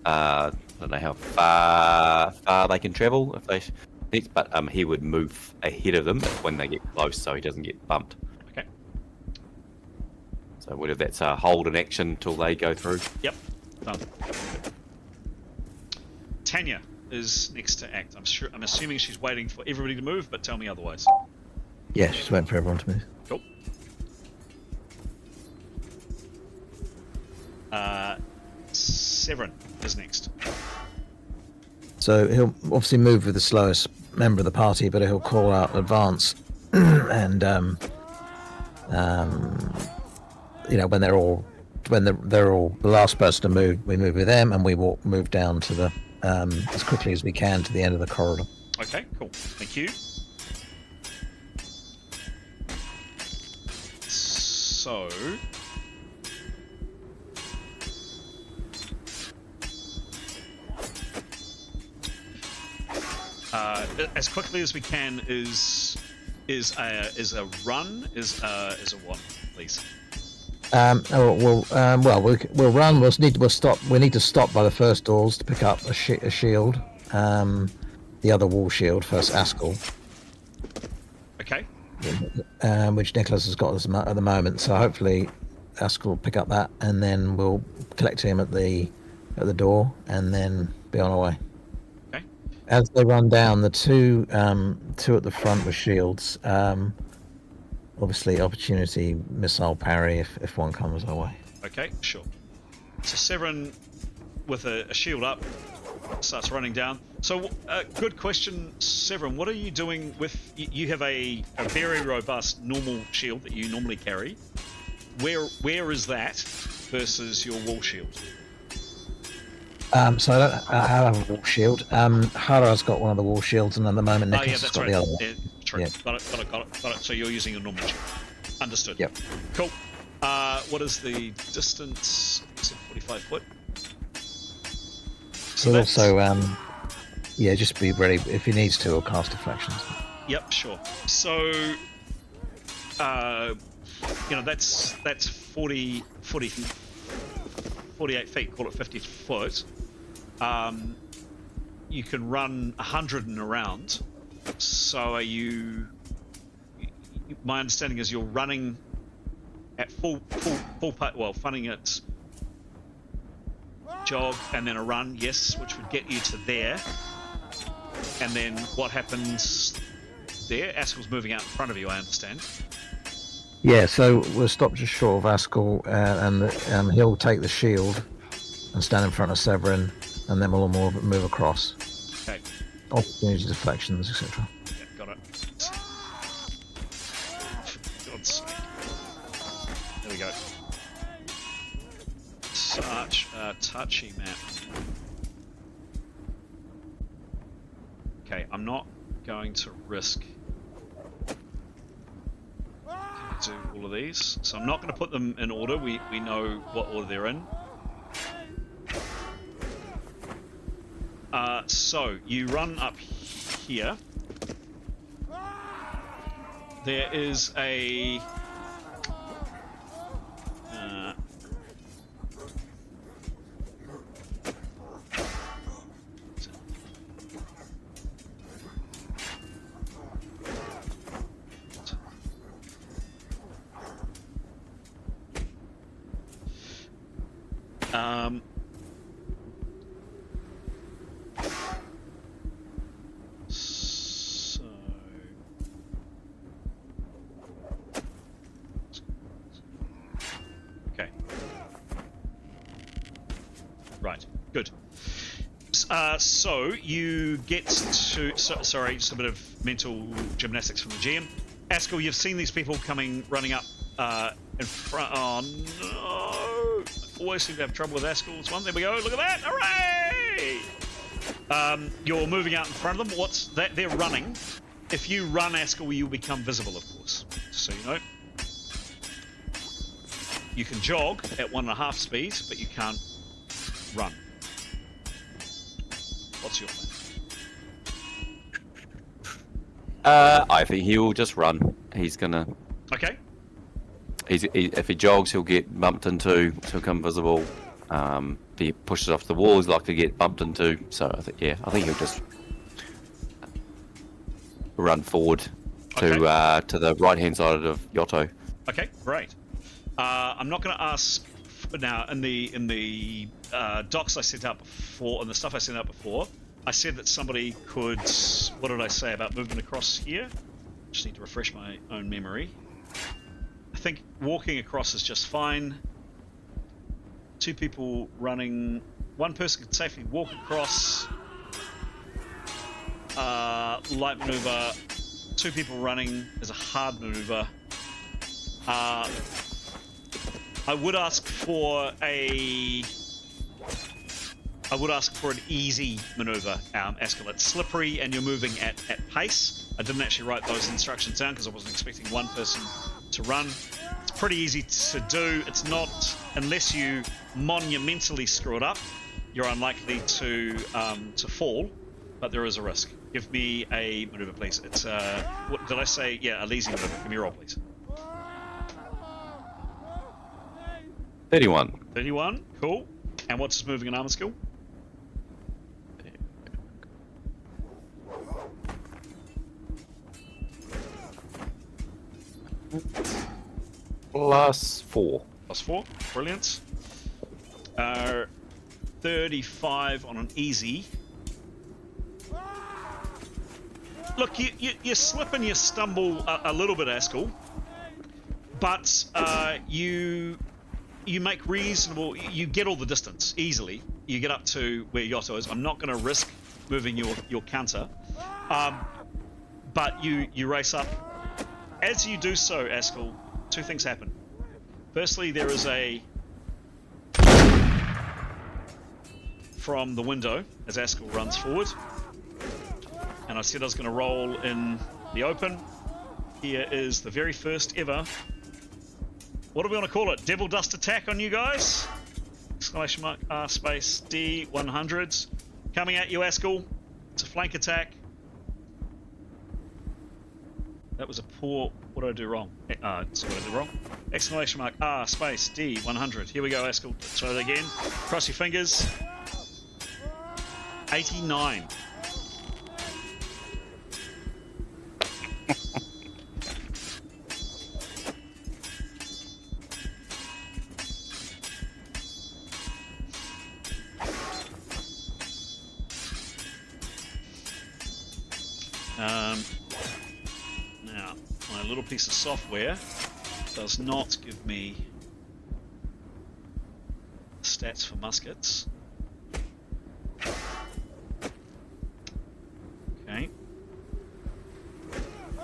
I don't know how far they can travel if they next, but he would move ahead of them when they get close, so he doesn't get bumped. Okay. So whether that's a hold an action till they go through. Yep. Done. Tanya, is next to act? I'm assuming she's waiting for everybody to move, but tell me otherwise. Yeah, she's waiting for everyone to move. Cool. Severin is next. So he'll obviously move with the slowest member of the party, but he'll call out advance, and when they're all the last person to move, we move with them, and we will move down to the as quickly as we can to the end of the corridor. Okay, cool. Thank you. So. As quickly as we can is a run is a what, please? We'll run. We'll stop. We need to stop by the first doors to pick up a shield. The other wall shield first, Askell. Okay. Which Nicholas has got at the moment. So hopefully, Askell will pick up that, and then we'll collect him at the door, and then be on our way. Okay. As they run down, the two at the front with shields. Obviously, opportunity missile parry if one comes our way. Okay, sure. So Severin, with a shield up, starts running down. So, good question, Severin. What are you doing with? You have a very robust normal shield that you normally carry. Where is that versus your wall shield? So I have a wall shield. Hara's got one of the wall shields, and at the moment Nicholas has got the other one. Yeah, true. Yeah. Got it. So you're using your normal shield. Understood. Yep. Cool. What is the distance? Is it 45 foot? So also, just be ready if he needs to, or cast deflections. Yep, sure. So, that's 48 feet. Call it 50 foot. You can run 100 and around. So are you? My understanding is you're running at full funning it, jog, and then a run, yes, which would get you to there. And then what happens there? Askell's moving out in front of you, I understand. Yeah, so we'll stop just short of Askell, and he'll take the shield and stand in front of Severin, and then we'll all move across. Okay. Opportunity deflections, etc. Yeah, got it. For God's sake. There we go. Such a touchy map. Okay, I'm not going to risk do all of these, so I'm not going to put them in order. We know what order they're in. So you run up here. There is a okay. Right, good. So you get to... sorry, just a bit of mental gymnastics from the GM. Askell, you've seen these people running up in front... Oh, no! I always seem to have trouble with Askell's one. There we go, look at that! Hooray! You're moving out in front of them. What's that? They're running. If you run, Askell, you'll become visible, of course. So you know. You can jog at 1.5 speed, but you can't run. What's your plan? I think he'll just run. He's gonna. Okay. If he jogs, he'll get bumped into. He'll become visible. If he pushes off the wall, he's likely to get bumped into. So I think he'll just run forward to the right hand side of Yotto. Okay, great. I'm not going to ask now in the docs I sent out before and the stuff I sent out before. I said that somebody could. What did I say about moving across here? Just need to refresh my own memory. I think walking across is just fine. 2 people running. 1 person could safely walk across. Light maneuver. 2 people running is a hard maneuver. I would ask for a. I would ask for an easy maneuver, Askell. It's slippery and you're moving at pace. I didn't actually write those instructions down because I wasn't expecting 1 person to run. It's pretty easy to do. It's not, unless you monumentally screw it up, you're unlikely to fall, but there is a risk. Give me a maneuver, please. It's, what did I say? Yeah, a lazy maneuver. Give me a roll, please. 31. 31, cool. And what's his moving and armor skill? +4. +4, brilliant. 35 on an easy. Look, you slip and you stumble a little bit, Askell, but you make reasonable. You get all the distance easily. You get up to where Yotto is. I'm not going to risk moving your counter, but you race up. As you do so, Askell, 2 things happen. Firstly, there is a from the window as Askell runs forward. And I said I was going to roll in the open. Here is the very first ever. What do we want to call it? Devil Dust attack on you guys? Exclamation mark R space D 100s. Coming at you, Askell. It's a flank attack. That was a poor. What did I do wrong? So what did I do wrong? Exclamation mark R space D 100. Here we go, Askell. Try it again. Cross your fingers. 89. Now, my little piece of software does not give me stats for muskets. Okay.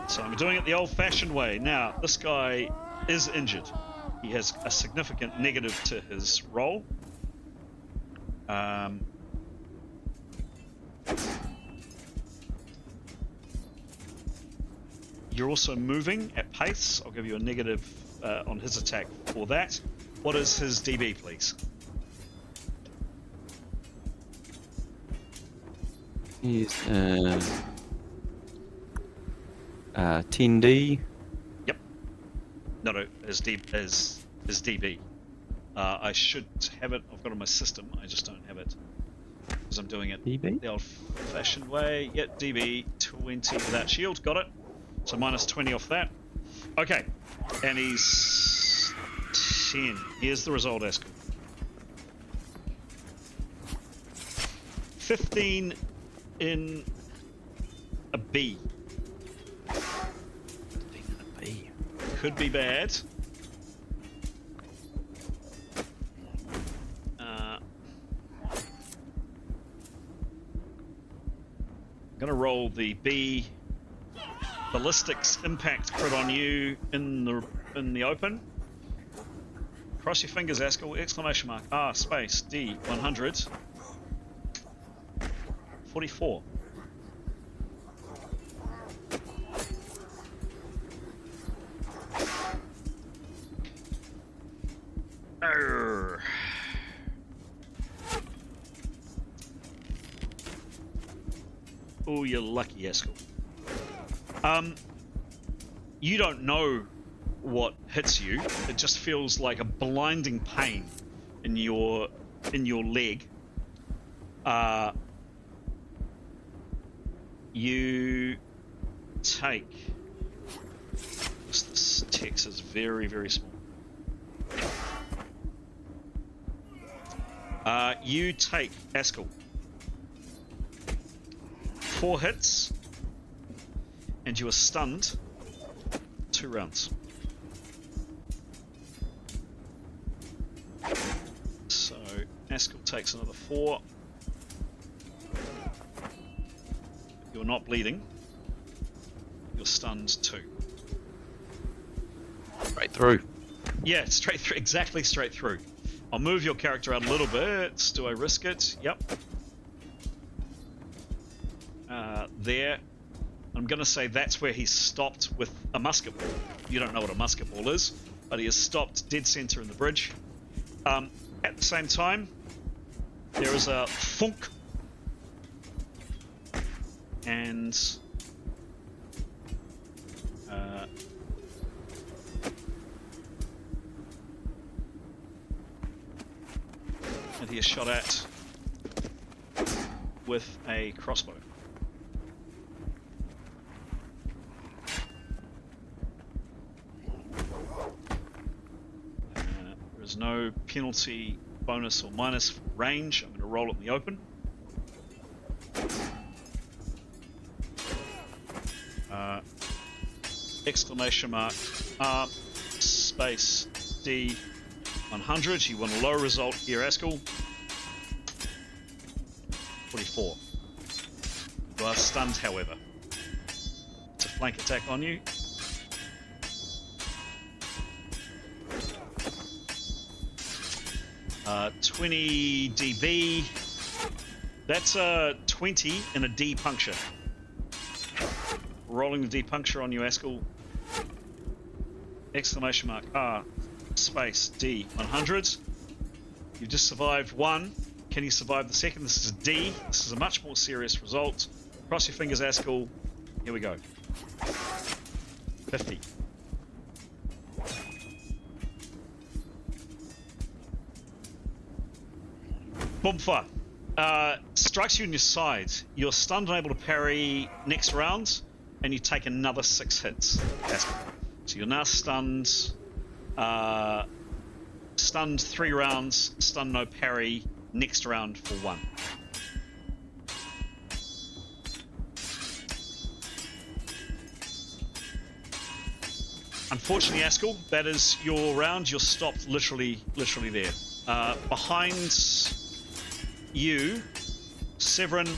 So I'm doing it the old-fashioned way. Now, this guy is injured. He has a significant negative to his roll. You're also moving at pace. I'll give you a negative on his attack for that. What is his DB, please? He's 10D. Yep. No, his DB. I should have it. I've got it on my system. I just don't have it because I'm doing it DB? the old-fashioned way. Yep, DB 20 without shield. Got it. So minus 20 off that. Okay, and he's 10. Here's the result, Askell. 15 in a B. 15 in a B. Could be bad. I'm gonna roll the B. Ballistics impact crit on you in the open. Cross your fingers, Askell. Exclamation mark R space D 100. 44. Arrgh. Oh, you're lucky, Askell. You don't know what hits you. It just feels like a blinding pain in your leg. You take. This text is very, very small. You take, Askell, 4 hits, and you are stunned 2 rounds. So Askell takes another 4. You're not bleeding. You're stunned 2. Straight through. Yeah, straight through. Exactly straight through. I'll move your character out a little bit. Do I risk it? Yep. There. I'm going to say that's where he stopped with a musket ball. You don't know what a musket ball is, but he has stopped dead center in the bridge. At the same time, there is a thunk. And he is shot at with a crossbow. There is no penalty, bonus, or minus for range. I'm going to roll it in the open. Exclamation mark R space D 100. You want a low result here, Askell. 44. You are stunned, however. It's a flank attack on you. Uh, 20 dB. That's a 20 and a D puncture. Rolling the D puncture on you, Askell. Exclamation mark R space D 100. You've just survived 1. Can you survive the second? This is a D. This is a much more serious result. Cross your fingers, Askell. Here we go. 50. Boomfa. Strikes you in your side. You're stunned and able to parry next round, and you take another 6 hits, Askell. So you're now stunned. Stunned 3 rounds, stunned no parry, next round for 1. Unfortunately, Askell, that is your round. You're stopped literally there. Behind you, Severin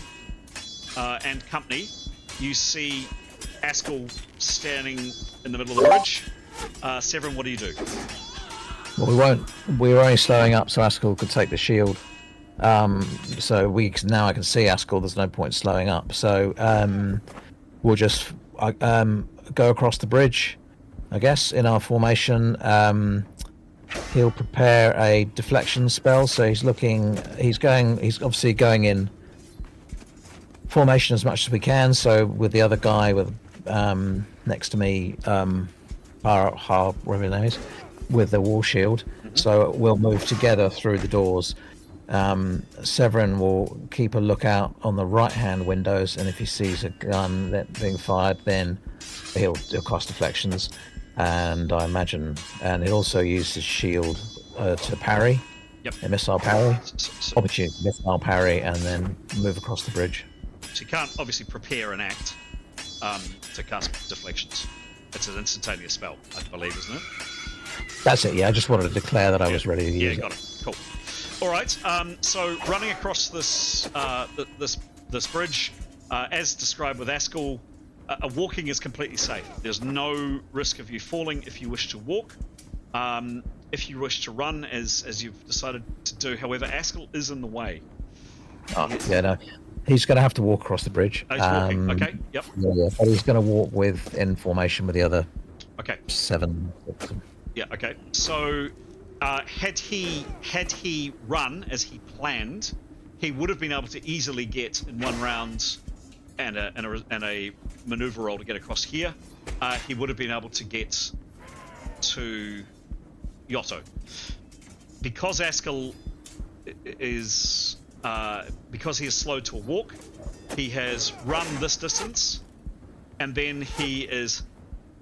and company, you see Askell standing in the middle of the bridge. Severin, what do you do? Well, we won't. We're only slowing up so Askell could take the shield. So now I can see Askell. There's no point slowing up. So we'll just go across the bridge, I guess, in our formation. He'll prepare a deflection spell. So he's obviously going in formation as much as we can. So with the other guy next to me, whatever his name is, with the wall shield. So we'll move together through the doors. Severin will keep a lookout on the right-hand windows, and if he sees a gun being fired, then he'll cast deflections. And I imagine, and he'll also use his shield to parry. Yep. A missile parry, opportunity missile parry, and then move across the bridge. So you can't obviously prepare an act to cast deflections. It's an instantaneous spell, I believe, isn't it? That's it. Yeah, I just wanted to declare that I was ready to use it. Yeah, got it. Cool. All right. So running across this this bridge, as described with Askell, walking is completely safe. There's no risk of you falling if you wish to walk. If you wish to run, as you've decided to do, however, Askell is in the way. Oh, yeah, no. He's going to have to walk across the bridge. He's walking. Okay. Yep. Yeah, but he's going to walk in formation with the other. Okay. 7. Yeah. Okay. So, had he run as he planned, he would have been able to easily get in 1 round and a maneuver roll to get across here. He would have been able to get to Yotto. Because Askell is because he is slow to a walk, he has run this distance, and then he is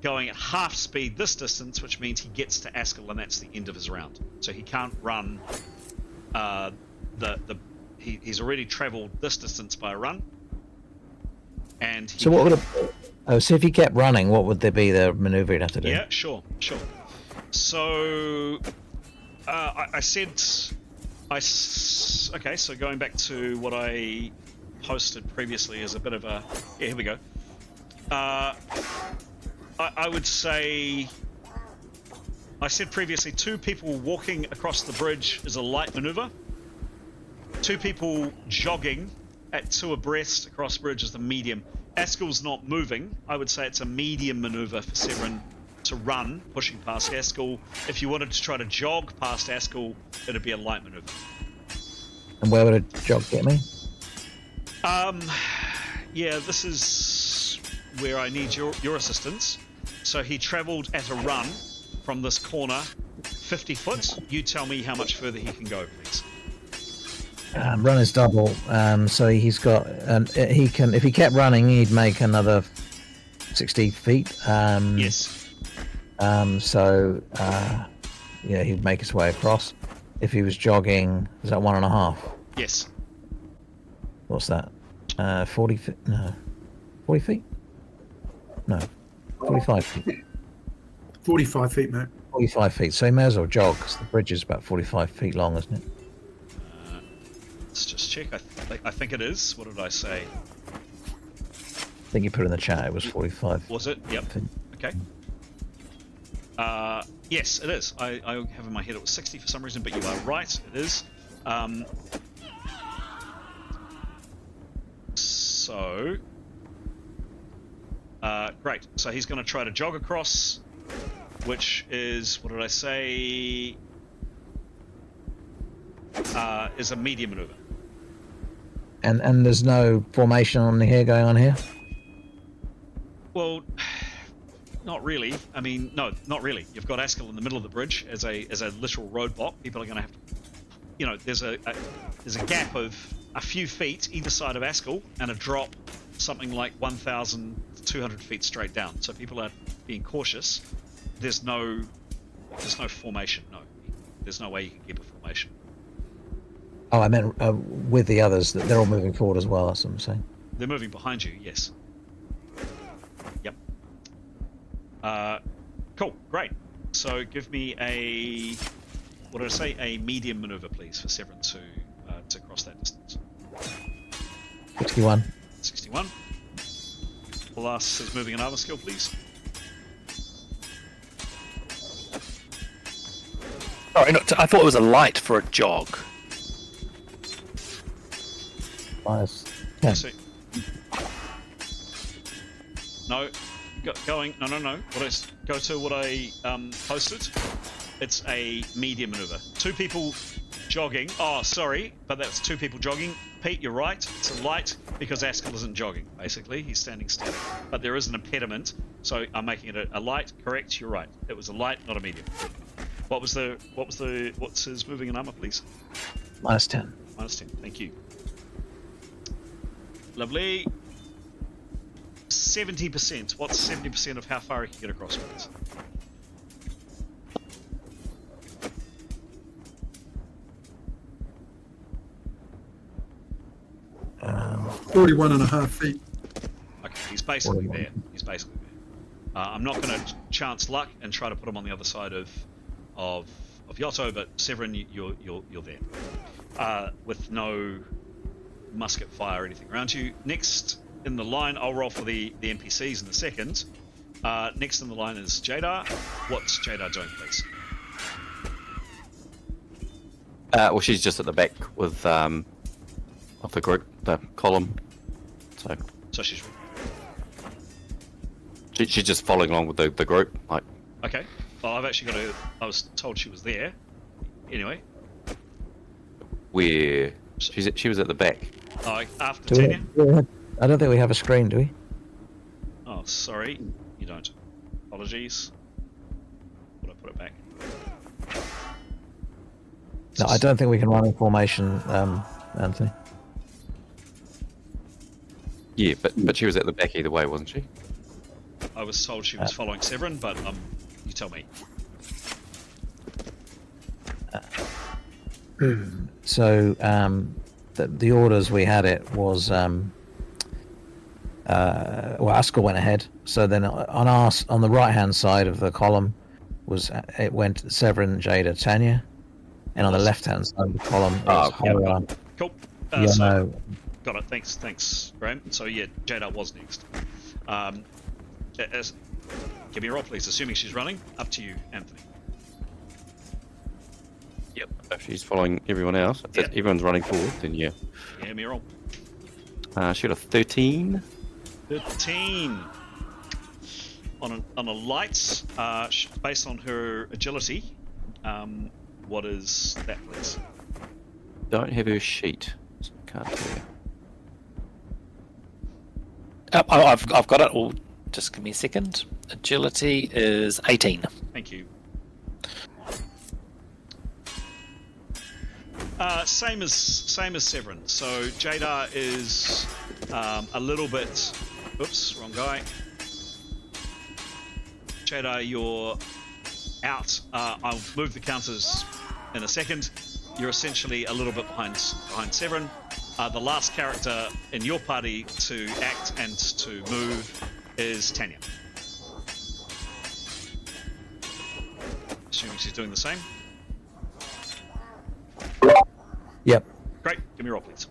going at half speed this distance, which means he gets to Askell, and that's the end of his round. So he can't run he's already traveled this distance by a run. And he So what would so if he kept running, what would there be the maneuver he'd have to do? Yeah, sure. So, I said, okay. So going back to what I posted previously as a bit of a, yeah, here we go. I would say, I said previously, 2 people walking across the bridge is a light maneuver. 2 people jogging at 2 abreast across bridge is the medium. Askell's not moving. I would say it's a medium maneuver for Severin to run, pushing past Askell. If you wanted to try to jog past Askell, it'd be a light maneuver. And where would a jog get me? Yeah, this is where I need your assistance. So he travelled at a run from this corner, 50 foot. You tell me how much further he can go, please. Run is double, so he's got, he can, if he kept running, he'd make another 60 feet. Yes. So, yeah, he'd make his way across. If he was jogging, is that 1.5? Yes. What's that? 40 feet? No. 40 feet? No. 45 feet. 45 feet, mate. 45 feet. So he may as well jog, because the bridge is about 45 feet long, isn't it? Let's just check. I think it is. What did I say? I think you put in the chat it was 45. Was it? Yep. Okay. Yes, it is. I have in my head it was 60 for some reason, but you are right. It is. So, great. So he's going to try to jog across, which is, what did I say? Is a medium maneuver. And there's no formation on here going on here? Well, not really. I mean, no, not really. You've got Askell in the middle of the bridge as a literal roadblock. People are going to have to, you know, there's a gap of a few feet either side of Askell and a drop something like 1,200 feet straight down. So people are being cautious. There's no formation. No, there's no way you can keep a formation. Oh, I meant with the others, that they're all moving forward as well, that's what I'm saying. They're moving behind you, yes. Yep. Cool, great. So give me a, what did I say? A medium maneuver, please, for Severin to cross that distance. 61. 61. Last says moving an armor skill, please. Sorry, no, I thought it was a light for a jog. Minus 10. So, no, going. No. Go to what I posted. It's a medium maneuver. 2 people jogging. Oh, sorry, but that's 2 people jogging. Pete, you're right. It's a light because Askell isn't jogging. Basically, he's standing static. But there is an impediment, so I'm making it a light. Correct. You're right. It was a light, not a medium. What's his moving and armor, please? Minus 10. Minus 10. Thank you. Lovely. 70%. What's 70% of how far he can get across, please? Um, 41.5 feet. Okay, he's basically 41. there. He's basically there. I'm not going to chance luck and try to put him on the other side of Yotto, but Severin, you're there. With no musket fire or anything around you. Next in the line, I'll roll for the NPCs in a second. Next in the line is Jadar. What's Jadar doing, please? Well, she's just at the back with of the group, the column. So she's She's just following along with the group. Like, okay. Well, I've actually I was told she was there. Anyway. where she was at the back. Oh, after Tanya? I don't think we have a screen, do we? Oh, sorry. You don't. Apologies. Would I put it back? No, I don't think we can run in formation, Anthony. Yeah, but she was at the back either way, wasn't she? I was told she was following Severin, but you tell me. So the orders we had it was Askell went ahead. So then on the right hand side of the column it went Severin, Jada, Tanya, and on the left hand side of the column it was Horror, Cool. Yono. Got it. Thanks, Graham. So yeah, Jada was next. Give me a roll, please. Assuming she's running. Up to you, Anthony. Yep. If she's following everyone else, if everyone's running forward, then yeah. Yeah, give me a roll. She got a 13. 13. On a light, based on her agility, what is that, please? Don't have her sheet. So can't tell you. I've got it. Oh, just give me a second. Agility is 18. Thank you. Same as Severin. So Jada is a little bit. Oops, wrong guy. Jada, you're out. I'll move the counters in a second. You're essentially a little bit behind Severin. The last character in your party to act and to move is Tanya. Assuming she's doing the same. Yep. Great. Give me a roll, please.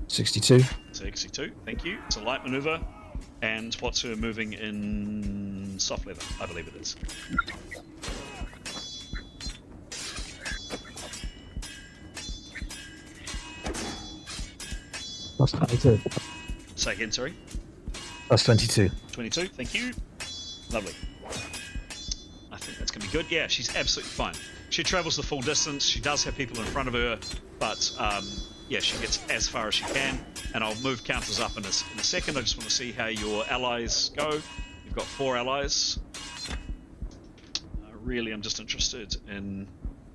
$62. 62. Thank you. It's a light maneuver. And what's her moving in soft leather? I believe it is. Plus 22. Say again, sorry. Plus 22. 22. Thank you. Lovely. I think that's going to be good. Yeah, she's absolutely fine. She travels the full distance. She does have people in front of her, but yeah, she gets as far as she can. And I'll move counters up in a second. I just want to see how your allies go. You've got 4 allies. Really, I'm just interested in...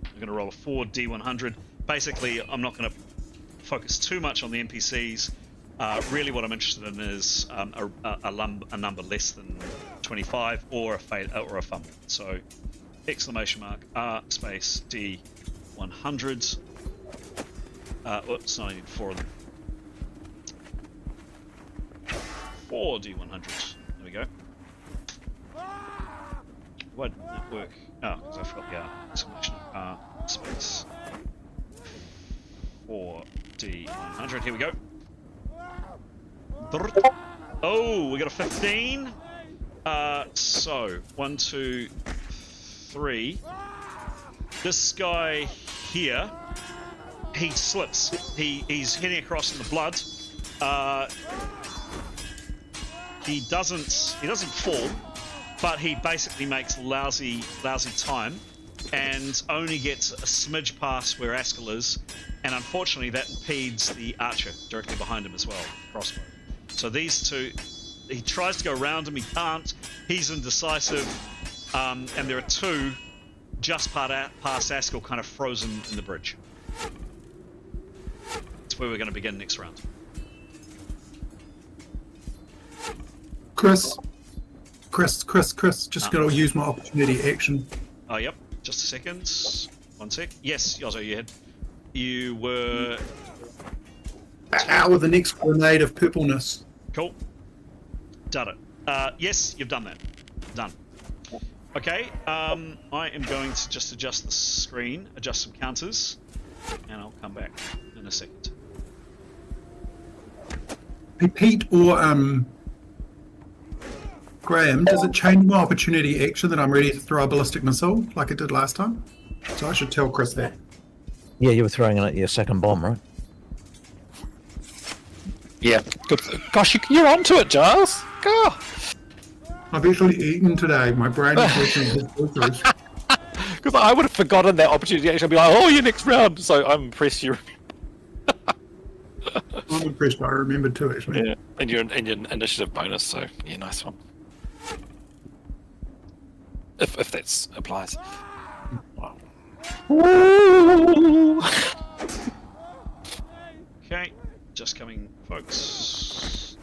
I'm going to roll a 4d100. Basically, I'm not going to focus too much on the NPCs. Really, what I'm interested in is a number less than 25 or a fumble. So, exclamation mark R space D100. Oops, not even 4 of them. 4 D100. There we go. Why didn't that work? Oh, because I forgot the R. Exclamation R space 4D100. Here we go. Oh, we got a 15. So 1, 2, 3. This guy here, he slips. He's heading across in the blood. He doesn't fall, but he basically makes lousy time, and only gets a smidge past where Askell is, and unfortunately that impedes the archer directly behind him as well, crossbow. So these two, he tries to go around him, he can't. He's indecisive, and there are 2 just past Askell, kind of frozen in the bridge. That's where we're going to begin next round. Chris, just gotta use my opportunity action. Oh, yep. Just a second. 1 sec. Yes, Yozo, you were... Out with the next grenade of purpleness. Cool. Done it. Yes, you've done that. Done. Okay, I am going to just adjust the screen, adjust some counters, and I'll come back in a second. Hey, Pete or Graham, does it change my opportunity action that I'm ready to throw a ballistic missile like it did last time? So I should tell Chris that. Yeah, you were throwing in your second bomb, right? Yeah. Good. Gosh, you're onto it, Giles. Go. I've actually eaten today. My brain is working. Because I would have forgotten that opportunity. Actually, I'd be like, "Oh, your next round." So I'm impressed you. I'm impressed. I remembered too, actually. Yeah, and your initiative bonus. So yeah, nice one. If that applies. Okay, just coming, folks.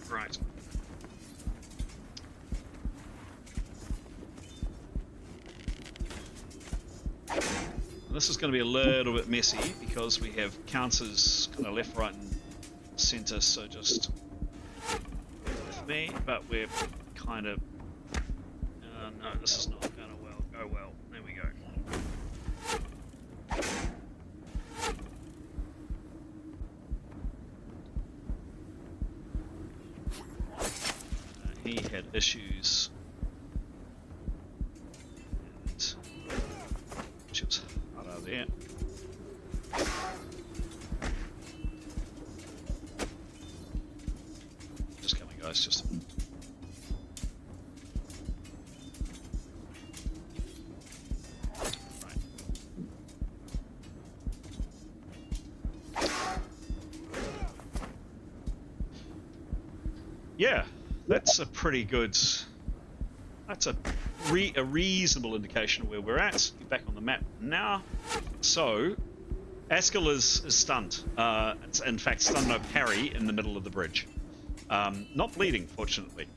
Right. this is going to be a little bit messy because we have counters kind of left, right, and center. So just with me, but we're kind of. No, this is not going to go well. There we go. He had issues. And chips out of there. Just coming, guys. Just. Yeah, that's a pretty good. That's a reasonable indication of where we're at. Get back on the map now. So, Askell is stunned. It's in fact stunned no parry in the middle of the bridge. Not bleeding, fortunately.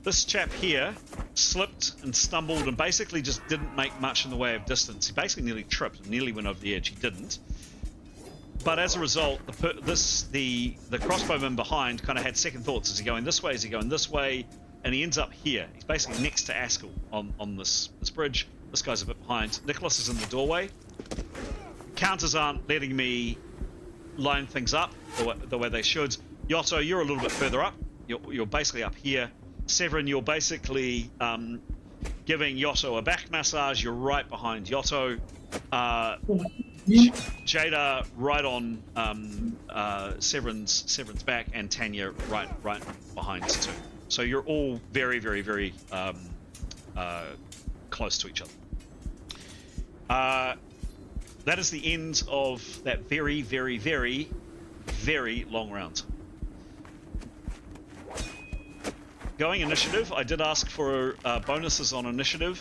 This chap here slipped and stumbled and basically just didn't make much in the way of distance. He basically nearly tripped and nearly went over the edge. He didn't. But as a result, the crossbowman behind kind of had second thoughts. Is he going this way? Is he going this way? And he ends up here. He's basically next to Askell on this bridge. This guy's a bit behind. Nicholas is in the doorway. Counters aren't letting me line things up the way they should. Yotto, you're a little bit further up. You're basically up here. Severin, you're basically giving Yotto a back massage. You're right behind Yotto. Jada right on Severin's back, and Tanya right behind too. So you're all very, very, very close to each other. That is the end of that very, very, very, very long round. Going initiative, I did ask for bonuses on initiative.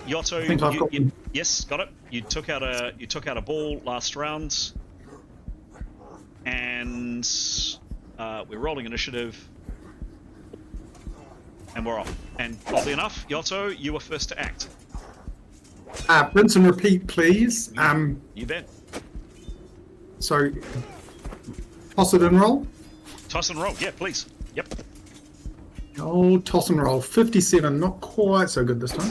Yotto, yes, got it. You took out a ball last round, and we're rolling initiative, and we're off. And oddly enough, Yotto, you were first to act. Rinse and repeat, please. You bet. So, toss it and roll. Toss and roll, yeah, please. Yep. Oh, toss and roll. 57, not quite so good this time.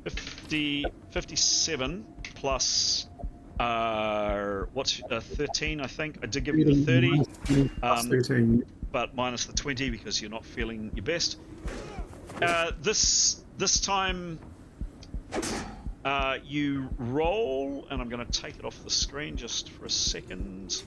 57 plus what's 13, I think. I did give you the 30, 13. but minus the 20 because you're not feeling your best. This time you roll, and I'm going to take it off the screen just for a second.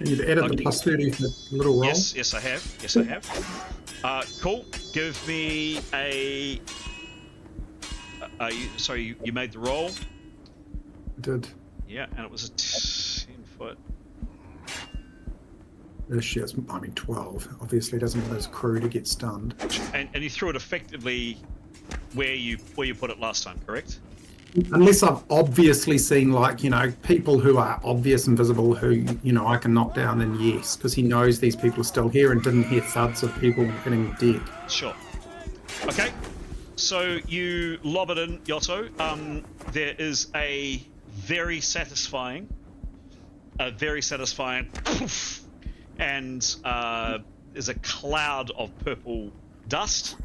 You've added the plus 30 for the little roll. Yes, I have. Yes, I have. Cool. Give me a. Sorry, you made the roll. I did. Yeah, and it was a 10-foot. This year's, 12. Obviously, doesn't want his crew to get stunned. And you threw it effectively where you put it last time, correct? Unless I've obviously seen, people who are obvious and visible who, I can knock down, then yes, because he knows these people are still here and didn't hear thuds of people hitting the deck. Sure. Okay. So you lob it in, Yotto. There is a very satisfying poof, and there's a cloud of purple dust.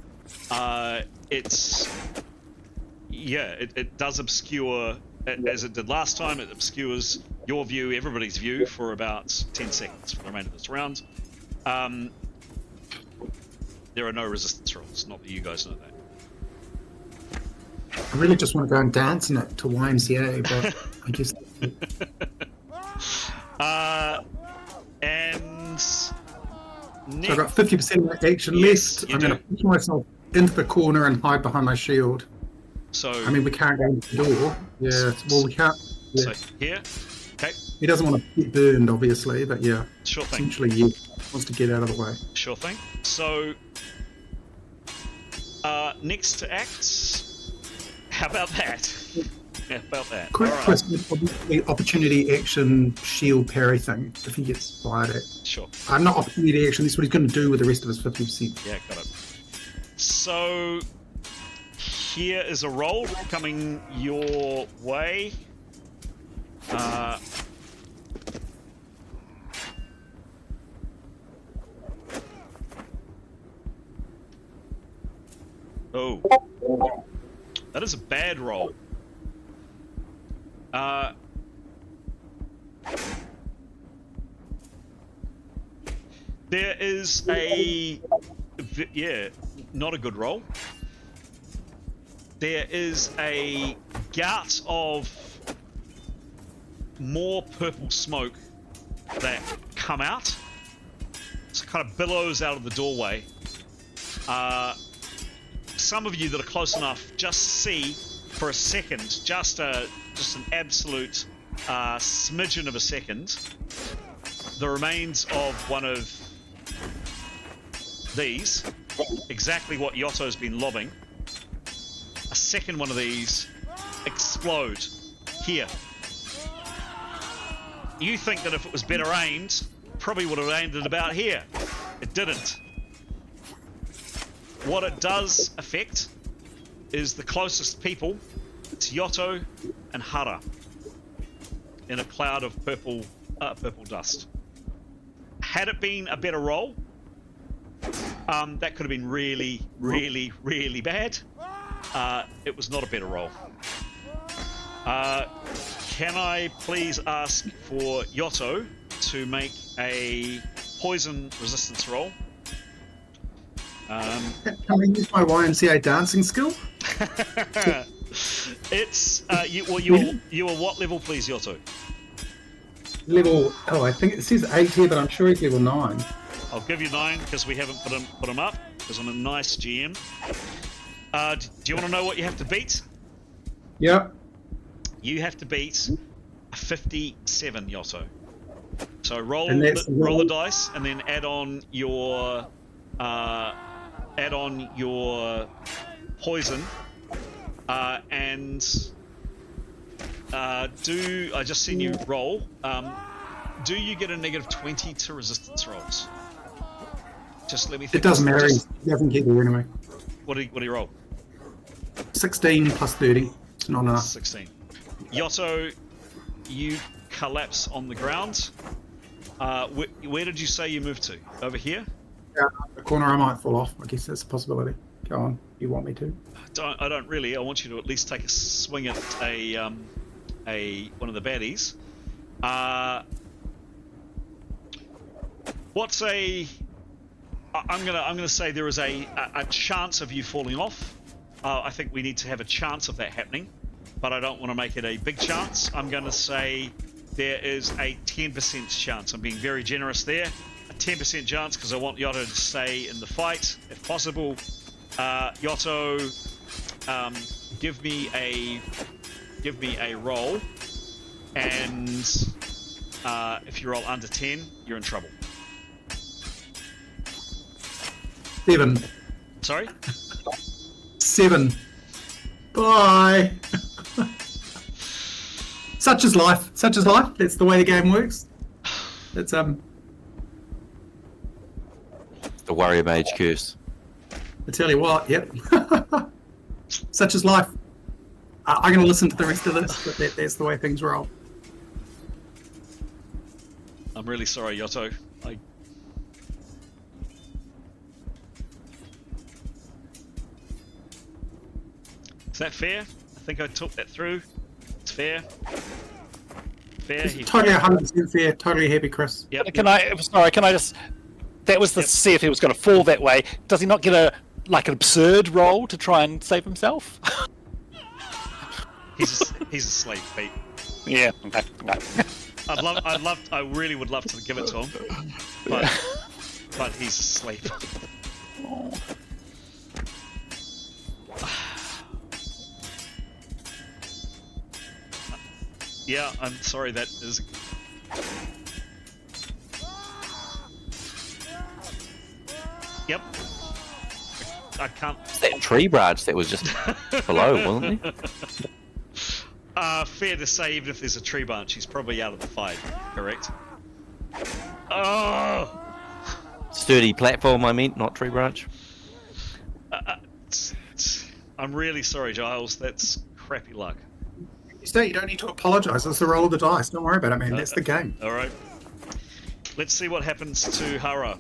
It does obscure, as it did last time, it obscures your view, everybody's view, for about 10 seconds for the remainder of this round. There are no resistance rolls, not that you guys know that. I really just want to go and dance in it to YMCA, but I guess. And So I've got 50% of my action Yes, left. you I'm going to push myself into the corner and hide behind my shield. so, I mean, we can't go into the door. Yeah, well, we can't. Yeah. so here, okay, He doesn't want to get burned, obviously, but yeah, sure thing. essentially, yeah, wants to get out of the way. Sure thing. So, next to acts, how about that? How about that? Quick All right. question, obviously, opportunity action shield parry thing, if he gets fired at. Sure. Not opportunity action, this is what he's going to do with the rest of his 50%. Yeah, got it. So, here is a roll coming your way. Oh. That is a bad roll. There is a... Yeah, not a good roll. There is a gout of more purple smoke that come out. It kind of billows out of the doorway. Some of you that are close enough just see for a second, just an absolute smidgen of a second, the remains of one of these, exactly what Yotto's been lobbing. A second one of these explode here. You think that if it was better aimed, probably would have aimed it about here. It didn't. What it does affect is the closest people. It's Yotto and Hara in a cloud of purple dust. Had it been a better roll, that could have been really, really, really bad. It was not a better roll. Can I please ask for Yotto to make a poison resistance roll? Can I use my YMCA dancing skill? It's you are what level, please, Yotto? Level, I think it says 8 here, but I'm sure he's level 9. I'll give you 9 because we haven't put him up because I'm a nice GM. Do you want to know what you have to beat? Yep. You have to beat a 57, Yotto. So roll And that's roll the dice and then add on your poison and I just seen you roll. Do you get a negative 20 to resistance rolls? Just let me think. It doesn't matter. He doesn't get there anyway. What do you roll? 16 plus 30. It's not enough. 16. Yotto, you collapse on the ground. Where did you say you moved to? Over here? Yeah, the corner I might fall off. I guess that's a possibility. Go on. You want me to? I don't really. I want you to at least take a swing at one of the baddies. What's a? I'm gonna say there is a chance of you falling off. I think we need to have a chance of that happening, but I don't want to make it a big chance. I'm going to say there is a 10% chance. I'm being very generous there. A 10% chance because I want Yotto to stay in the fight if possible. Yotto, give me a roll, and if you roll under 10, you're in trouble. 7. Sorry? 7. Bye. Such is life. Such is life. That's the way the game works. It's The warrior mage curse. I tell you what. Yep. Such is life. I'm going to listen to the rest of this, but that's the way things roll. I'm really sorry, Yotto. Is that fair? I think I took that through. It's fair. Fair. He Totally 100% fair. Totally happy, Chris. Yep. Can I just? That was to see if he was going to fall that way. Does he not get an absurd roll to try and save himself? He's asleep, Pete. Yeah. Okay. I really would love to give it to him, but he's asleep. Yeah, I'm sorry. That is. Yep. I can't. It's that tree branch that was just below, wasn't he? Fair to say, even if there's a tree branch, he's probably out of the fight. Correct. Oh. Sturdy platform, I meant, not tree branch. I'm really sorry, Giles. That's crappy luck. You don't need to apologise. It's the roll of the dice. Don't worry about it, man. That's the game. All right. Let's see what happens to Hara.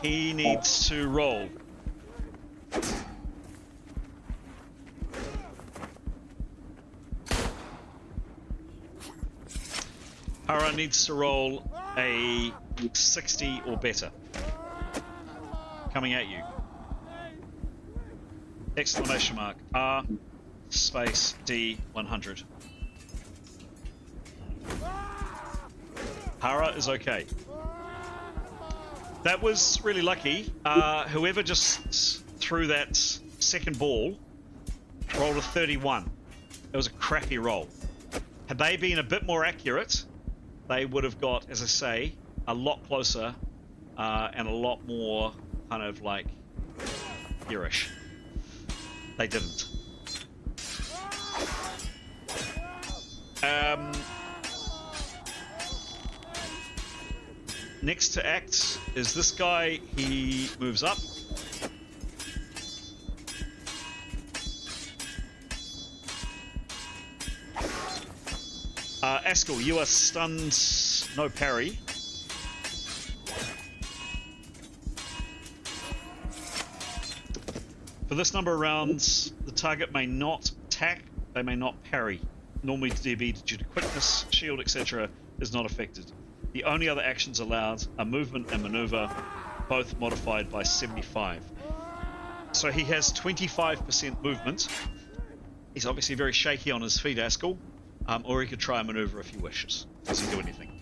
He needs to roll. Hara needs to roll a 60 or better. Coming at you. Exclamation mark R space D 100. Hara is okay. That was really lucky. Whoever just threw that second ball rolled a 31. It was a crappy roll. Had they been a bit more accurate, they would have got, as I say, a lot closer and a lot more kind of like here-ish. They didn't. Next to act is this guy. He moves up. Askell, you are stunned. No parry. For this number of rounds, the target may not attack. They may not parry. Normally, DB due to quickness, shield, etc., is not affected. The only other actions allowed are movement and maneuver, both modified by 75. So he has 25% movement. He's obviously very shaky on his feet, Askell. Or he could try a maneuver if he wishes. Does he do anything?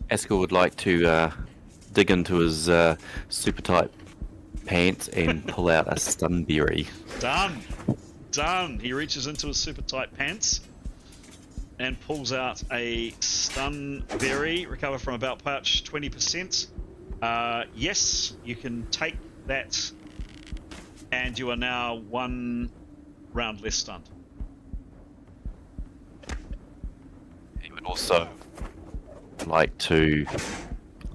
Askell would like to dig into his super tight pants and pull out a stun berry. Done! Done! He reaches into his super tight pants and pulls out a stun berry. Recover from about pouch 20%. Yes, you can take that, and you are now 1 round less stunned. He would also like to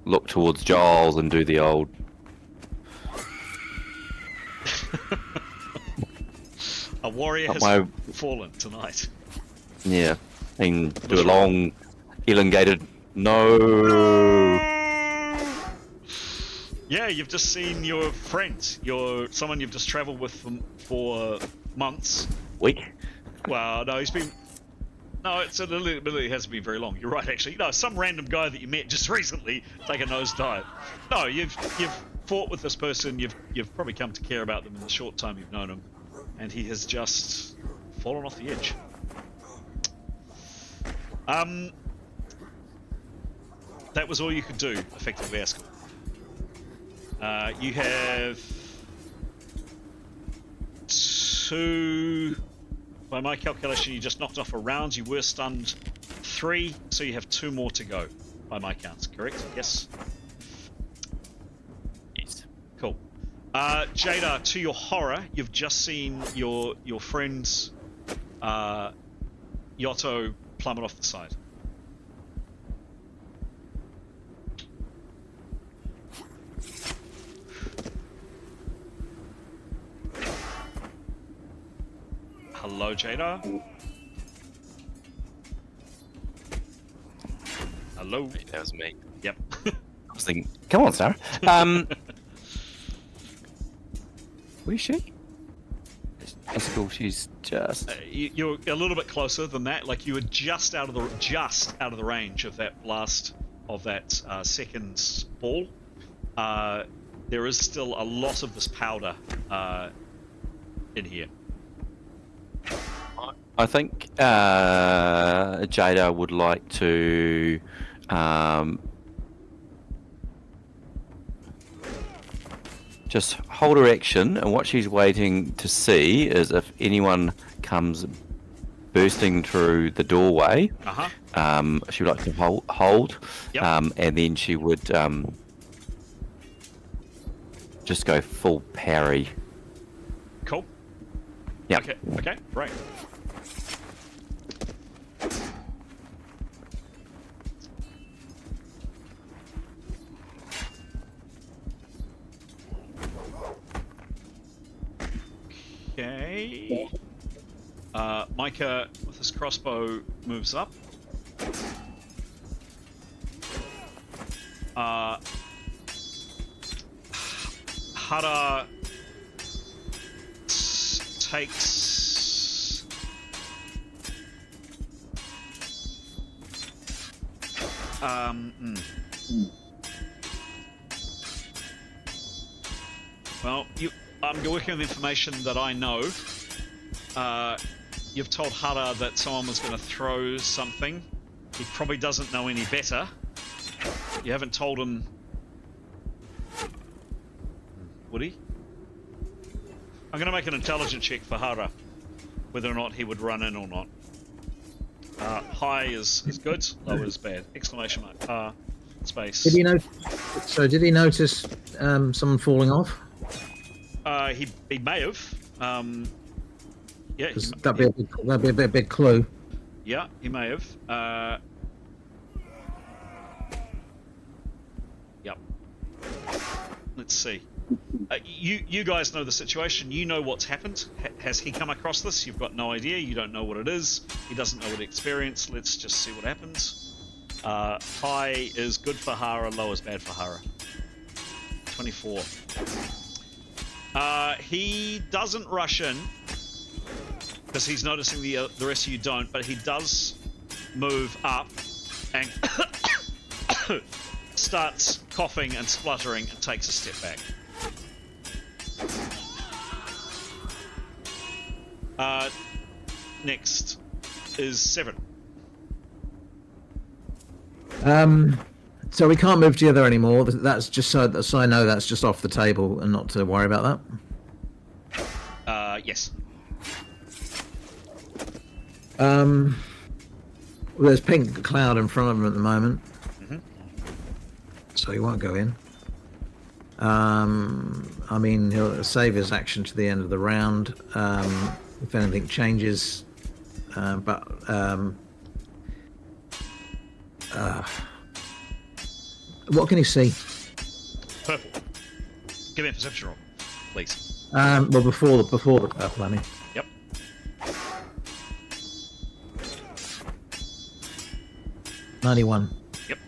look towards Giles and do the old A warrior has fallen tonight. Yeah, and do a long, elongated no. Yeah, you've just seen your friend, someone you've just travelled with for months. Week? Well, no, he's been. No, it literally hasn't been very long. You're right, actually. No, some random guy that you met just recently take a nosedive. No, you've fought with this person. You've probably come to care about them in the short time you've known him, and he has just fallen off the edge. That was all you could do, effectively, Askell. You have 2. By my calculation, you just knocked off a round. You were stunned 3, so you have 2 more to go, by my counts. Correct? Yes. Yes. Cool. Jada, to your horror, you've just seen your friend's Yotto plummet off the side. Hello, Jada. Hello. That was me. Yep. was thinking, come on, Sarah. Where's she? Basically, she's just. You're a little bit closer than that. Like you were just out of the range of that blast of that second ball. There is still a lot of this powder in here. I think Jada would like to just hold her action, and what she's waiting to see is if anyone comes bursting through the doorway. She would like to hold, Yep. and then she would just go full parry. Cool. Yeah. Okay, right. Okay. Micah, with his crossbow, moves up. Hara takes... Well, you're working on the information that I know. You've told Hara that someone was going to throw something. He probably doesn't know any better. You haven't told him... Would he? I'm going to make an intelligence check for Hara, whether or not he would run in or not. High is good, low is bad. Exclamation mark. Space. Did he notice someone falling off? He may have. Yeah. That'd be a big clue. Yeah, he may have. Yep. Let's see. You guys know the situation. You know what's happened. Has he come across this? You've got no idea. You don't know what it is. He doesn't know what experience. Let's just see what happens. High is good for Hara. Low is bad for Hara. 24. He doesn't rush in because he's noticing the rest of you don't. But he does move up and starts coughing and spluttering and takes a step back. Next is 7. So we can't move together anymore. That's just so I know that's just off the table and not to worry about that. Yes. Well, there's pink cloud in front of him at the moment, so he won't go in. I mean, he'll save his action to the end of the round if anything changes. What can he see? Purple. Give me a perception roll, please. Well, before the purple, I mean. Yep. $91. Yep.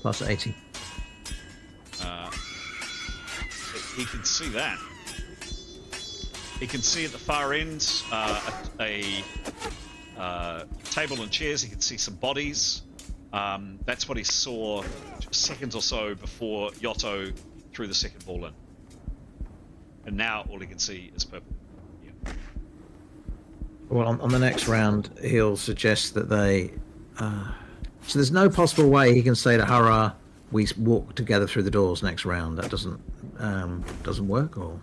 Plus 80. He can see that. He can see at the far end a table and chairs. He can see some bodies. That's what he saw seconds or so before Yotto threw the second ball in. And now all he can see is purple. Yeah. Well, on the next round, he'll suggest that they... so there's no possible way he can say to Hara, we walk together through the doors next round. That doesn't work, or...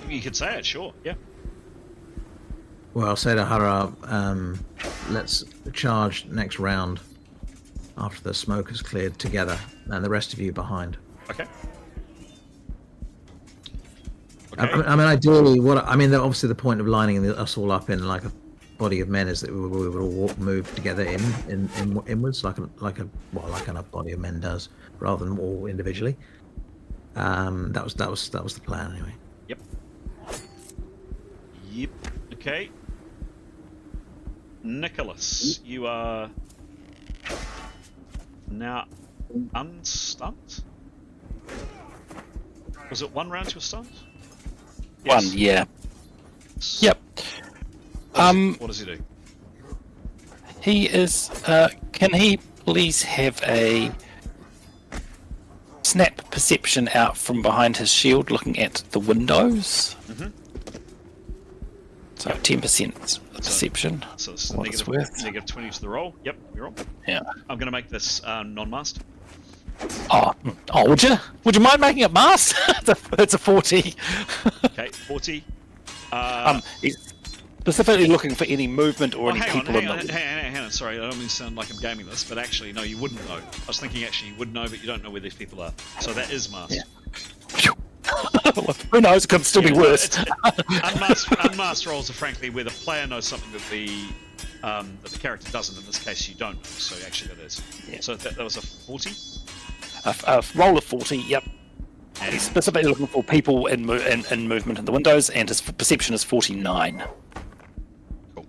You could say it, sure, yeah. Well, I'll say to Hara, let's charge next round after the smoke has cleared together, and the rest of you behind. Okay. I mean, ideally, obviously the point of lining us all up in like a body of men is that we would all move together inwards, like a body of men does, rather than all individually. That was the plan anyway. Yep. Okay. Nicholas, you are now unstunned. Was it 1 round you were stunned? One, yeah. Yep. What does he do? He is. Can he please have a snap perception out from behind his shield, looking at the windows? Mm-hmm. So 10% perception. So it's What it's worth. negative 20 to the roll. Yep, you're on. Yeah. I'm going to make this non-mast. Oh, would you? Would you mind making it mast? It's a 40. Okay, 40. He's specifically looking for any movement or any hang people in the. hang on. Sorry, I don't mean to sound like I'm gaming this, but actually, no, you wouldn't know. I was thinking actually you would know, but you don't know where these people are. So that is mast. Yeah. Who knows? It could still be worse. Unmasked rolls are frankly where the player knows something that the character doesn't. In this case, you don't know. So actually, that is. Yeah. So that was a 40. A roll of 40. Yep. And he's specifically looking for people in movement in the windows, and his perception is 49. Cool.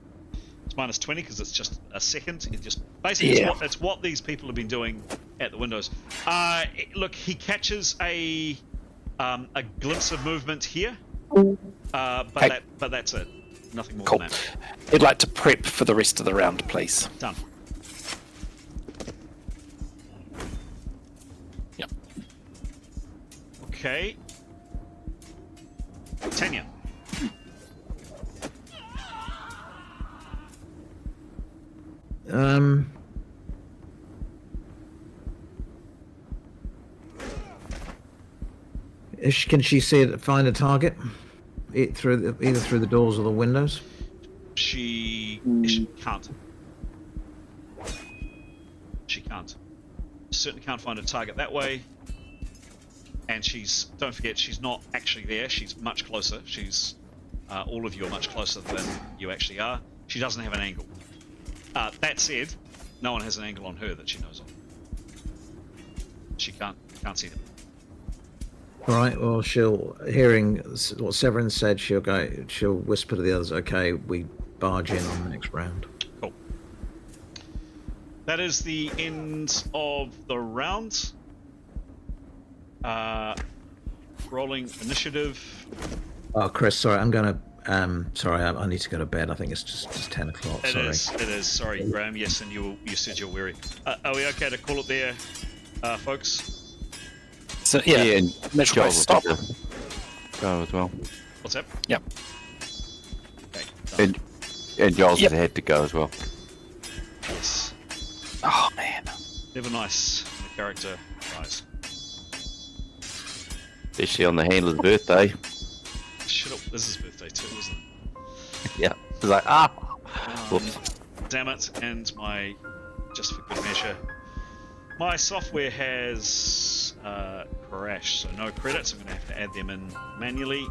It's minus 20 because it's just a second. It's just basically it's what these people have been doing at the windows. Look, he catches a glimpse of movement here, but that's it. Nothing more Cool. than that. He'd like to prep for the rest of the round, please. Done. Yep. Okay. Tanya. Can she find a target? Either through the doors or the windows? She can't. She can't. Certainly can't find a target that way. And don't forget, she's not actually there. She's much closer. She's, all of you are much closer than you actually are. She doesn't have an angle. That said, no one has an angle on her that she knows of. She can't see them. All right. Well, hearing what Severin said, she'll whisper to the others, "Okay, we barge in on the next round." Cool. That is the end of the round. Rolling initiative. Oh, Chris, sorry, I'm gonna. Sorry, I need to go to bed. I think it's just 10 o'clock. It Sorry. is. Sorry, Graham. Yes, and you said you're weary. Are we okay to call it there, folks? So and Mitchell, Joel will stop. have to go as well. What's that? Yep. Okay. Done. And Joel's had to go as well. Yes. Oh man. Never nice when a character dies. Especially on the handler's birthday. Shut up. This is his birthday too, isn't it? Yeah. It's like, Whoops. Damn it, and just for good measure, my software has crashed, so no credits. I'm going to have to add them in manually.